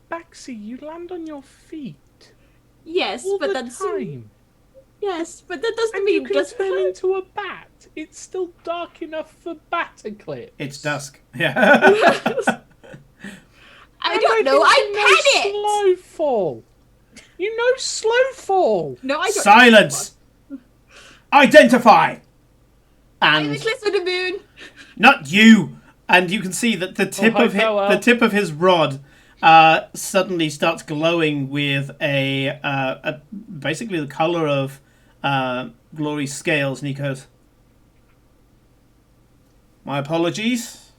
Speaker 5: tabaxi. You land on your feet
Speaker 3: Yes,
Speaker 5: all
Speaker 3: but
Speaker 5: the
Speaker 3: that's
Speaker 5: time.
Speaker 3: yes, but that doesn't
Speaker 5: And
Speaker 3: mean
Speaker 5: you can
Speaker 3: just
Speaker 5: turn into a bat. It's still dark enough for bat eclipse.
Speaker 1: It's dusk. Yeah.
Speaker 3: I don't know. I panicked.
Speaker 5: Slow fall. You know slow fall.
Speaker 3: No, I don't.
Speaker 1: Silence. Identify.
Speaker 3: I'm
Speaker 1: And
Speaker 3: Eclipse of the Moon.
Speaker 1: not you. And you can see that the tip
Speaker 5: hi,
Speaker 1: of
Speaker 5: farewell.
Speaker 1: the tip of his rod suddenly starts glowing with a basically the color of Glory's scales. And he goes, "My apologies.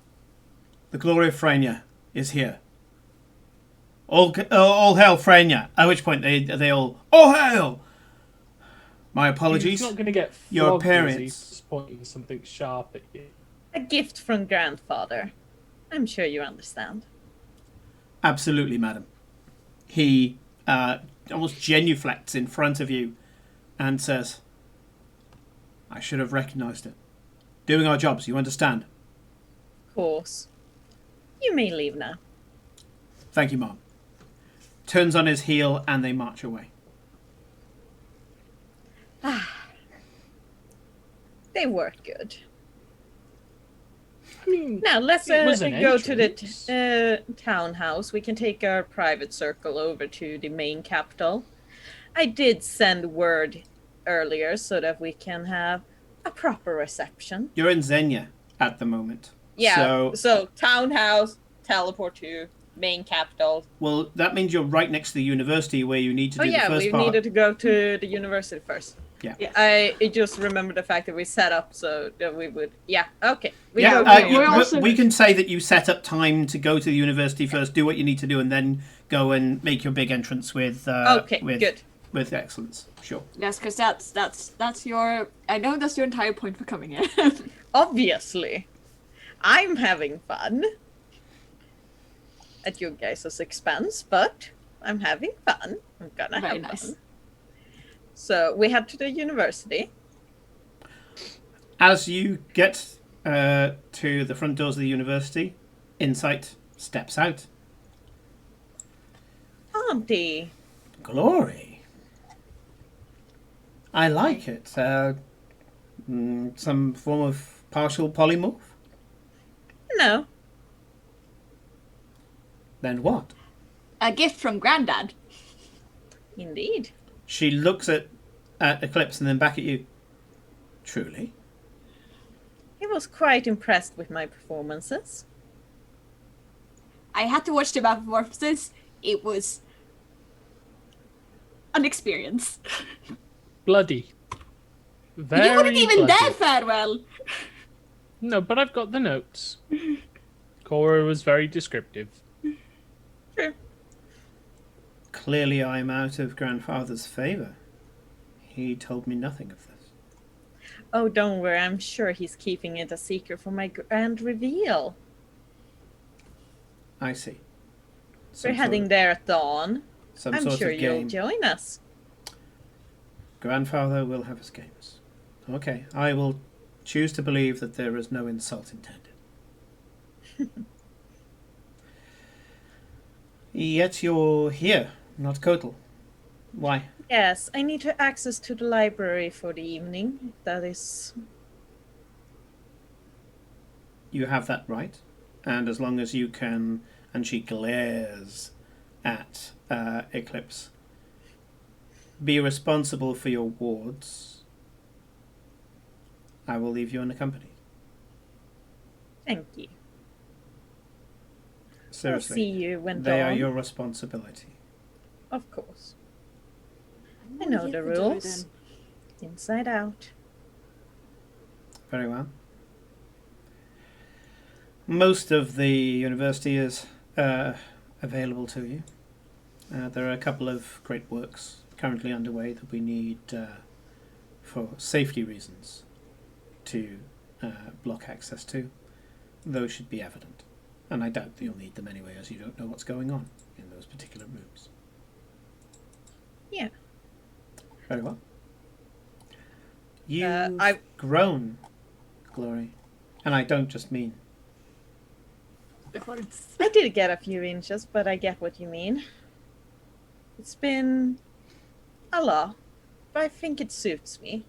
Speaker 1: The glory of Freynia is here. All hail Freynia." At which point they all hail. My apologies.
Speaker 5: He's not going to get
Speaker 1: Your
Speaker 5: flogged as
Speaker 1: appearance.
Speaker 5: he's pointing something sharp at you.
Speaker 2: A gift from grandfather. I'm sure you understand.
Speaker 1: Absolutely, madam. He almost genuflects in front of you and says, "I should have recognised it. Doing our jobs, you understand?"
Speaker 2: Of course. You may leave now.
Speaker 1: "Thank you, Mom." Turns on his heel and they march away.
Speaker 2: They were good.
Speaker 5: I mean,
Speaker 2: Now let's
Speaker 5: it was an
Speaker 2: go to
Speaker 5: entrance.
Speaker 2: the townhouse. We can take our private circle over to the main capital. I did send word earlier so that we can have a proper reception.
Speaker 1: You're in Xenia at the moment.
Speaker 2: Yeah.
Speaker 1: So,
Speaker 2: So townhouse, teleport to main capital.
Speaker 1: well, that means you're right next to the university where you need to
Speaker 2: Oh
Speaker 1: do
Speaker 2: yeah,
Speaker 1: the first
Speaker 2: we
Speaker 1: part.
Speaker 2: needed to go to the university first.
Speaker 1: Yeah.
Speaker 3: Yes.
Speaker 2: I just remember the fact that we set up so that we would. Yeah. Okay. We
Speaker 1: Yeah,
Speaker 2: go
Speaker 3: Okay,
Speaker 2: to-
Speaker 3: we're also-
Speaker 1: we can say that you set up time to go to the university first, do what you need to do, and then go and make your big entrance with
Speaker 2: Okay.
Speaker 1: with,
Speaker 2: Good.
Speaker 1: with excellence. Sure.
Speaker 3: Yes, because that's your. I know that's your entire point for coming here.
Speaker 2: Obviously, I'm having fun at your guys' expense, but I'm having fun. I'm gonna
Speaker 3: Very
Speaker 2: have
Speaker 3: nice.
Speaker 2: fun. So we head to the university.
Speaker 1: As you get to the front doors of the university, Insight steps out.
Speaker 2: Auntie,
Speaker 1: Glory. I like it. Some form of partial polymorph?
Speaker 2: no,
Speaker 1: Then what?
Speaker 3: A gift from Granddad.
Speaker 2: indeed.
Speaker 1: She looks at Eclipse and then back at you. Truly?
Speaker 2: He was quite impressed with my performances.
Speaker 3: I had to watch the metamorphosis. It was an experience.
Speaker 5: Bloody. Very
Speaker 3: You weren't even
Speaker 5: bloody.
Speaker 3: there, Farewell.
Speaker 5: No, but I've got the notes. Cora was very descriptive.
Speaker 2: True.
Speaker 1: Clearly I am out of grandfather's favour. He told me nothing of this.
Speaker 2: Oh, don't worry. I'm sure he's keeping it a secret for my grand reveal.
Speaker 1: I see.
Speaker 2: We're heading there at dawn.
Speaker 1: Some
Speaker 2: I'm
Speaker 1: sort
Speaker 2: sure
Speaker 1: of
Speaker 2: you'll
Speaker 1: game.
Speaker 2: join us.
Speaker 1: Grandfather will have his games. Okay, I will choose to believe that there is no insult intended. Yet you're here, not Kotal. Why?
Speaker 2: Yes, I need to access to the library for the evening. That is
Speaker 1: you have that right, and as long as you can, and she glares at Eclipse, be responsible for your wards, I will leave you unaccompanied.
Speaker 2: Thank you.
Speaker 1: Seriously,
Speaker 2: I'll see you when
Speaker 1: they are
Speaker 2: dawn.
Speaker 1: your responsibility.
Speaker 2: Of course. I
Speaker 3: What
Speaker 2: know
Speaker 3: you
Speaker 2: the
Speaker 3: have to do
Speaker 2: rules.
Speaker 3: then?
Speaker 2: Inside out.
Speaker 1: Very well. Most of the university is available to you. There are a couple of great works currently underway that we need, for safety reasons, to block access to. Those should be evident. And I doubt that you'll need them anyway, as you don't know what's going on in those particular rooms.
Speaker 2: Yeah.
Speaker 1: Very well. You've
Speaker 2: I've-
Speaker 1: grown, Glory. And I don't just mean.
Speaker 2: I did get a few inches, but I get what you mean. It's been a lot, but I think it suits me.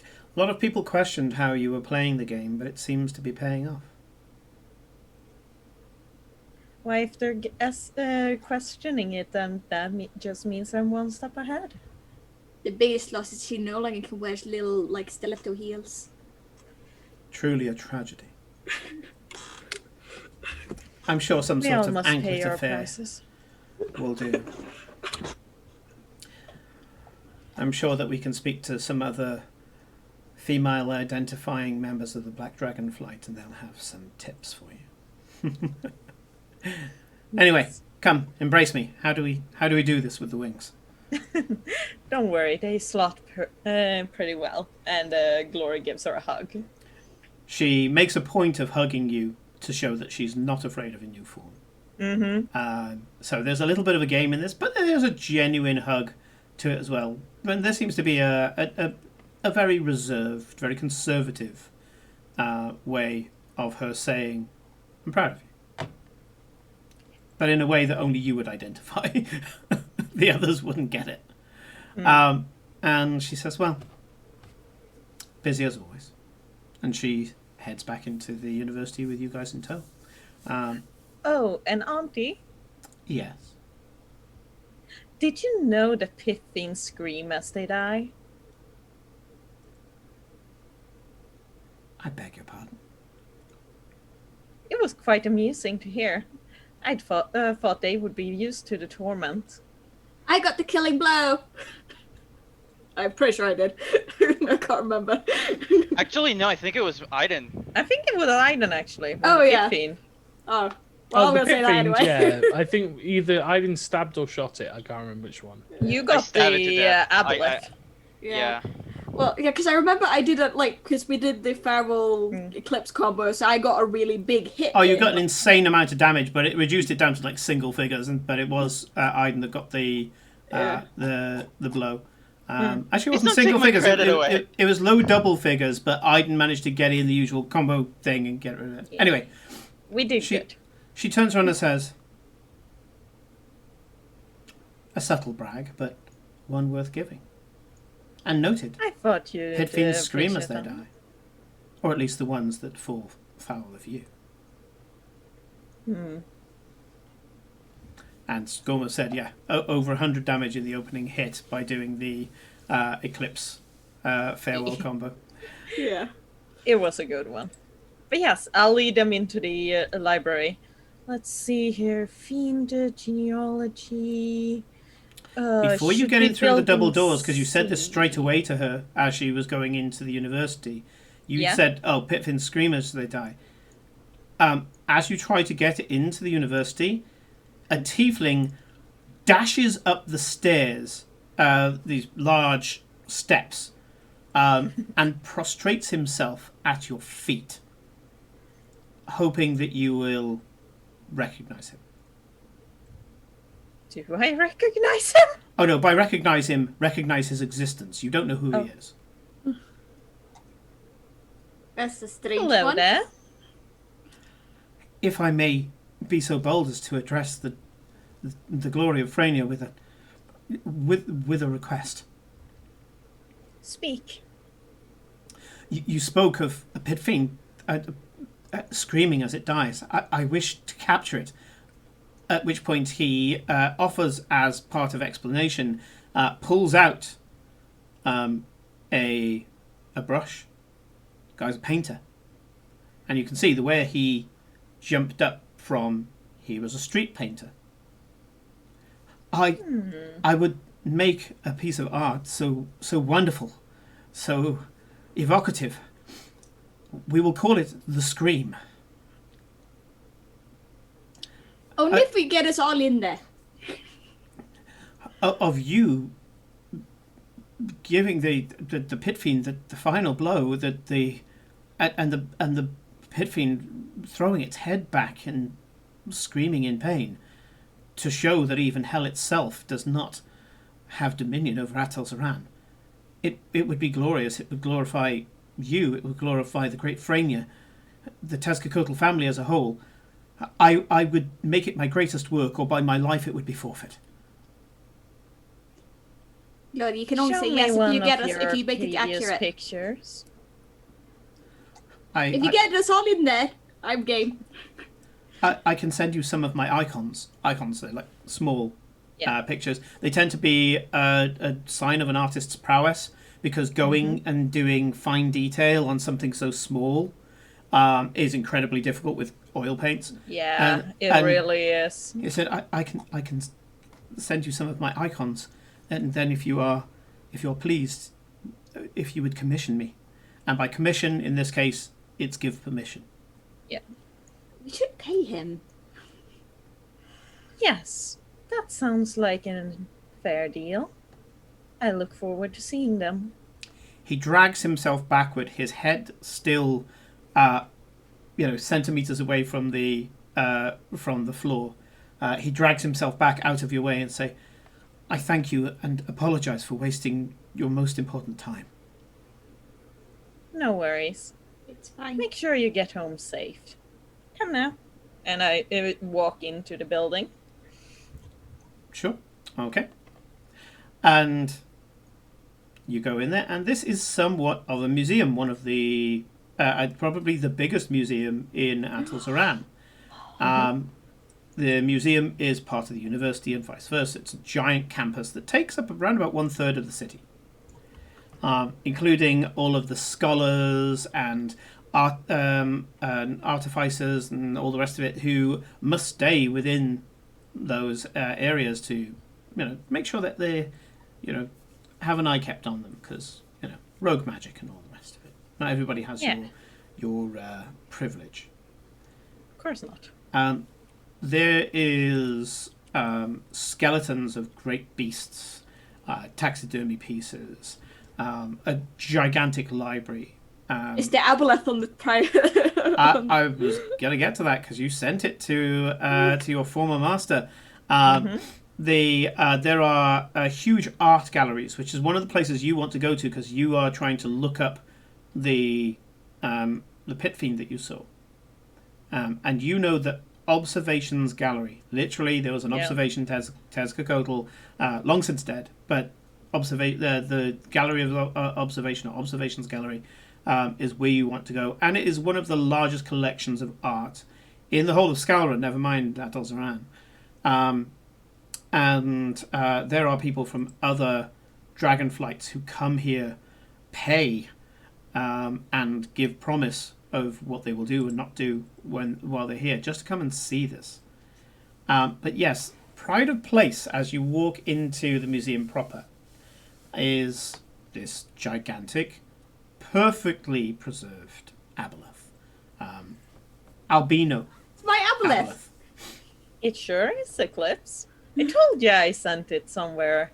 Speaker 1: A lot of people questioned how you were playing the game, but it seems to be paying off.
Speaker 2: Why, if they're questioning it, then that just means I'm one step ahead.
Speaker 3: The biggest loss is she no longer can wear little like stiletto heels.
Speaker 1: Truly a tragedy. I'm sure some
Speaker 2: We
Speaker 1: sort
Speaker 2: all
Speaker 1: of
Speaker 2: must pay
Speaker 1: anklet
Speaker 2: our
Speaker 1: affair
Speaker 2: prices.
Speaker 1: will do. I'm sure that we can speak to some other female identifying members of the Black Dragon Flight and they'll have some tips for you. Anyway, come, embrace me. How do we do this with the wings?
Speaker 2: Don't worry, they slot pretty well, and Glory gives her a hug.
Speaker 1: She makes a point of hugging you to show that she's not afraid of a new form.
Speaker 2: Mm-hmm.
Speaker 1: So there's a little bit of a game in this, but there's a genuine hug to it as well. And there seems to be a very reserved, very conservative way of her saying, "I'm proud of you," but in a way that only you would identify. The others wouldn't get it. And she says, "Well, busy as always," and she heads back into the university with you guys in tow.
Speaker 2: Oh, and Auntie,
Speaker 1: Yes.
Speaker 2: did you know the pit fiends scream as they die?
Speaker 1: I beg your pardon.
Speaker 2: It was quite amusing to hear. I'd thought they would be used to the torment.
Speaker 3: I got the killing blow. I'm pretty sure I did. I can't remember.
Speaker 4: Actually, no, I think it was Aiden.
Speaker 2: I think it was Aiden, actually.
Speaker 3: Oh,
Speaker 2: the
Speaker 3: yeah.
Speaker 2: pit fiend.
Speaker 3: Oh, well, I'm
Speaker 5: the
Speaker 3: gonna say
Speaker 5: pit
Speaker 3: that
Speaker 5: fiend,
Speaker 3: anyway.
Speaker 5: yeah. I think either I didn't stabbed or shot it. I can't remember which one.
Speaker 2: You got
Speaker 4: stabbed it to
Speaker 2: the
Speaker 4: death.
Speaker 2: aboleth.
Speaker 4: Yeah.
Speaker 3: Well, yeah, because I remember I did it because we did the Feral Eclipse combo, so I got a really big hit.
Speaker 1: Oh, you
Speaker 3: in.
Speaker 1: got an insane amount of damage, but it reduced it down to like single figures. But it was Aiden that got the blow. Actually, it
Speaker 4: Let's
Speaker 1: wasn't
Speaker 4: not
Speaker 1: single
Speaker 4: take my
Speaker 1: figures.
Speaker 4: credit away.
Speaker 1: It was low double figures, but Aiden managed to get in the usual combo thing and get rid of it.
Speaker 2: Yeah.
Speaker 1: Anyway,
Speaker 2: We did good.
Speaker 1: she turns around and says, "A subtle brag, but one worth giving." And noted.
Speaker 2: I thought you
Speaker 1: Pit fiends scream as they
Speaker 2: appreciate
Speaker 1: die. Or at least the ones that fall foul of you.
Speaker 2: that.
Speaker 1: And Gorma said, yeah, over 100 damage in the opening hit by doing the Eclipse farewell combo.
Speaker 3: Yeah.
Speaker 2: It was a good one. But yes, I'll lead them into the library. Let's see here. Fiend genealogy.
Speaker 1: Before you
Speaker 2: should
Speaker 1: get
Speaker 2: be
Speaker 1: in through the
Speaker 2: built
Speaker 1: double
Speaker 2: in
Speaker 1: doors, because you said this
Speaker 2: C.
Speaker 1: straight away to her as she was going into the university, you
Speaker 2: Yeah.
Speaker 1: said, oh, Pitfin screamers, they die. As you try to get into the university, a tiefling dashes up the stairs, these large steps, and prostrates himself at your feet, hoping that you will recognize him.
Speaker 2: Do I recognize him?
Speaker 1: Oh no, by recognize him, recognize his existence. You don't know who he is.
Speaker 3: That's a strange
Speaker 2: Hello
Speaker 3: one.
Speaker 2: there.
Speaker 1: If I may be so bold as to address the glory of Frania with a request.
Speaker 2: Speak.
Speaker 1: You spoke of a pit fiend screaming as it dies. I wish to capture it. At which point he offers, as part of explanation, pulls out a brush. The guy's a painter. And you can see the way he jumped up from, he was a street painter. I would make a piece of art so wonderful, so evocative. We will call it The Scream.
Speaker 3: Only if we get us all in there.
Speaker 1: Of you giving the pit fiend the final blow, that and the pit fiend throwing its head back and screaming in pain, to show that even hell itself does not have dominion over Atel Zaran. It would be glorious. It would glorify you. It would glorify the great Frania, the Tezcatlipoca family as a whole. I would make it my greatest work, or by my life it would be forfeit.
Speaker 3: Lord, you can only
Speaker 2: Show
Speaker 3: say
Speaker 2: me
Speaker 3: yes
Speaker 2: one
Speaker 3: if you make it
Speaker 2: previous
Speaker 3: accurate.
Speaker 2: pictures.
Speaker 3: If you get us all in there, I'm game.
Speaker 1: I can send you some of my icons. Icons, they're like small pictures. They tend to be a sign of an artist's prowess, because going and doing fine detail on something so small is incredibly difficult with oil paints.
Speaker 2: Yeah, it
Speaker 1: and
Speaker 2: really is.
Speaker 1: He said, I can send you some of my icons, and then if you're pleased, if you would commission me. And by commission, in this case, it's give permission.
Speaker 2: Yeah.
Speaker 3: We should pay him.
Speaker 2: Yes, that sounds like a fair deal. I look forward to seeing them.
Speaker 1: He drags himself backward, his head still, centimeters away from the floor. He drags himself back out of your way and say, I thank you and apologize for wasting your most important time.
Speaker 2: No worries.
Speaker 3: It's fine.
Speaker 2: Make sure you get home safe. Come now. And I walk into the building.
Speaker 1: Sure. Okay. And you go in there, and this is somewhat of a museum, one of the probably the biggest museum in Atel Zaran. The museum is part of the university and vice versa. It's a giant campus that takes up around about 1/3 of the city, including all of the scholars and artificers and all the rest of it, who must stay within those areas to, make sure that they, have an eye kept on them, because rogue magic and all the rest of it. Not everybody has your privilege.
Speaker 2: Of course not.
Speaker 1: There is skeletons of great beasts, taxidermy pieces, a gigantic library.
Speaker 3: It's the aboleth on the private.
Speaker 1: I was going to get to that because you sent it to your former master. There are huge art galleries, which is one of the places you want to go to, because you are trying to look up the pit fiend that you saw. And you know that Observations Gallery, literally there was an observation Tezcatlipoca, long since dead, but the Gallery of Observation, or Observations Gallery, is where you want to go, and it is one of the largest collections of art in the whole of Scalra, never mind Atel Zaran. And there are people from other dragonflights who come here, pay, and give promise of what they will do and not do while they're here, just to come and see this. But yes, pride of place as you walk into the museum proper is this gigantic, perfectly preserved aboleth. Albino.
Speaker 3: It's my aboleth.
Speaker 2: It sure is, Eclipse. I told you I sent it somewhere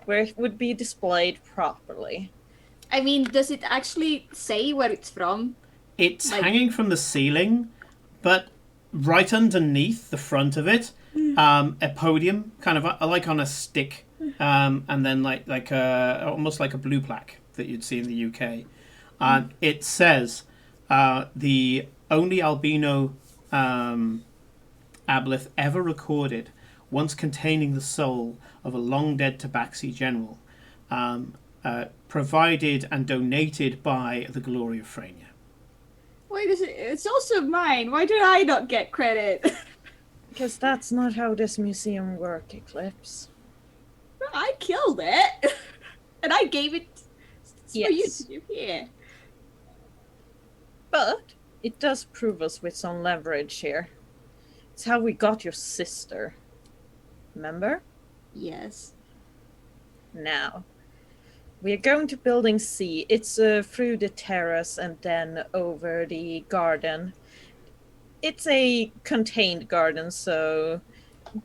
Speaker 2: where it would be displayed properly.
Speaker 3: I mean, does it actually say where it's from?
Speaker 1: It's hanging from the ceiling, but right underneath the front of it, a podium, kind of like on a stick, and then like almost like a blue plaque that you'd see in the UK. It says, the only albino aboleth ever recorded, once containing the soul of a long-dead Tabaxi general, provided and donated by the glory of Frania.
Speaker 3: Wait a second, it's also mine. Why did I not get credit?
Speaker 2: Because that's not how this museum works, Eclipse.
Speaker 3: I killed it. And I gave it for you
Speaker 2: Yes.
Speaker 3: to do here.
Speaker 2: But it does prove us with some leverage here. It's how we got your sister. Remember?
Speaker 3: Yes.
Speaker 2: Now, we are going to Building C. It's through the terrace and then over the garden. It's a contained garden, so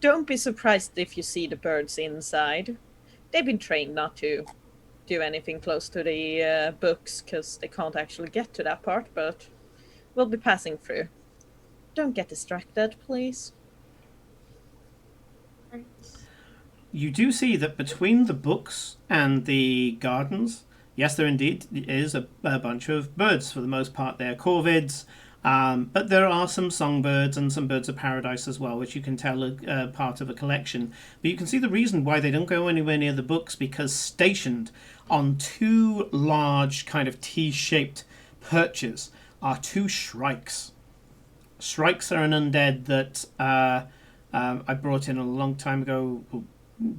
Speaker 2: don't be surprised if you see the birds inside. They've been trained not to do anything close to the books because they can't actually get to that part, but we'll be passing through. Don't get distracted, please.
Speaker 1: You do see that between the books and the gardens, yes, there indeed is a bunch of birds. For the most part, they're corvids, but there are some songbirds and some birds of paradise as well, which you can tell are part of a collection. But you can see the reason why they don't go anywhere near the books, because stationed on two large kind of T-shaped perches are two shrikes. Shrikes are an undead that I brought in a long time ago,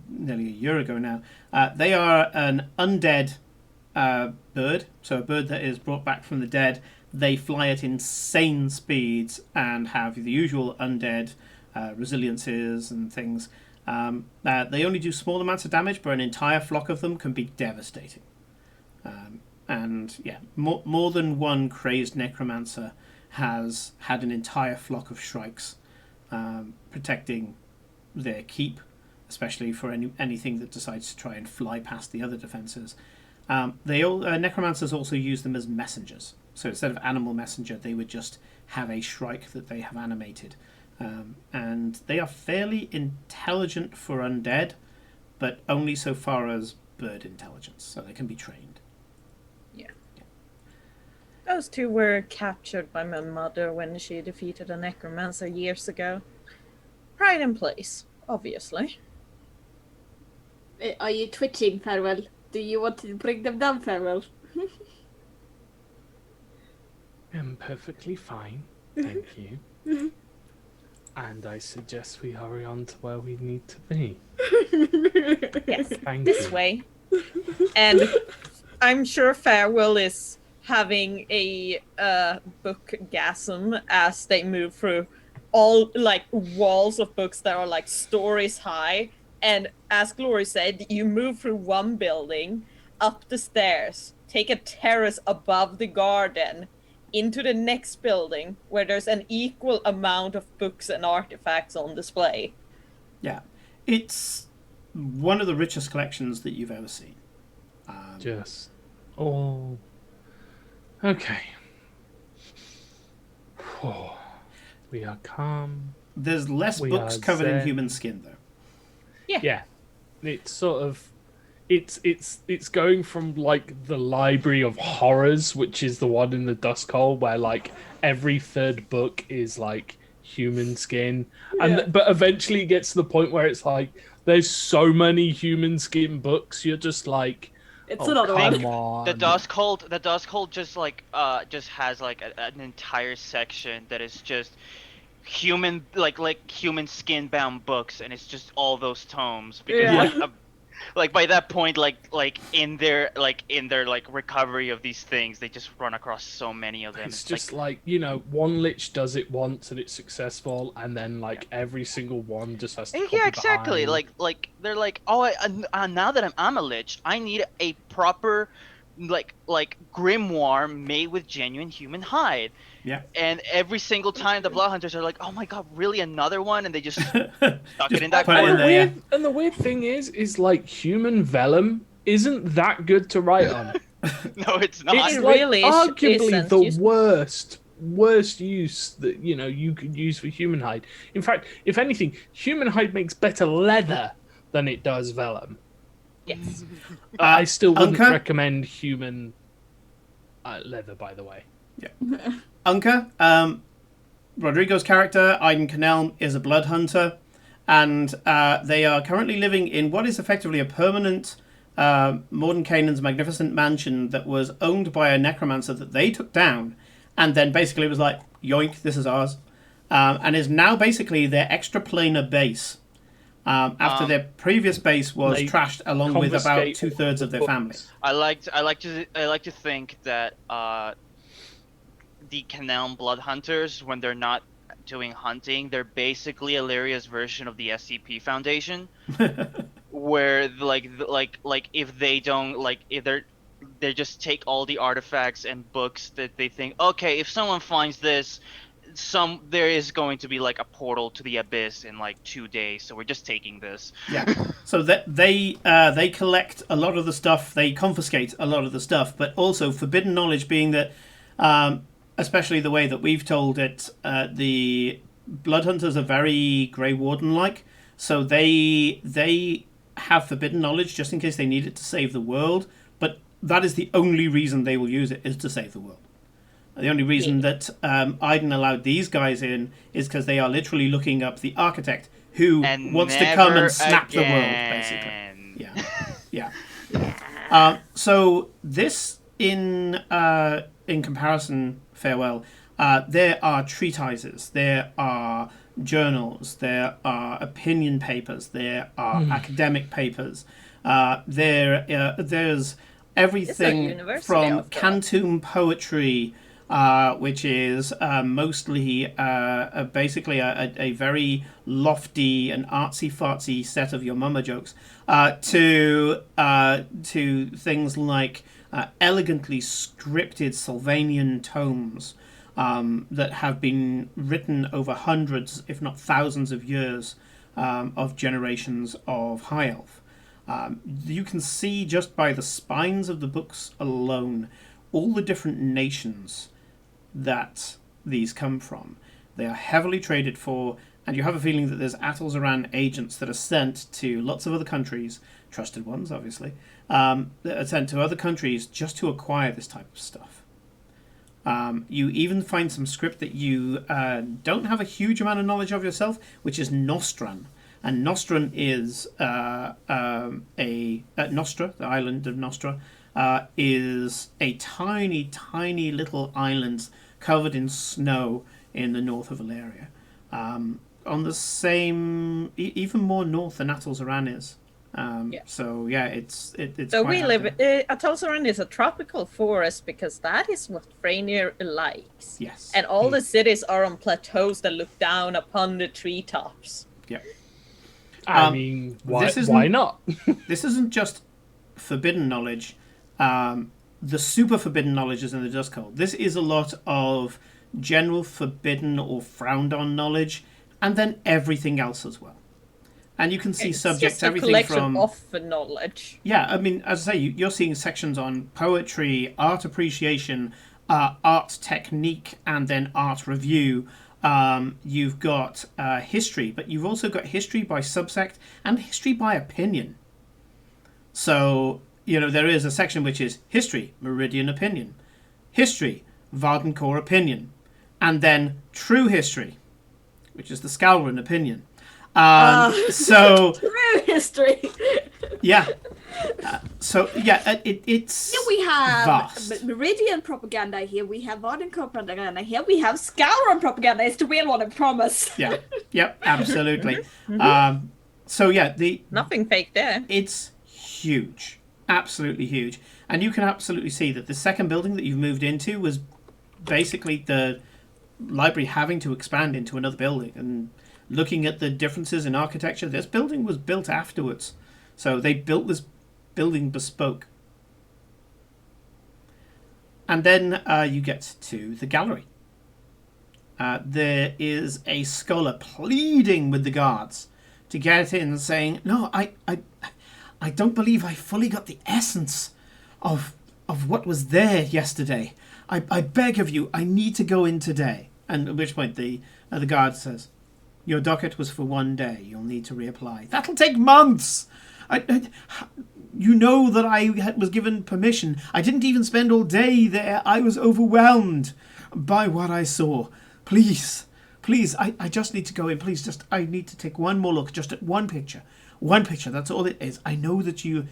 Speaker 1: nearly a year ago now. They are an undead bird, so a bird that is brought back from the dead. They fly at insane speeds and have the usual undead resiliences and things. They only do small amounts of damage, but an entire flock of them can be devastating. And yeah, more than one crazed necromancer has had an entire flock of shrikes protecting their keep, especially for anything that decides to try and fly past the other defenses. Necromancers also use them as messengers. So instead of animal messenger, they would just have a shrike that they have animated. And they are fairly intelligent for undead, but only so far as bird intelligence, so they can be trained.
Speaker 2: Yeah. Those two were captured by my mother when she defeated a necromancer years ago. Pride in place, obviously.
Speaker 3: Are you twitching, Farewell? Do you want to bring them down, Farewell?
Speaker 5: I'm perfectly fine, thank you. And I suggest we hurry on to where we need to be.
Speaker 2: Yes,
Speaker 5: Thank
Speaker 2: this
Speaker 5: you.
Speaker 2: way. And I'm sure Farewell is having a bookgasm as they move through all like walls of books that are like stories high. And as Glory said, you move through one building, up the stairs, take a terrace above the garden, into the next building where there's an equal amount of books and artifacts on display.
Speaker 1: Yeah, it's one of the richest collections that you've ever seen.
Speaker 5: Just all okay. We are calm.
Speaker 1: There's less
Speaker 5: We
Speaker 1: books
Speaker 5: are
Speaker 1: covered in
Speaker 5: zen.
Speaker 1: human skin, though.
Speaker 5: Yeah, it's sort of it's going from like the Library of Horrors, which is the one in the Dusk Hole, where like every third book is like human skin, and but eventually it gets to the point where it's like there's so many human skin books, you're just like,
Speaker 3: It's
Speaker 5: oh,
Speaker 3: another
Speaker 5: come
Speaker 3: one.
Speaker 5: on.
Speaker 4: The Dusk Hold just like just has like an entire section that is just human human skin bound books, and it's just all those tomes because
Speaker 3: Yeah.
Speaker 4: like by that point like in their recovery of these things, they just run across so many of them.
Speaker 5: It's just like, you know, one lich does it once and it's successful, and then like every single one just has to copy
Speaker 4: yeah, exactly.
Speaker 5: behind.
Speaker 4: Like they're like, oh, now that I'm a lich, I need a proper like grimoire made with genuine human hide.
Speaker 1: Yeah.
Speaker 4: And every single time the blood hunters are like, oh my god, really another one, and they just stuck it in that
Speaker 1: put it in
Speaker 4: corner.
Speaker 1: there.
Speaker 5: And the weird thing is like human vellum isn't that good to write on.
Speaker 4: No, it's not.
Speaker 5: It's
Speaker 2: It
Speaker 5: like
Speaker 2: really
Speaker 5: arguably
Speaker 2: isn't.
Speaker 5: the
Speaker 2: You-
Speaker 5: worst use that, you know, you could use for human hide. In fact, if anything, human hide makes better leather than it does vellum.
Speaker 2: Yes.
Speaker 5: I still wouldn't
Speaker 1: Unca?
Speaker 5: recommend human leather, by the way.
Speaker 1: Unca, Rodrigo's character, Aiden Canelm, is a blood hunter, and they are currently living in what is effectively a permanent Mordenkainen's magnificent mansion that was owned by a necromancer that they took down and then basically was like, yoink, this is ours. And is now basically their extraplanar base. After their previous base was
Speaker 5: They
Speaker 1: trashed, along with about
Speaker 5: confiscate
Speaker 1: 2/3 of their family.
Speaker 5: books.
Speaker 4: I like to think that the Canal Blood Hunters, when they're not doing hunting, they're basically Illyria's version of the SCP Foundation, where like if they don't if they just take all the artifacts and books that they think, okay, if someone finds this, there is going to be like a portal to the abyss in like 2 days, so we're just taking this.
Speaker 1: Yeah. So that they collect a lot of the stuff, they confiscate a lot of the stuff, but also forbidden knowledge being that, especially the way that we've told it, the Blood Hunters are very Grey Warden-like, so they have forbidden knowledge just in case they need it to save the world, but that is the only reason they will use it, is to save the world. The only reason that Iden allowed these guys in is because they are literally looking up the architect who
Speaker 4: And
Speaker 1: wants to come and
Speaker 4: never
Speaker 1: snap the world,
Speaker 4: again.
Speaker 1: basically. Yeah. So this, in comparison, Farewell, there are treatises, there are journals, there are opinion papers, there are academic papers, there's everything
Speaker 2: university
Speaker 1: from
Speaker 2: after all.
Speaker 1: cantum poetry, which is mostly basically a very lofty and artsy-fartsy set of your mama jokes, to things like elegantly scripted Sylvanian tomes that have been written over hundreds, if not thousands of years of generations of High Elf. You can see just by the spines of the books alone all the different nations that these come from. They are heavily traded for, and you have a feeling that there's Atolzaran agents that are sent to lots of other countries, trusted ones obviously, that are sent to other countries just to acquire this type of stuff. You even find some script that you don't have a huge amount of knowledge of yourself, which is Nostran. And Nostran is Nostra, the island of Nostra, is a tiny, tiny little island covered in snow in the north of Illyria. On the same, even more north than Atolzaran is. So yeah, it's
Speaker 2: So
Speaker 1: quite
Speaker 2: we
Speaker 1: out
Speaker 2: live.
Speaker 1: there.
Speaker 2: Atolzaran is a tropical forest because that is what Freyr likes.
Speaker 1: Yes.
Speaker 2: And all the cities are on plateaus that look down upon the treetops.
Speaker 1: Yeah.
Speaker 5: I mean, why
Speaker 1: this isn't-
Speaker 5: why not?
Speaker 1: This isn't just forbidden knowledge. The super forbidden knowledge is in the Dust Cult. This is a lot of general forbidden or frowned on knowledge, and then everything else as well. And you can see
Speaker 2: It's
Speaker 1: subjects,
Speaker 2: just a
Speaker 1: everything
Speaker 2: collection
Speaker 1: from...
Speaker 2: of knowledge.
Speaker 1: Yeah, I mean, as I say, you're seeing sections on poetry, art appreciation, art technique, and then art review. You've got history, but you've also got history by subsect and history by opinion. So, there is a section which is history, Meridian opinion, history, Vardencore opinion, and then true history, which is the Scalran opinion. So
Speaker 3: True history.
Speaker 1: yeah, it's
Speaker 3: Here we have
Speaker 1: vast.
Speaker 3: Meridian propaganda. Here we have Vardencore propaganda. Here we have Scouron propaganda. It's the real one, I promise.
Speaker 1: Yeah, yep, absolutely. So yeah,
Speaker 2: Nothing fake there.
Speaker 1: it's huge, absolutely huge, and you can absolutely see that the second building that you've moved into was basically the library having to expand into another building. And looking at the differences in architecture, this building was built afterwards, so they built this building bespoke. And then you get to the gallery. There is a scholar pleading with the guards to get in, saying, "No, I don't believe I fully got the essence of what was there yesterday. I beg of you, I need to go in today." And at which point the guard says, "Your docket was for 1 day. You'll need to reapply." "That'll take months. You know that I was given permission. I didn't even spend all day there. I was overwhelmed by what I saw. Please, I just need to go in. Please, I need to take one more look, just at one picture. One picture, that's all it is. I know that you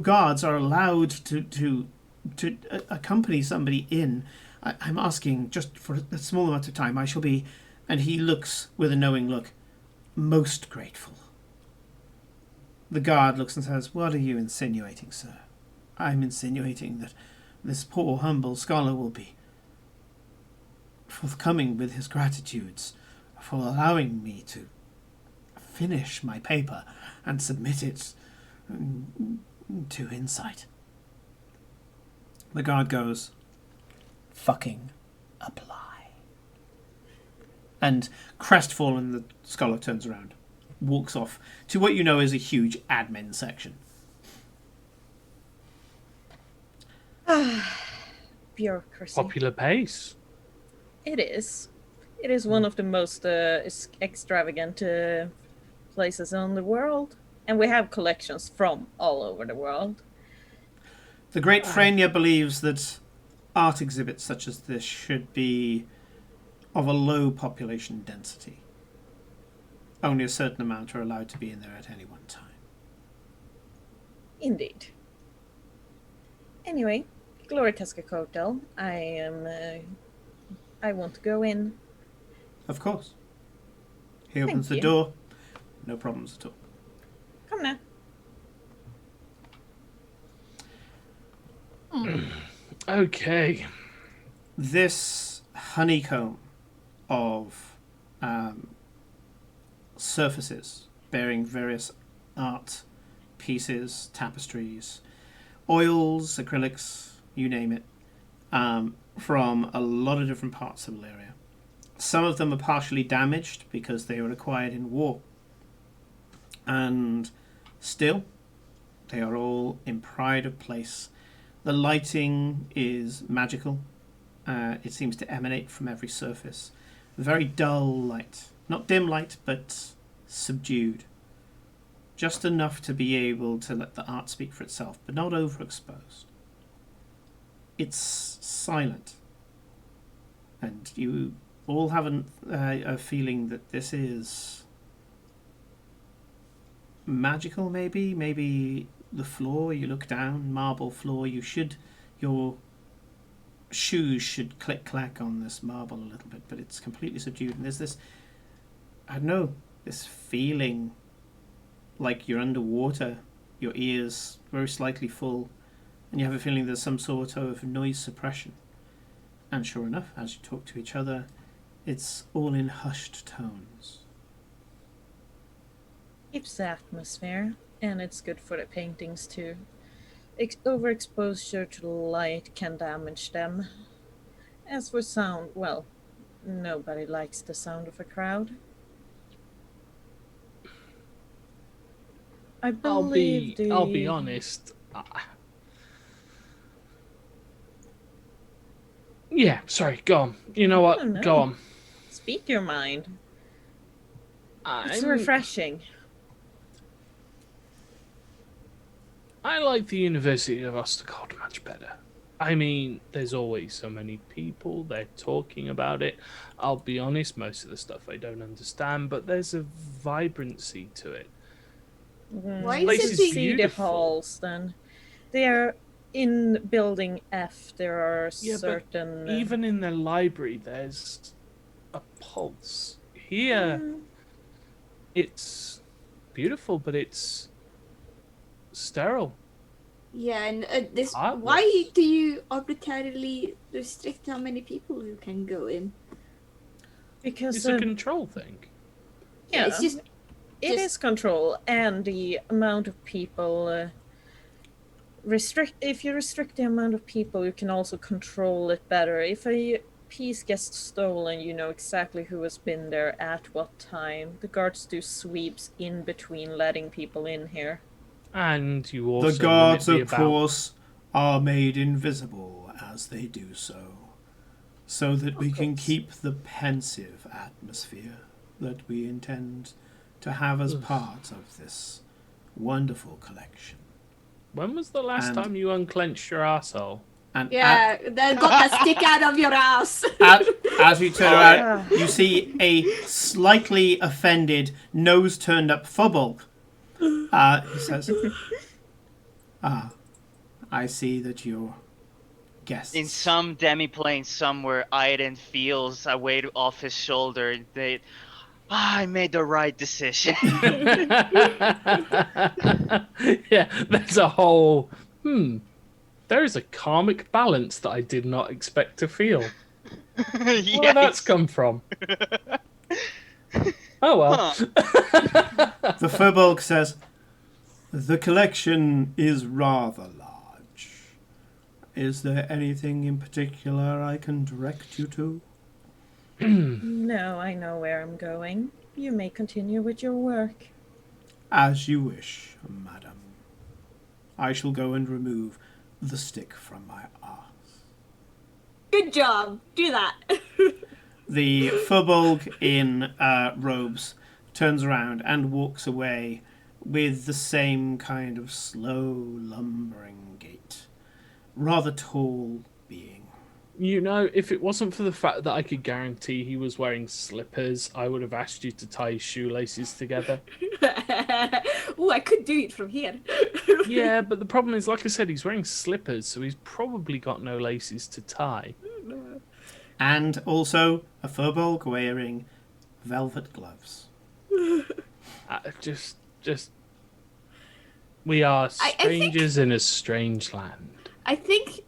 Speaker 1: guards are allowed to accompany somebody in, I'm asking just for a small amount of time. I shall be, and he looks with a knowing look, most grateful. The guard looks and says, "What are you insinuating, sir?" "I'm insinuating that this poor humble scholar will be forthcoming with his gratitudes for allowing me to finish my paper and submit it to Insight." The guard goes, "Fucking apply." And crestfallen, the scholar turns around, walks off to what you know is a huge admin section.
Speaker 2: Bureaucracy.
Speaker 5: Popular pace.
Speaker 2: It is. It is one of the most extravagant places in the world. And we have collections from all over the world.
Speaker 1: The Great Frania believes that art exhibits such as this should be of a low population density. Only a certain amount are allowed to be in there at any one time.
Speaker 2: Indeed. Anyway, Glory Casca Hotel. I want to go in.
Speaker 1: Of course. He opens
Speaker 2: Thank
Speaker 1: the
Speaker 2: you.
Speaker 1: door. No problems at all.
Speaker 2: Come now.
Speaker 5: Okay.
Speaker 1: This honeycomb of surfaces bearing various art pieces, tapestries, oils, acrylics, you name it, from a lot of different parts of Illyria. Some of them are partially damaged because they were acquired in war. And still, they are all in pride of place. The lighting is magical. It seems to emanate from every surface. Very dull light. Not dim light, but subdued. Just enough to be able to let the art speak for itself, but not overexposed. It's silent. And you all have a feeling that this is magical, maybe? Maybe the floor, you look down, marble floor, your shoes should click-clack on this marble a little bit, but it's completely subdued. And there's this, I don't know, this feeling like you're underwater, your ears very slightly full, and you have a feeling there's some sort of noise suppression. And sure enough, as you talk to each other, it's all in hushed tones.
Speaker 2: Keeps the atmosphere, and it's good for the paintings too. Overexposure to light can damage them. As for sound, well, nobody likes the sound of a crowd. I believe
Speaker 5: I'll be honest. Yeah, sorry, go on. You know what?
Speaker 2: No.
Speaker 5: Go on.
Speaker 2: Speak your mind. It's refreshing.
Speaker 5: I like the University of Ostergold much better. I mean, there's always so many people, they're talking about it. I'll be honest, most of the stuff I don't understand, but there's a vibrancy to it.
Speaker 3: Why
Speaker 5: Place
Speaker 3: is
Speaker 5: is
Speaker 3: it
Speaker 2: See the
Speaker 5: beautiful.
Speaker 2: halls then. They are in building F. There are
Speaker 5: Yeah,
Speaker 2: certain.
Speaker 5: but even in the library, there's a pulse. Here, it's beautiful, but it's sterile.
Speaker 3: Yeah, and this.
Speaker 5: Heartless.
Speaker 3: Why do you arbitrarily restrict how many people who can go in?
Speaker 2: Because
Speaker 5: It's a control thing.
Speaker 2: yeah,
Speaker 3: It's just
Speaker 2: it is control, and the amount of people restrict. If you restrict the amount of people, you can also control it better. If a piece gets stolen, you know exactly who has been there at what time. The guards do sweeps in between letting people in here.
Speaker 5: And you also
Speaker 1: The guards,
Speaker 5: limit
Speaker 1: of
Speaker 5: the about-
Speaker 1: course, are made invisible as they do so that we can keep the pensive atmosphere that we intend to have as part of this wonderful collection.
Speaker 5: When was the last
Speaker 1: And-
Speaker 5: time you unclenched your arsehole?
Speaker 1: And
Speaker 3: yeah, that got that stick out of your ass.
Speaker 1: as you turn around, you see a slightly offended, nose turned up Phobble. He says, I see that you're guests.
Speaker 4: In some demi-plane somewhere, Aiden feels a weight off his shoulder. I made the right decision.
Speaker 5: Yeah, there's a whole there is a karmic balance that I did not expect to feel. Where that's come from? Oh well.
Speaker 1: The Furbolg says, the collection is rather large. Is there anything in particular I can direct you to?
Speaker 2: No, I know where I'm going. You may continue with your work.
Speaker 1: As you wish, madam. I shall go and remove the stick from my arse.
Speaker 3: Good job. Do that.
Speaker 1: The Furbolg in robes turns around and walks away with the same kind of slow, lumbering gait. Rather tall being.
Speaker 5: You know, if it wasn't for the fact that I could guarantee he was wearing slippers, I would have asked you to tie his shoelaces together.
Speaker 3: Oh, I could do it from here.
Speaker 5: Yeah, but the problem is, like I said, he's wearing slippers, so he's probably got no laces to tie.
Speaker 1: And also a Furbolg wearing velvet gloves.
Speaker 5: Just, we are
Speaker 3: I think-
Speaker 5: strangers in a strange land.
Speaker 3: I think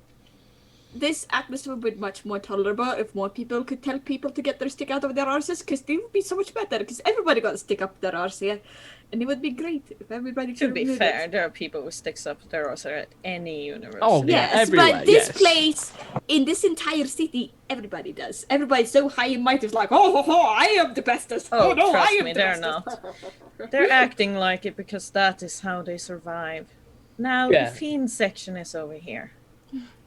Speaker 3: this atmosphere would be much more tolerable if more people could tell people to get their stick out of their arses, because they would be so much better, because everybody got a stick up their arse here, and it would be great if everybody
Speaker 2: To
Speaker 3: could
Speaker 2: be
Speaker 3: do
Speaker 2: fair,
Speaker 3: this.
Speaker 2: there are people who sticks up their arse at any university.
Speaker 5: Oh, yeah.
Speaker 3: Yes,
Speaker 5: everywhere,
Speaker 3: but this
Speaker 5: yes.
Speaker 3: place, in this entire city, everybody does. Everybody's so high and mighty, it's like, oh, I am the bestest.
Speaker 2: Oh,
Speaker 3: No, I
Speaker 2: trust
Speaker 3: am
Speaker 2: me,
Speaker 3: the
Speaker 2: they're
Speaker 3: bestest.
Speaker 2: not. They're acting like it because that is how they survive. Now
Speaker 5: Yeah.
Speaker 2: the fiend section is over here.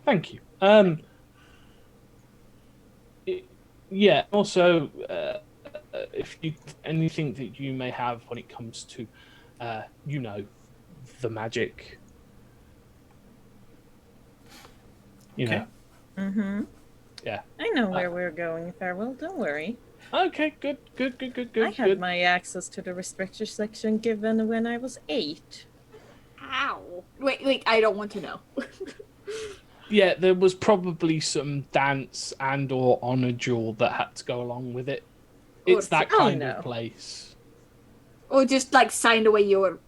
Speaker 5: Thank you. Yeah. Also, if you anything that you may have when it comes to, you know, the magic. You
Speaker 1: Okay.
Speaker 5: know.
Speaker 2: Mm-hmm.
Speaker 5: Yeah.
Speaker 2: I know where we're going, Farewell. Don't worry.
Speaker 5: Okay. Good.
Speaker 2: I had my access to the restrictor section given when I was 8.
Speaker 3: Ow. Wait, I don't want to know.
Speaker 5: Yeah, there was probably some dance and or honor jewel that had to go along with it. It's that kind
Speaker 2: no.
Speaker 5: of place.
Speaker 3: Or just, like, signed away your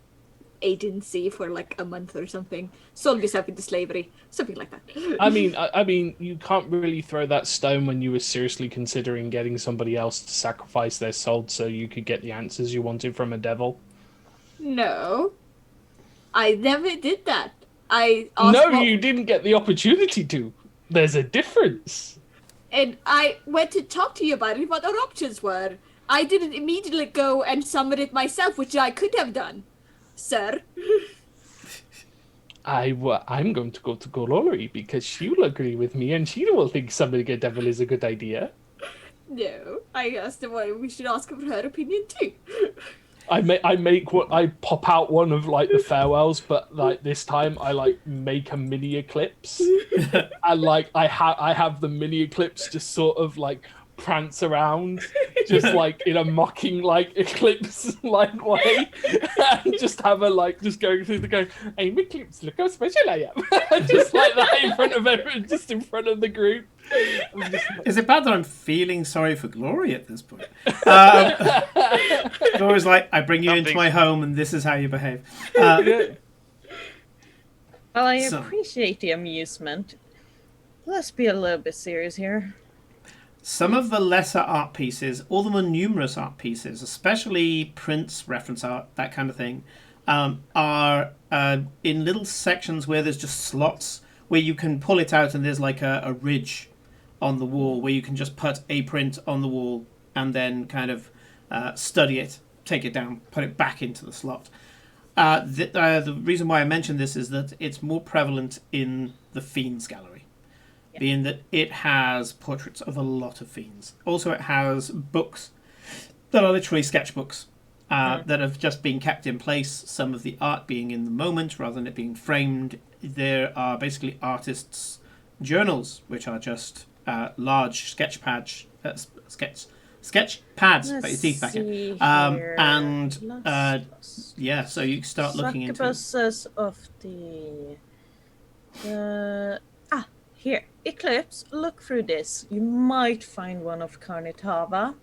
Speaker 3: agency for, like, a month or something. Sold yourself into slavery. Something like that.
Speaker 5: I mean, you can't really throw that stone when you were seriously considering getting somebody else to sacrifice their soul so you could get the answers you wanted from a devil.
Speaker 3: No. I never did that. I asked
Speaker 5: No,
Speaker 3: what-
Speaker 5: you didn't get the opportunity to. There's a difference.
Speaker 3: And I went to talk to you about it, what our options were. I didn't immediately go and summon it myself, which I could have done, sir.
Speaker 5: I'm going to go to Golori because she will agree with me and she will think summoning a devil is a good idea.
Speaker 3: No, I asked her why we should ask her for her opinion too.
Speaker 5: I pop out one of like the farewells, but like this time I like make a mini eclipse, and like I have the mini eclipse just sort of like prance around, just like in a mocking like eclipse like way, and just have her like just going through the going, I'm eclipse, look how special I am, just like that in front of everyone, just in front of the group.
Speaker 1: Is it bad that I'm feeling sorry for Glory at this point? Glory's like, I bring you into my home and this is how you behave.
Speaker 2: Well, I
Speaker 1: So-
Speaker 2: appreciate the amusement. Let's be a little bit serious here.
Speaker 1: Some of the lesser art pieces, or the more numerous art pieces, especially prints, reference art, that kind of thing, are in little sections where there's just slots where you can pull it out and there's like a ridge on the wall where you can just put a print on the wall and then kind of study it, take it down, put it back into the slot. The reason why I mention this is that it's more prevalent in the Fiends Gallery, being that it has portraits of a lot of fiends. Also, it has books that are literally sketchbooks that have just been kept in place, some of the art being in the moment rather than it being framed. There are basically artists' journals, which are just large sketch pads, put your teeth back in. Yeah, so you start looking into it.
Speaker 2: Succubuses of the Here, Eclipse, look through this. You might find one of Carnitava.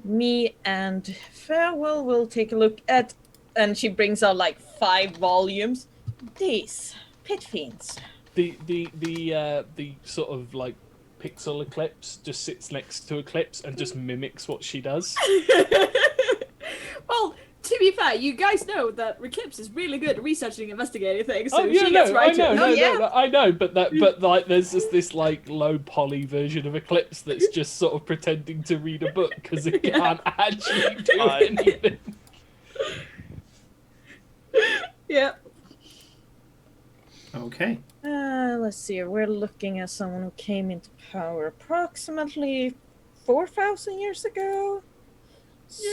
Speaker 2: Me and Farewell will take a look at, and she brings out like 5 volumes. These Pit Fiends.
Speaker 5: The sort of like pixel Eclipse just sits next to Eclipse and just mimics what she does.
Speaker 3: Well, to be fair, you guys know that Eclipse is really good at researching and investigating things, so she gets right to it.
Speaker 5: I know, but like there's just this like low poly version of Eclipse that's just sort of pretending to read a book because it can't actually do anything.
Speaker 3: Yeah.
Speaker 1: Okay.
Speaker 2: Let's see. We're looking at someone who came into power approximately 4,000 years ago.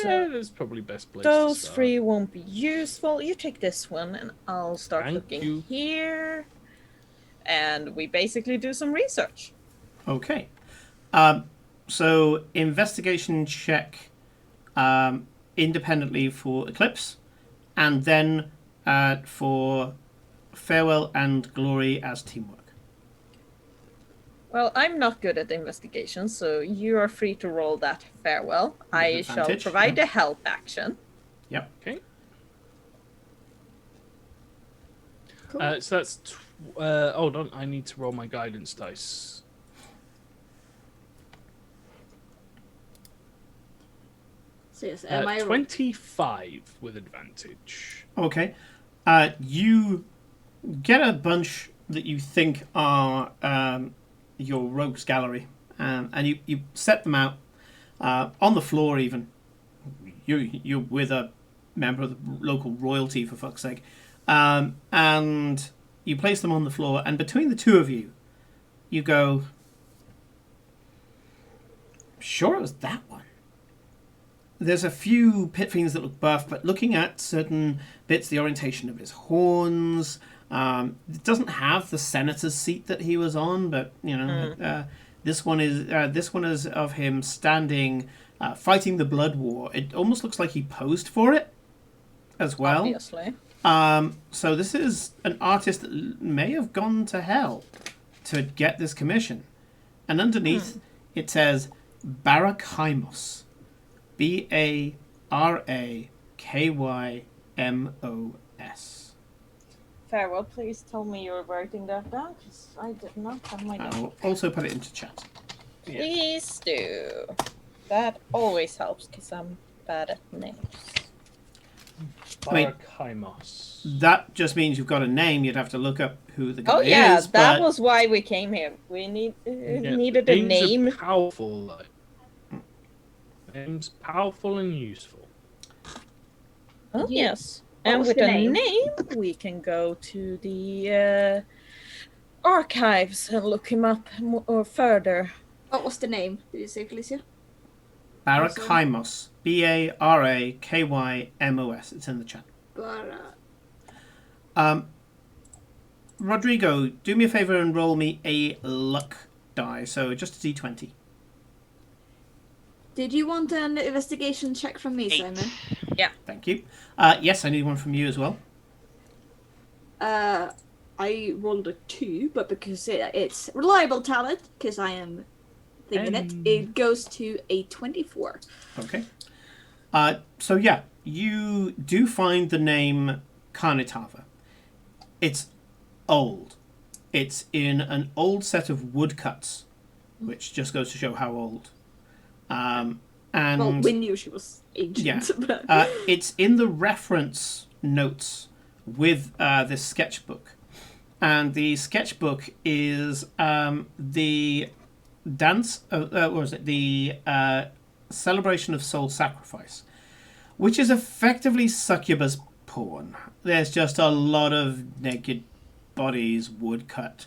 Speaker 5: Yeah, that's probably best place
Speaker 2: Those
Speaker 5: to start.
Speaker 2: 3 won't be useful. You take this one, and I'll start
Speaker 5: Thank
Speaker 2: looking
Speaker 5: you.
Speaker 2: here. And we basically do some research.
Speaker 1: Okay. So investigation check independently for Eclipse, and then for Farewell and Glory as teamwork.
Speaker 2: Well, I'm not good at investigation, so you are free to roll that Farewell. I shall
Speaker 1: advantage,
Speaker 2: provide
Speaker 1: yeah.
Speaker 2: a help action.
Speaker 1: Yep.
Speaker 5: Okay.
Speaker 3: Cool.
Speaker 5: So that's hold on, I need to roll my guidance dice.
Speaker 3: So yes, am I
Speaker 5: 25 with advantage.
Speaker 1: Okay. You get a bunch that you think are your rogues gallery, and you set them out on the floor. Even you're with a member of the local royalty, for fuck's sake, and you place them on the floor. And between the two of you, you go, "Sure, it was that one." There's a few pit fiends that look buff, but looking at certain bits, the orientation of his horns, it doesn't have the senator's seat that he was on, but you know, this one is of him standing, fighting the blood war. It almost looks like he posed for it, as well.
Speaker 2: Obviously.
Speaker 1: So this is an artist that may have gone to hell to get this commission, and underneath it says Barakhymos. Barakhymos.
Speaker 2: Farewell, please tell me you're writing that down, because I did not have my notes.
Speaker 1: I'll also put it into chat.
Speaker 2: Please do. That always helps, because I'm bad at names.
Speaker 1: I mean,
Speaker 5: Barakhymos.
Speaker 1: that just means you've got a name. You'd have to look up who the guy
Speaker 2: Oh yeah,
Speaker 1: is.
Speaker 2: that
Speaker 1: but
Speaker 2: was why we came here. We needed a
Speaker 5: Names are
Speaker 2: name.
Speaker 5: powerful, like. Names powerful and useful.
Speaker 2: Oh,
Speaker 3: Yeah.
Speaker 2: yes.
Speaker 3: What
Speaker 2: And
Speaker 3: was
Speaker 2: with
Speaker 3: the
Speaker 2: a
Speaker 3: name?
Speaker 2: name, we can go to the archives and look him up or further.
Speaker 3: What was the name? Did you say, Felicia?
Speaker 1: Barakhymos. Barakhymos. It's in the chat. Rodrigo, do me a favor and roll me a luck die. So just a d20.
Speaker 3: Did you want an investigation check from me,
Speaker 4: 8.
Speaker 3: Simon?
Speaker 1: Thank you. Yes, I need one from you as well.
Speaker 3: I rolled a 2, but because it's reliable talent, because I am thinking it goes to a 24.
Speaker 1: Okay. So yeah, you do find the name Carnitava. It's old. It's in an old set of woodcuts, which just goes to show how old. And
Speaker 3: Well, we knew she was ancient.
Speaker 1: yeah,
Speaker 3: But...
Speaker 1: it's in the reference notes with this sketchbook, and the sketchbook is the dance. What was it? The celebration of soul sacrifice, which is effectively succubus porn. There's just a lot of naked bodies woodcut.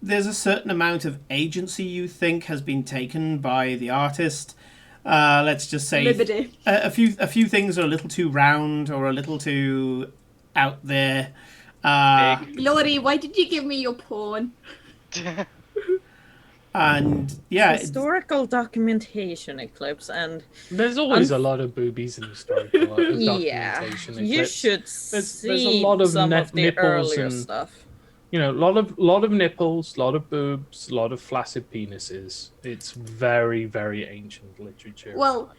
Speaker 1: There's a certain amount of agency you think has been taken by the artist. Let's just say
Speaker 3: Liberty.
Speaker 1: a few things are a little too round or a little too out there.
Speaker 3: Glory, why did you give me your pawn?
Speaker 1: And yeah,
Speaker 2: Historical documentation, Eclipse, and
Speaker 5: There's always a lot of boobies in historical
Speaker 2: yeah,
Speaker 5: documentation.
Speaker 2: you
Speaker 5: Eclipse.
Speaker 2: should
Speaker 5: There's
Speaker 2: see
Speaker 5: a lot of
Speaker 2: some of the
Speaker 5: nipples
Speaker 2: earlier
Speaker 5: and
Speaker 2: stuff.
Speaker 5: You know, a lot of nipples, a lot of boobs, a lot of flaccid penises. It's very, very ancient literature.
Speaker 3: Well,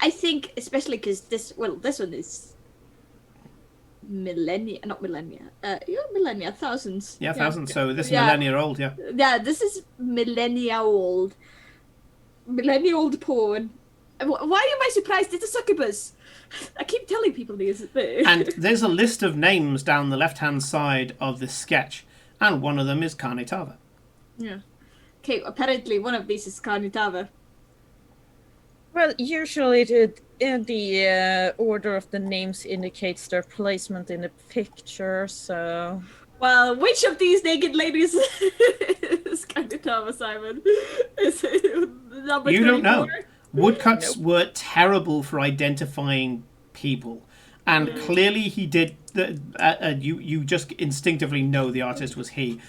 Speaker 3: I think especially because this one is millennia, not millennia. Millennia, thousands.
Speaker 1: Yeah, thousands. So this
Speaker 3: Yeah.
Speaker 1: millennia old, yeah.
Speaker 3: Yeah, this is millennia old porn. Why am I surprised? It's a succubus. I keep telling people these.
Speaker 1: And there's a list of names down the left-hand side of this sketch, and one of them is Carnitava.
Speaker 3: Yeah. Okay, apparently one of these is Carnitava.
Speaker 2: Well, usually the order of the names indicates their placement in the picture, so...
Speaker 3: Well, which of these naked ladies is Carnitava, Simon? Is it number
Speaker 1: You don't know.
Speaker 3: 34?
Speaker 1: Woodcuts were terrible for identifying people, and clearly he did. You just instinctively know the artist was he.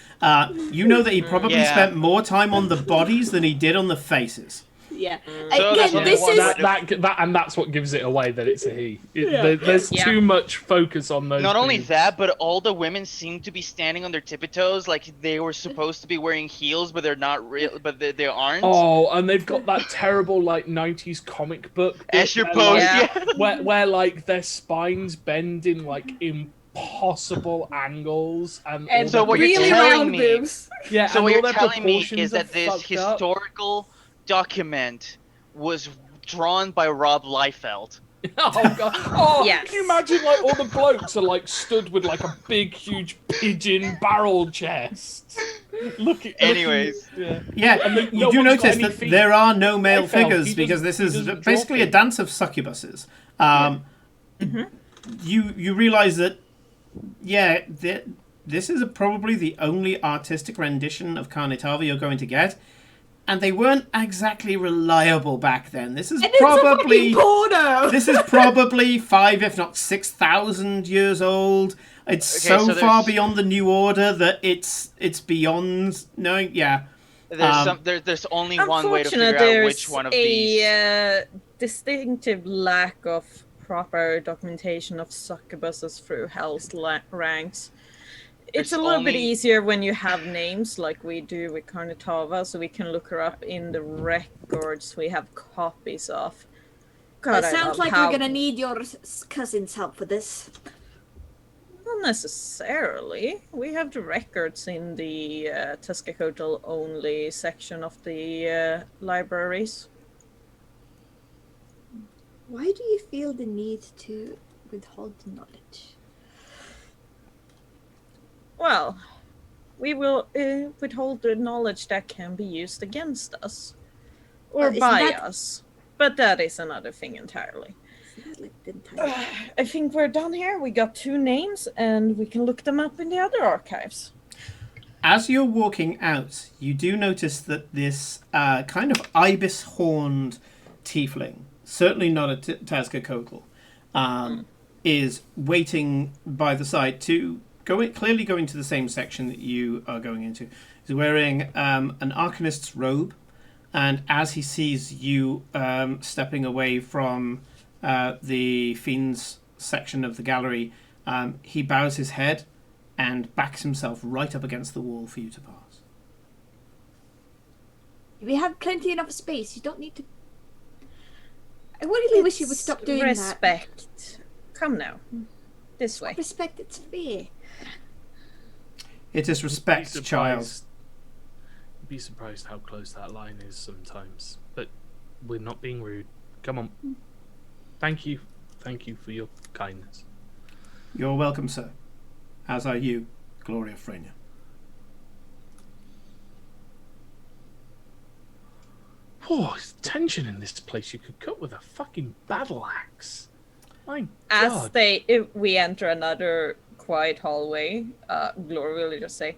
Speaker 1: You know that he probably spent more time on the bodies than he did on the faces.
Speaker 3: Yeah.
Speaker 4: So
Speaker 3: Again,
Speaker 4: that's
Speaker 3: this is...
Speaker 5: And that's what gives it away that it's a he.
Speaker 3: Yeah.
Speaker 5: There's
Speaker 2: Yeah.
Speaker 5: too much focus on those.
Speaker 4: Not only
Speaker 5: things.
Speaker 4: that, but all the women seem to be standing on their tippy toes, like they were supposed to be wearing heels, but they're not real. But they aren't.
Speaker 5: Oh, and they've got that terrible like '90s comic book bit
Speaker 4: As your
Speaker 5: where,
Speaker 4: pose,
Speaker 5: like,
Speaker 4: yeah.
Speaker 5: where like their spines bend in like impossible angles, and
Speaker 3: And
Speaker 4: So what you're
Speaker 3: really
Speaker 4: telling
Speaker 3: round
Speaker 4: me-
Speaker 3: boobs.
Speaker 5: yeah,
Speaker 4: So
Speaker 5: and
Speaker 4: what
Speaker 5: all
Speaker 4: you're
Speaker 5: their
Speaker 4: telling me
Speaker 5: proportions
Speaker 4: is
Speaker 5: are
Speaker 4: that this
Speaker 5: fucked up.
Speaker 4: historical document was drawn by Rob Liefeld.
Speaker 5: Oh god! Oh,
Speaker 2: Yes.
Speaker 5: can you imagine like all the blokes are like stood with like a big, huge pigeon barrel chest?
Speaker 4: Anyways.
Speaker 5: Yeah.
Speaker 1: Yeah,
Speaker 5: And then
Speaker 1: you
Speaker 5: no
Speaker 1: do
Speaker 5: one's got
Speaker 1: notice
Speaker 5: any
Speaker 1: that
Speaker 5: feet.
Speaker 1: there are no male
Speaker 5: I felt
Speaker 1: figures
Speaker 5: he
Speaker 1: because this is
Speaker 5: doesn't
Speaker 1: basically
Speaker 5: drop
Speaker 1: a
Speaker 5: it.
Speaker 1: dance of succubuses. You realize that, yeah, this is probably the only artistic rendition of Carnitava you're going to get, and they weren't exactly reliable back then. This is
Speaker 3: And it's
Speaker 1: probably
Speaker 3: a fucking porno!
Speaker 1: this is probably 5, if not 6,000 years old. It's
Speaker 4: Okay,
Speaker 1: so
Speaker 4: so
Speaker 1: far
Speaker 4: there's-
Speaker 1: beyond the new order that it's beyond knowing. Yeah.
Speaker 4: There's only one way to figure out
Speaker 2: there's
Speaker 4: which one of
Speaker 2: a
Speaker 4: these.
Speaker 2: distinctive lack of proper documentation of succubuses through Hell's ranks. It's
Speaker 4: There's
Speaker 2: a little bit
Speaker 4: only-
Speaker 2: easier when you have names like we do with Carnitava, so we can look her up in the records we have copies of. God,
Speaker 3: It
Speaker 2: I
Speaker 3: sounds
Speaker 2: love
Speaker 3: like
Speaker 2: how...
Speaker 3: we're gonna need your cousin's help for this.
Speaker 2: Not necessarily. We have the records in the Tezcatlipoca only section of the libraries.
Speaker 3: Why do you feel the need to withhold the knowledge?
Speaker 2: Well, we will withhold the knowledge that can be used against us. Or
Speaker 3: Well, isn't
Speaker 2: by
Speaker 3: that-
Speaker 2: us. But that is another thing entirely.
Speaker 3: Isn't that like the entire...
Speaker 2: I think we're done here. We got 2 names and we can look them up in the other archives.
Speaker 1: As you're walking out, you do notice that this kind of ibis-horned tiefling, certainly not a Tezcatlipoca, is waiting by the side to clearly go into the same section that you are going into. He's wearing an Arcanist's robe, and as he sees you stepping away from the Fiend's section of the gallery, he bows his head and backs himself right up against the wall for you to pass.
Speaker 3: We have plenty enough space. You don't need to... I really wish you would
Speaker 2: It's
Speaker 3: stop doing that.
Speaker 2: respect. Come now. This way.
Speaker 3: Respect, it's fair.
Speaker 1: It is respect, child.
Speaker 5: You'd be surprised how close that line is sometimes. But we're not being rude. Come on. Thank you. Thank you for your kindness.
Speaker 1: You're welcome, sir. As are you, Gloria Freynia.
Speaker 5: Oh, there's tension in this place. You could cut with a fucking battle axe. My
Speaker 2: As
Speaker 5: God.
Speaker 2: we enter another quiet hallway, Gloria will just say,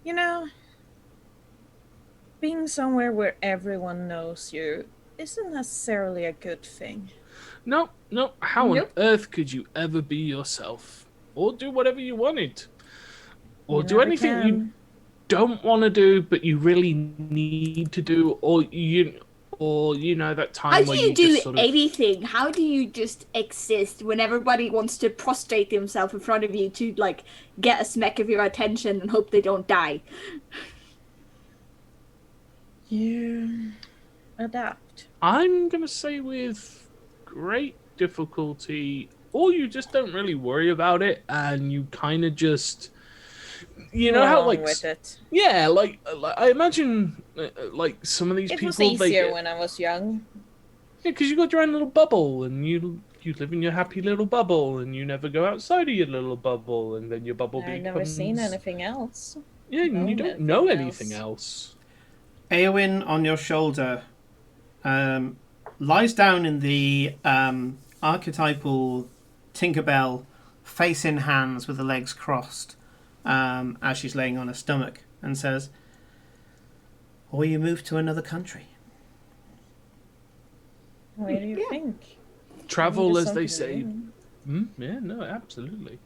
Speaker 2: you know, being somewhere where everyone knows you isn't necessarily a good thing.
Speaker 5: No. How
Speaker 3: Nope.
Speaker 5: on earth could you ever be yourself? Or do whatever you wanted? Or
Speaker 2: You
Speaker 5: do
Speaker 2: never
Speaker 5: anything you
Speaker 2: can.
Speaker 5: don't want to do, but you really need to do, or or that time
Speaker 3: How do
Speaker 5: where
Speaker 3: you
Speaker 5: just
Speaker 3: do
Speaker 5: sort of...
Speaker 3: anything? How do you just exist when everybody wants to prostrate themselves in front of you to like get a smack of your attention and hope they don't die?
Speaker 2: You adapt.
Speaker 5: I'm gonna say with great difficulty, or you just don't really worry about it, and you kind of just,
Speaker 2: Go
Speaker 5: how
Speaker 2: along with it.
Speaker 5: yeah, like I imagine like some of these
Speaker 2: It
Speaker 5: people
Speaker 2: was
Speaker 5: they
Speaker 2: easier
Speaker 5: get,
Speaker 2: when I was young.
Speaker 5: yeah, because you got your own little bubble, and you live in your happy little bubble, and you never go outside of your little bubble, and then your bubble
Speaker 2: I've
Speaker 5: becomes
Speaker 2: never seen anything else.
Speaker 5: yeah, and you
Speaker 2: Known
Speaker 5: don't know
Speaker 2: anything
Speaker 5: anything
Speaker 2: else.
Speaker 5: else.
Speaker 1: Eowyn on your shoulder lies down in the archetypal Tinkerbell, face in hands with the legs crossed, as she's laying on her stomach, and says, "Or you move to another country."
Speaker 2: Where do you think?
Speaker 5: Travel,
Speaker 2: Needed
Speaker 5: as they
Speaker 2: something
Speaker 5: say.
Speaker 2: new.
Speaker 5: Yeah, no, absolutely.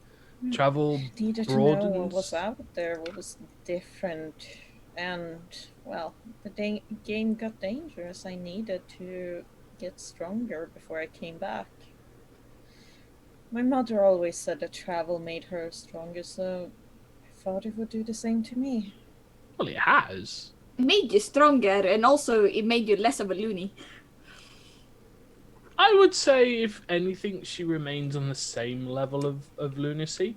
Speaker 5: Travel
Speaker 2: Needed to know what
Speaker 5: broadens.
Speaker 2: was out there, what was different, and well, the game got dangerous. I needed to get stronger before I came back. My mother always said that travel made her stronger, so I thought it would do the same to me.
Speaker 5: Well, it has.
Speaker 3: It made you stronger, and also it made you less of a loony.
Speaker 5: I would say, if anything, she remains on the same level of lunacy.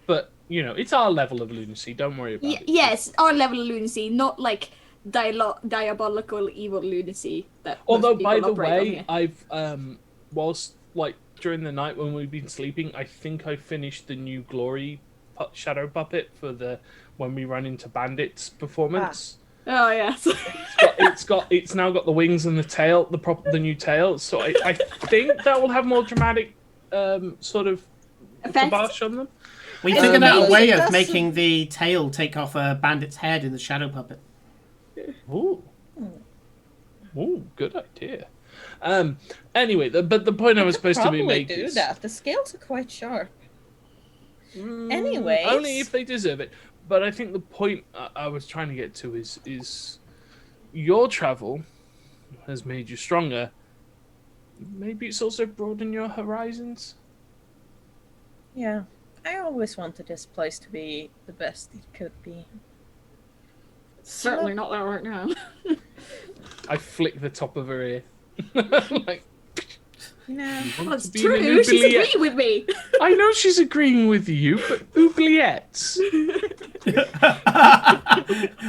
Speaker 5: But, it's our level of lunacy. Don't worry about it.
Speaker 3: Yes, our level of lunacy, not like diabolical evil lunacy that
Speaker 5: Although,
Speaker 3: most people
Speaker 5: by the
Speaker 3: operate on
Speaker 5: way,
Speaker 3: here.
Speaker 5: I've, whilst, during the night when we've been sleeping, I think I finished the new Glory shadow puppet for the when we run into bandits performance.
Speaker 3: Oh yes.
Speaker 5: It's now got the wings and the tail, the new tail. So I think that will have more dramatic sort of
Speaker 3: Effect?
Speaker 5: kibosh on them.
Speaker 1: We figured out a
Speaker 2: maybe
Speaker 1: way
Speaker 2: it
Speaker 1: of
Speaker 2: doesn't-
Speaker 1: making the tail take off a bandit's head in the shadow puppet.
Speaker 5: Ooh, good idea. Anyway, but the point I was supposed to be
Speaker 2: Probably
Speaker 5: making
Speaker 2: do
Speaker 5: is
Speaker 2: that. The scales are quite sharp. Anyways.
Speaker 5: only if they deserve it. But I think the point I was trying to get to is your travel has made you stronger. Maybe it's also broadened your horizons.
Speaker 2: Yeah, I always wanted this place to be the best it could be.
Speaker 3: Certainly not that right now.
Speaker 5: I flick the top of her ear. Like,
Speaker 2: Yeah.
Speaker 5: you want
Speaker 3: That's
Speaker 5: to be an
Speaker 3: true. She's
Speaker 5: oubliette?
Speaker 3: agreeing with me.
Speaker 5: I know she's agreeing with you, but oubliettes.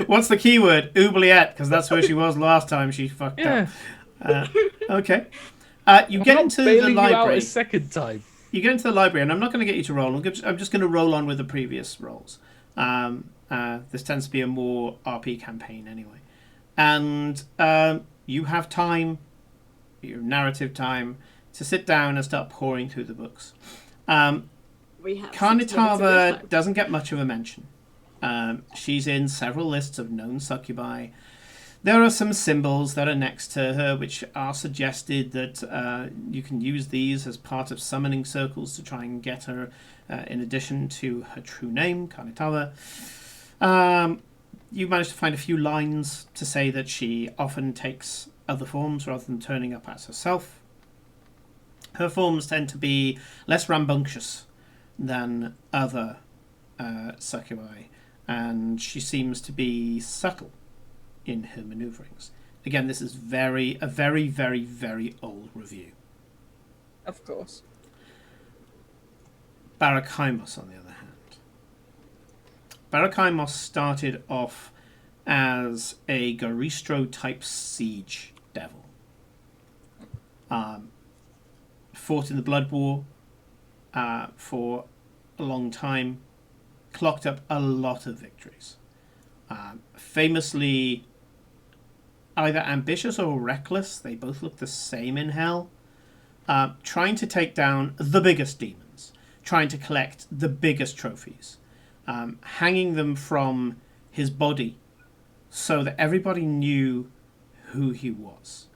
Speaker 1: What's the keyword? Oubliette, because that's where she was last time she fucked
Speaker 5: Yeah.
Speaker 1: up. Okay. You
Speaker 5: I'm
Speaker 1: get
Speaker 5: not
Speaker 1: into the
Speaker 5: bailing you out
Speaker 1: library.
Speaker 5: a second time.
Speaker 1: You get into the library, and I'm not going to get you to roll. I'm just going to roll on with the previous rolls. This tends to be a more RP campaign anyway. And you have time, your narrative time, to sit down and start pouring through the books.
Speaker 3: We have 6 minutes of your
Speaker 1: Carnitava
Speaker 3: time.
Speaker 1: doesn't get much of a mention. She's in several lists of known succubi. There are some symbols that are next to her which are suggested that you can use these as part of summoning circles to try and get her in addition to her true name, Carnitava. You managed to find a few lines to say that she often takes other forms rather than turning up as herself. Her forms tend to be less rambunctious than other succubi, and she seems to be subtle in her maneuverings. Again, this is a very, very, very old review.
Speaker 2: Of course.
Speaker 1: Barakymos, on the other hand. Barakymos started off as a Garistro-type siege devil. Fought in the Blood War for a long time. Clocked up a lot of victories. Famously either ambitious or reckless. They both look the same in hell. Trying to take down the biggest demons. Trying to collect the biggest trophies. Hanging them from his body so that everybody knew who he was.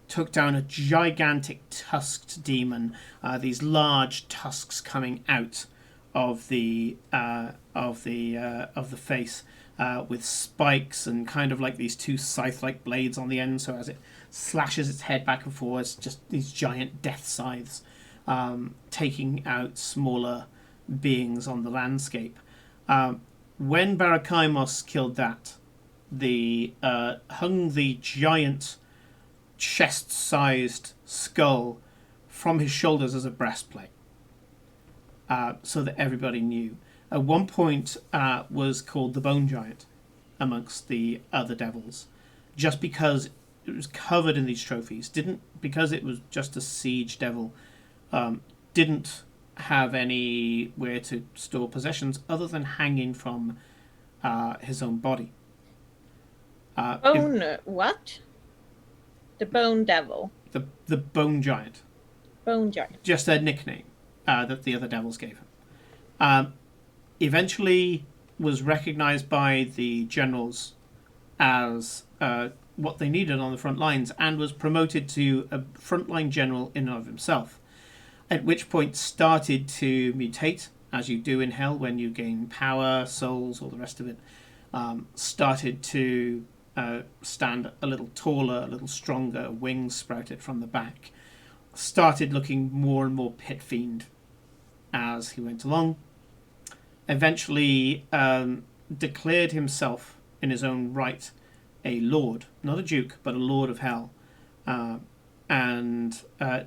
Speaker 1: Took down a gigantic tusked demon. These large tusks coming out of the face with spikes and kind of like these two scythe-like blades on the end. So as it slashes its head back and forwards, just these giant death scythes, taking out smaller beings on the landscape. When Barakaimos killed that, hung the giant chest-sized skull from his shoulders as a breastplate, so that everybody knew. At one point, was called the Bone Giant amongst the other devils, just because it was covered in these trophies. Because it was just a siege devil, didn't have anywhere to store possessions other than hanging from his own body.
Speaker 2: What? The Bone Devil.
Speaker 1: The Bone Giant.
Speaker 2: Bone Giant.
Speaker 1: Just a nickname that the other devils gave him. Eventually was recognized by the generals as what they needed on the front lines, and was promoted to a frontline general in and of himself. At which point started to mutate, as you do in Hell when you gain power, souls, all the rest of it. Started to stand a little taller, a little stronger, wings sprouted from the back. Started looking more and more pit fiend as he went along. Eventually declared himself in his own right a lord, not a duke, but a lord of Hell, and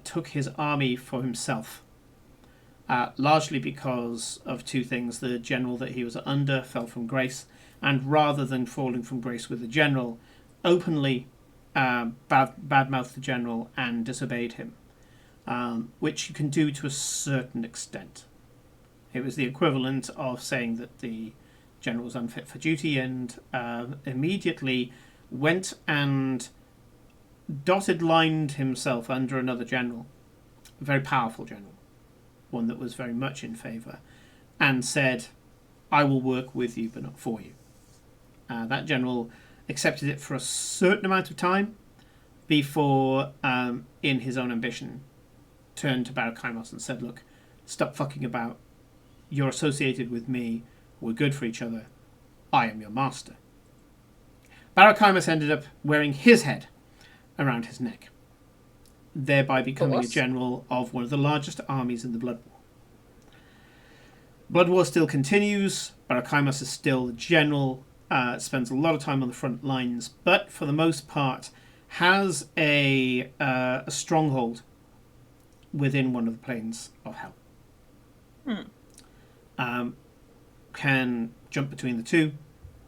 Speaker 1: took his army for himself, largely because of two things. The general that he was under fell from grace, and rather than falling from grace with the general, openly badmouthed the general and disobeyed him, which you can do to a certain extent. It was the equivalent of saying that the general was unfit for duty, and immediately went and dotted lined himself under another general, a very powerful general, one that was very much in favour, and said, I will work with you but not for you. That general accepted it for a certain amount of time before, in his own ambition, turned to Barakaimos and said, look, stop fucking about. You're associated with me. We're good for each other. I am your master. Barakaimos ended up wearing his head around his neck, thereby becoming a general of one of the largest armies in the Blood War. Blood War still continues. Barakaimos is still the general, spends a lot of time on the front lines, but for the most part has a stronghold within one of the planes of Hell. Can jump between the two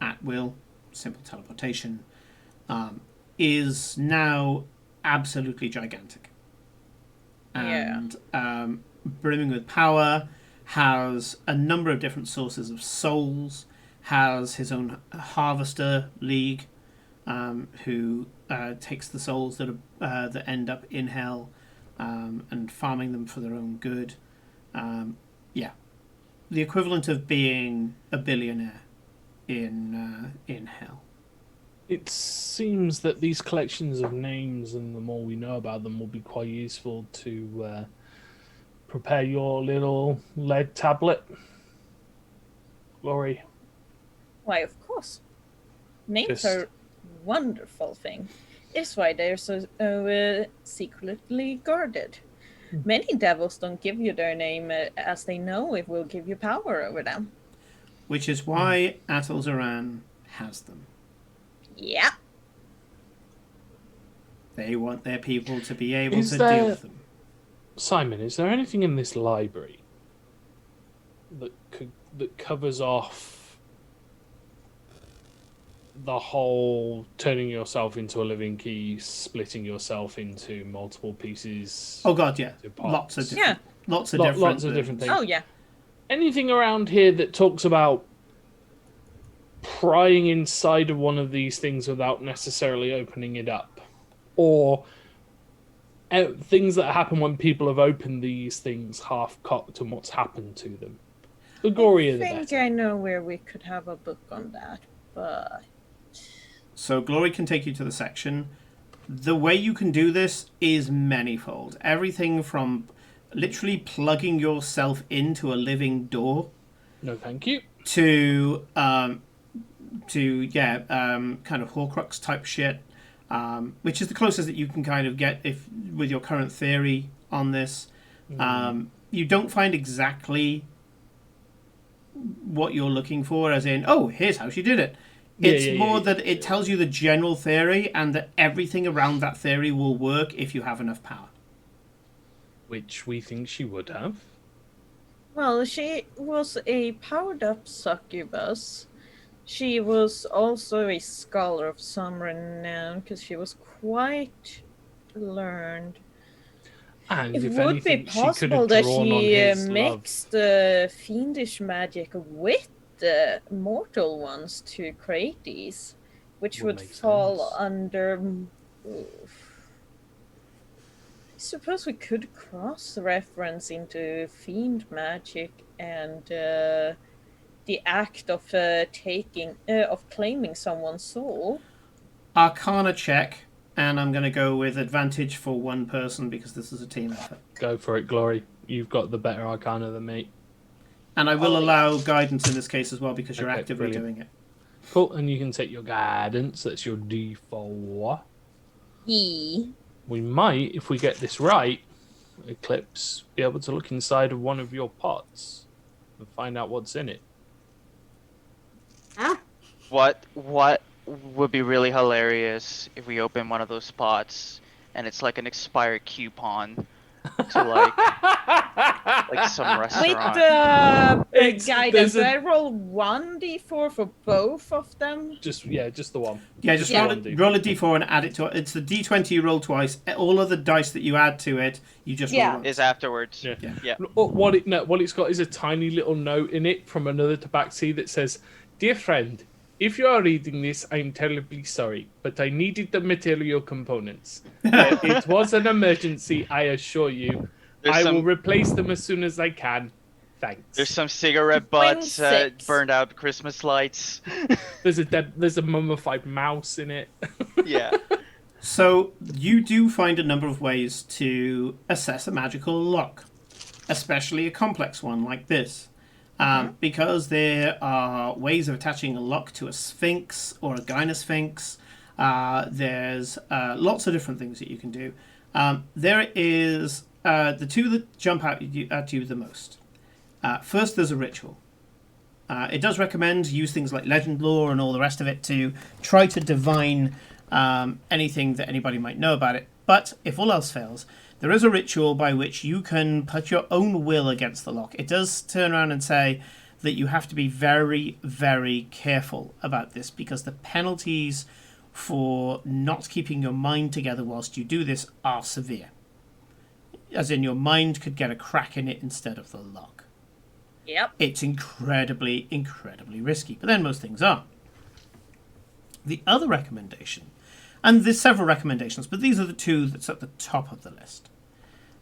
Speaker 1: at will, simple teleportation, is now absolutely gigantic. And brimming with power, has a number of different sources of souls, has his own harvester league, who takes the souls that end up in Hell, and farming them for their own good. The equivalent of being a billionaire in Hell.
Speaker 5: It seems that these collections of names, and the more we know about them, will be quite useful to prepare your little lead tablet. Glory.
Speaker 2: Why, of course. Names are a wonderful thing. It's why they're so secretly guarded. Many devils don't give you their name as they know it will give you power over them.
Speaker 1: Which is why Atal-Zaran has them.
Speaker 2: Yeah.
Speaker 1: They want their people to be able to deal with them.
Speaker 5: Simon, is there anything in this library that covers off the whole turning yourself into a living key, splitting yourself into multiple pieces?
Speaker 1: Oh god, yeah. Lots of different
Speaker 5: things.
Speaker 2: Oh yeah.
Speaker 5: Anything around here that talks about prying inside of one of these things without necessarily opening it up? Or things that happen when people have opened these things half-cocked and what's happened to them? The gorier the better.
Speaker 2: I think I know where we could have a book on that, but...
Speaker 1: So Glory can take you to the section. The way you can do this is manifold. Everything from literally plugging yourself into a living door.
Speaker 5: No, thank you.
Speaker 1: To kind of Horcrux type shit. which is the closest that you can kind of get if with your current theory on this. You don't find exactly what you're looking for, as in, oh, here's how she did it. It's more that it tells you the general theory and that everything around that theory will work if you have enough power.
Speaker 5: Which we think she would have.
Speaker 2: Well, she was a powered-up succubus. She was also a scholar of some renown because she was quite learned.
Speaker 5: And
Speaker 2: It
Speaker 5: if
Speaker 2: would
Speaker 5: anything,
Speaker 2: be
Speaker 5: she could
Speaker 2: possible
Speaker 5: have
Speaker 2: that
Speaker 5: drawn on
Speaker 2: she
Speaker 5: his love.
Speaker 2: mixed fiendish magic with mortal ones to create these, which would
Speaker 5: make
Speaker 2: fall
Speaker 5: sense.
Speaker 2: under. I suppose we could cross-reference into fiend magic and the act of claiming someone's soul.
Speaker 1: Arcana check, and I'm going to go with advantage for one person because this is a team effort.
Speaker 5: Go for it, Glory. You've got the better arcana than me.
Speaker 1: And I will allow guidance in this case as well because you're
Speaker 5: Okay,
Speaker 1: actively
Speaker 5: brilliant.
Speaker 1: doing it.
Speaker 5: Cool, and you can take your guidance. That's your D4.
Speaker 2: E.
Speaker 5: We might, if we get this right, Eclipse, be able to look inside of one of your pots and find out what's in it.
Speaker 3: Ah,
Speaker 4: What would be really hilarious if we open one of those spots and it's like an expired coupon to like some
Speaker 2: With
Speaker 4: restaurant.
Speaker 2: guidance, do I roll 1d4 for both of them?
Speaker 5: Just the one.
Speaker 1: Yeah, just roll a d4 and add it to it. It's the d20 you roll twice. All other dice that you add to it, you just roll once.
Speaker 4: Is afterwards.
Speaker 5: Yeah. What it's got is a tiny little note in it from another tabaxi that says, "Dear friend, if you are reading this, I'm terribly sorry, but I needed the material components. It was an emergency, I assure you. I will replace them as soon as I can. Thanks."
Speaker 4: There's some cigarette butts, burned out Christmas lights.
Speaker 5: There's a mummified mouse in it.
Speaker 4: Yeah.
Speaker 1: So you do find a number of ways to assess a magical lock, especially a complex one like this. Because there are ways of attaching a lock to a sphinx or a gynosphinx. There's lots of different things that you can do. There is the two that jump out at you the most. First, there's a ritual. It does recommend use things like legend lore and all the rest of it to try to divine anything that anybody might know about it. But if all else fails, there is a ritual by which you can put your own will against the lock. It does turn around and say that you have to be very, very careful about this because the penalties for not keeping your mind together whilst you do this are severe. As in, your mind could get a crack in it instead of the lock.
Speaker 2: Yep.
Speaker 1: It's incredibly, incredibly risky. But then most things are. The other recommendation, and there's several recommendations, but these are the two that's at the top of the list.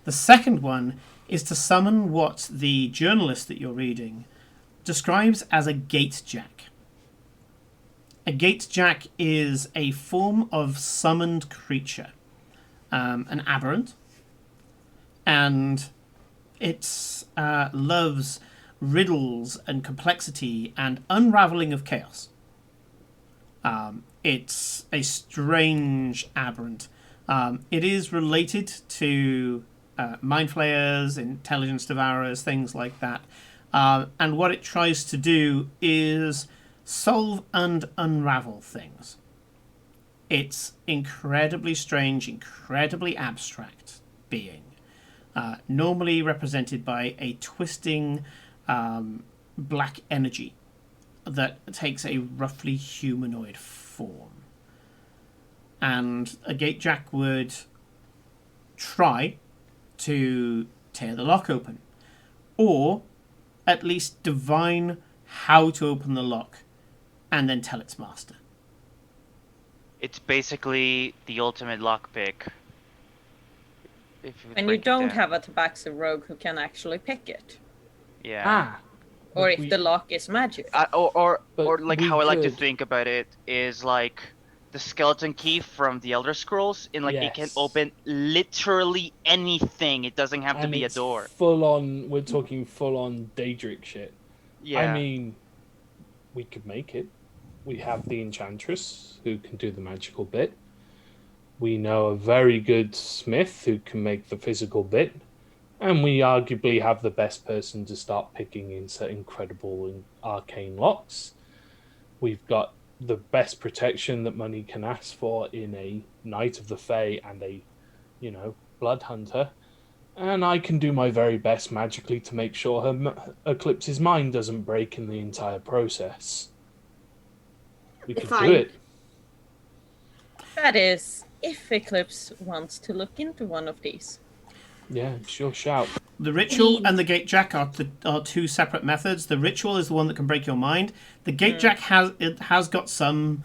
Speaker 1: The second one is to summon what the journalist that you're reading describes as a gatejack. A gatejack is a form of summoned creature, an aberrant, and it loves riddles and complexity and unraveling of chaos. It's a strange aberrant. It is related to mind flayers, intelligence devourers, things like that. And what it tries to do is solve and unravel things. It's incredibly strange, incredibly abstract being. Normally represented by a twisting black energy that takes a roughly humanoid form. And a gatejack would try to tear the lock open, or at least divine how to open the lock and then tell its master.
Speaker 4: It's basically the ultimate lockpick.
Speaker 2: And you don't have a tabaxi rogue who can actually pick it.
Speaker 4: Yeah.
Speaker 2: Or if the lock is magic.
Speaker 4: Or like how I like to
Speaker 5: could.
Speaker 4: think about it is like the skeleton key from the Elder Scrolls. In like it can open literally anything. It doesn't have to be a door.
Speaker 5: Full on. We're talking full on Daedric shit.
Speaker 4: Yeah.
Speaker 5: I mean, we could make it. We have the Enchantress who can do the magical bit. We know a very good smith who can make the physical bit. And we arguably have the best person to start picking incredible and arcane locks. We've got the best protection that money can ask for in a Knight of the Fae and a, Blood Hunter. And I can do my very best magically to make sure Eclipse's mind doesn't break in the entire process. We could do it.
Speaker 2: That is, if Eclipse wants to look into one of these.
Speaker 5: Yeah, sure shout.
Speaker 1: The ritual and the gate jack are two separate methods. The ritual is the one that can break your mind. The gate jack has got some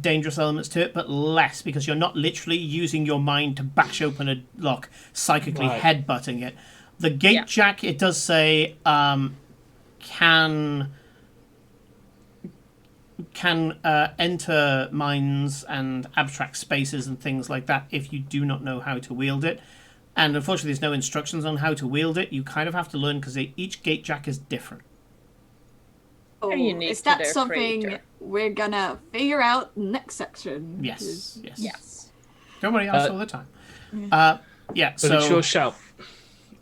Speaker 1: dangerous elements to it, but less, because you're not literally using your mind to bash open a lock, psychically headbutting it. The gate jack, it does say, can enter minds and abstract spaces and things like that if you do not know how to wield it. And unfortunately, there's no instructions on how to wield it. You kind of have to learn, because each gate jack is different.
Speaker 3: Oh,
Speaker 2: unique
Speaker 3: is
Speaker 2: to
Speaker 3: that
Speaker 2: their
Speaker 3: something
Speaker 2: creator.
Speaker 3: we're gonna figure out next section?
Speaker 1: Yes. Don't worry, I saw the time. Yeah,
Speaker 5: But
Speaker 1: so
Speaker 5: it's your shout,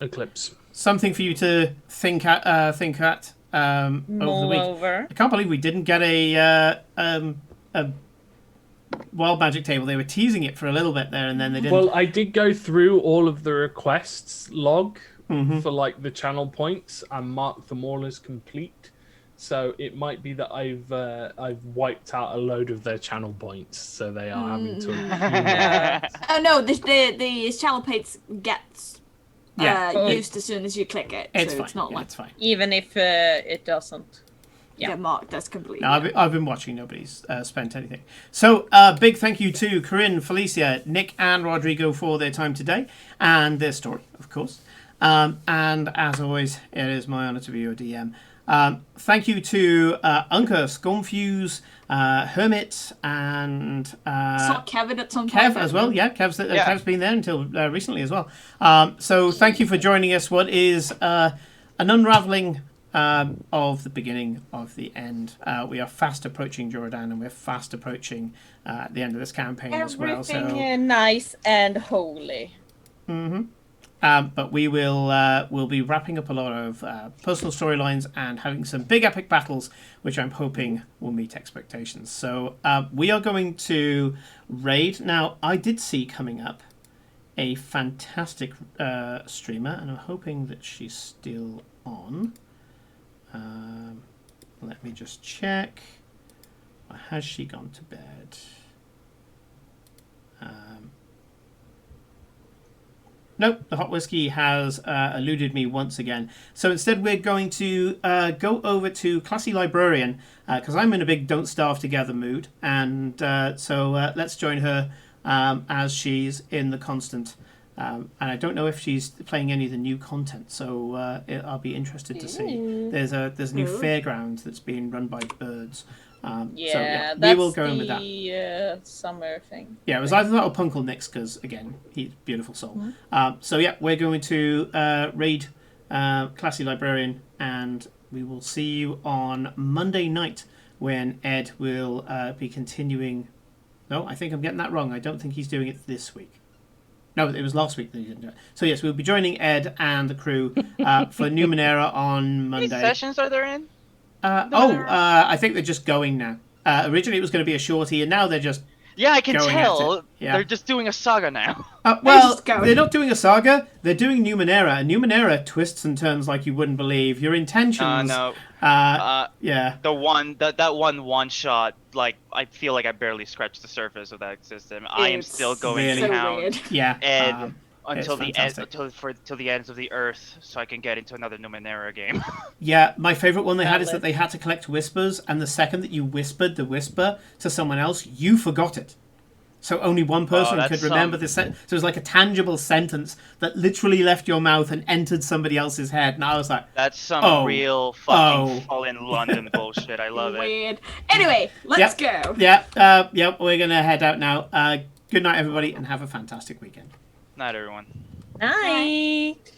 Speaker 5: Eclipse.
Speaker 1: something for you to think at over the week.
Speaker 2: Moreover,
Speaker 1: I can't believe we didn't get a wild magic table. They were teasing it for a little bit there, and then they didn't.
Speaker 5: Well, I did go through all of the requests log for like the channel points and marked them all as complete. So it might be that I've wiped out a load of their channel points, so they are having to accumulate.
Speaker 3: Oh no, the channel points gets used as soon as you click it.
Speaker 1: It's
Speaker 3: so
Speaker 1: fine.
Speaker 3: It's not
Speaker 1: Yeah,
Speaker 3: like
Speaker 1: it's fine.
Speaker 2: even if it doesn't.
Speaker 3: get marked as complete.
Speaker 1: No, I've been watching. Nobody's spent anything. So, big thank you to Corinne, Felicia, Nick, and Rodrigo for their time today and their story, of course. And as always, it is my honour to be your DM. Thank you to Unker, Scornfuse, Hermit, and
Speaker 3: saw Kevin at some point.
Speaker 1: Kev as well. Yeah, Kev's been there until recently as well. So thank you for joining us. What is an unraveling of the beginning of the end. We are fast approaching Jordan, and we're fast approaching the end of this campaign as well.
Speaker 2: Everything nice and holy.
Speaker 1: But we'll be wrapping up a lot of personal storylines and having some big epic battles, which I'm hoping will meet expectations. So we are going to raid. Now, I did see coming up a fantastic streamer, and I'm hoping that she's still on. Let me just check. Or has she gone to bed? Nope, the hot whiskey has eluded me once again. So instead we're going to go over to Classy Librarian, because I'm in a big Don't Starve Together mood. And so let's join her as she's in the constant. And I don't know if she's playing any of the new content, so I'll be interested to see. There's a new fairground that's being run by birds.
Speaker 2: That's
Speaker 1: we will go in with that.
Speaker 2: the summer thing.
Speaker 1: Yeah, it was either that or Punkle Nix, because again, he's a beautiful soul. We're going to raid Classy Librarian, and we will see you on Monday night when Ed will be continuing. No, I think I'm getting that wrong. I don't think he's doing it this week. No, it was last week that he didn't do it. So yes, we'll be joining Ed and the crew for Numenera on Monday.
Speaker 4: How many sessions are there in?
Speaker 1: I think they're just going now. Originally it was going to be a shorty, and now they're just
Speaker 4: Yeah, I can
Speaker 1: going
Speaker 4: tell.
Speaker 1: at it. Yeah.
Speaker 4: They're just doing a saga now.
Speaker 1: They're not doing a saga. They're doing Numenera. And Numenera twists and turns like you wouldn't believe. Your intentions.
Speaker 4: No.
Speaker 1: Yeah.
Speaker 4: That one shot, like I feel like I barely scratched the surface of that system. I am still going
Speaker 1: really
Speaker 4: to
Speaker 3: so
Speaker 4: hound
Speaker 3: weird.
Speaker 1: Yeah.
Speaker 4: Ed until the end,
Speaker 1: fantastic.
Speaker 4: till the ends of the earth, so I can get into another Numenera game.
Speaker 1: Yeah, my favourite one they had is that they had to collect whispers, and the second that you whispered the whisper to someone else, you forgot it. So only one person could remember the sentence. So it was like a tangible sentence that literally left your mouth and entered somebody else's head. And I was like,
Speaker 4: That's some real fucking Fallen London bullshit. I love it.
Speaker 3: Weird. Anyway, let's go.
Speaker 1: Yeah, we're going to head out now. Good night, everybody, and have a fantastic weekend.
Speaker 4: Night, everyone.
Speaker 2: Night.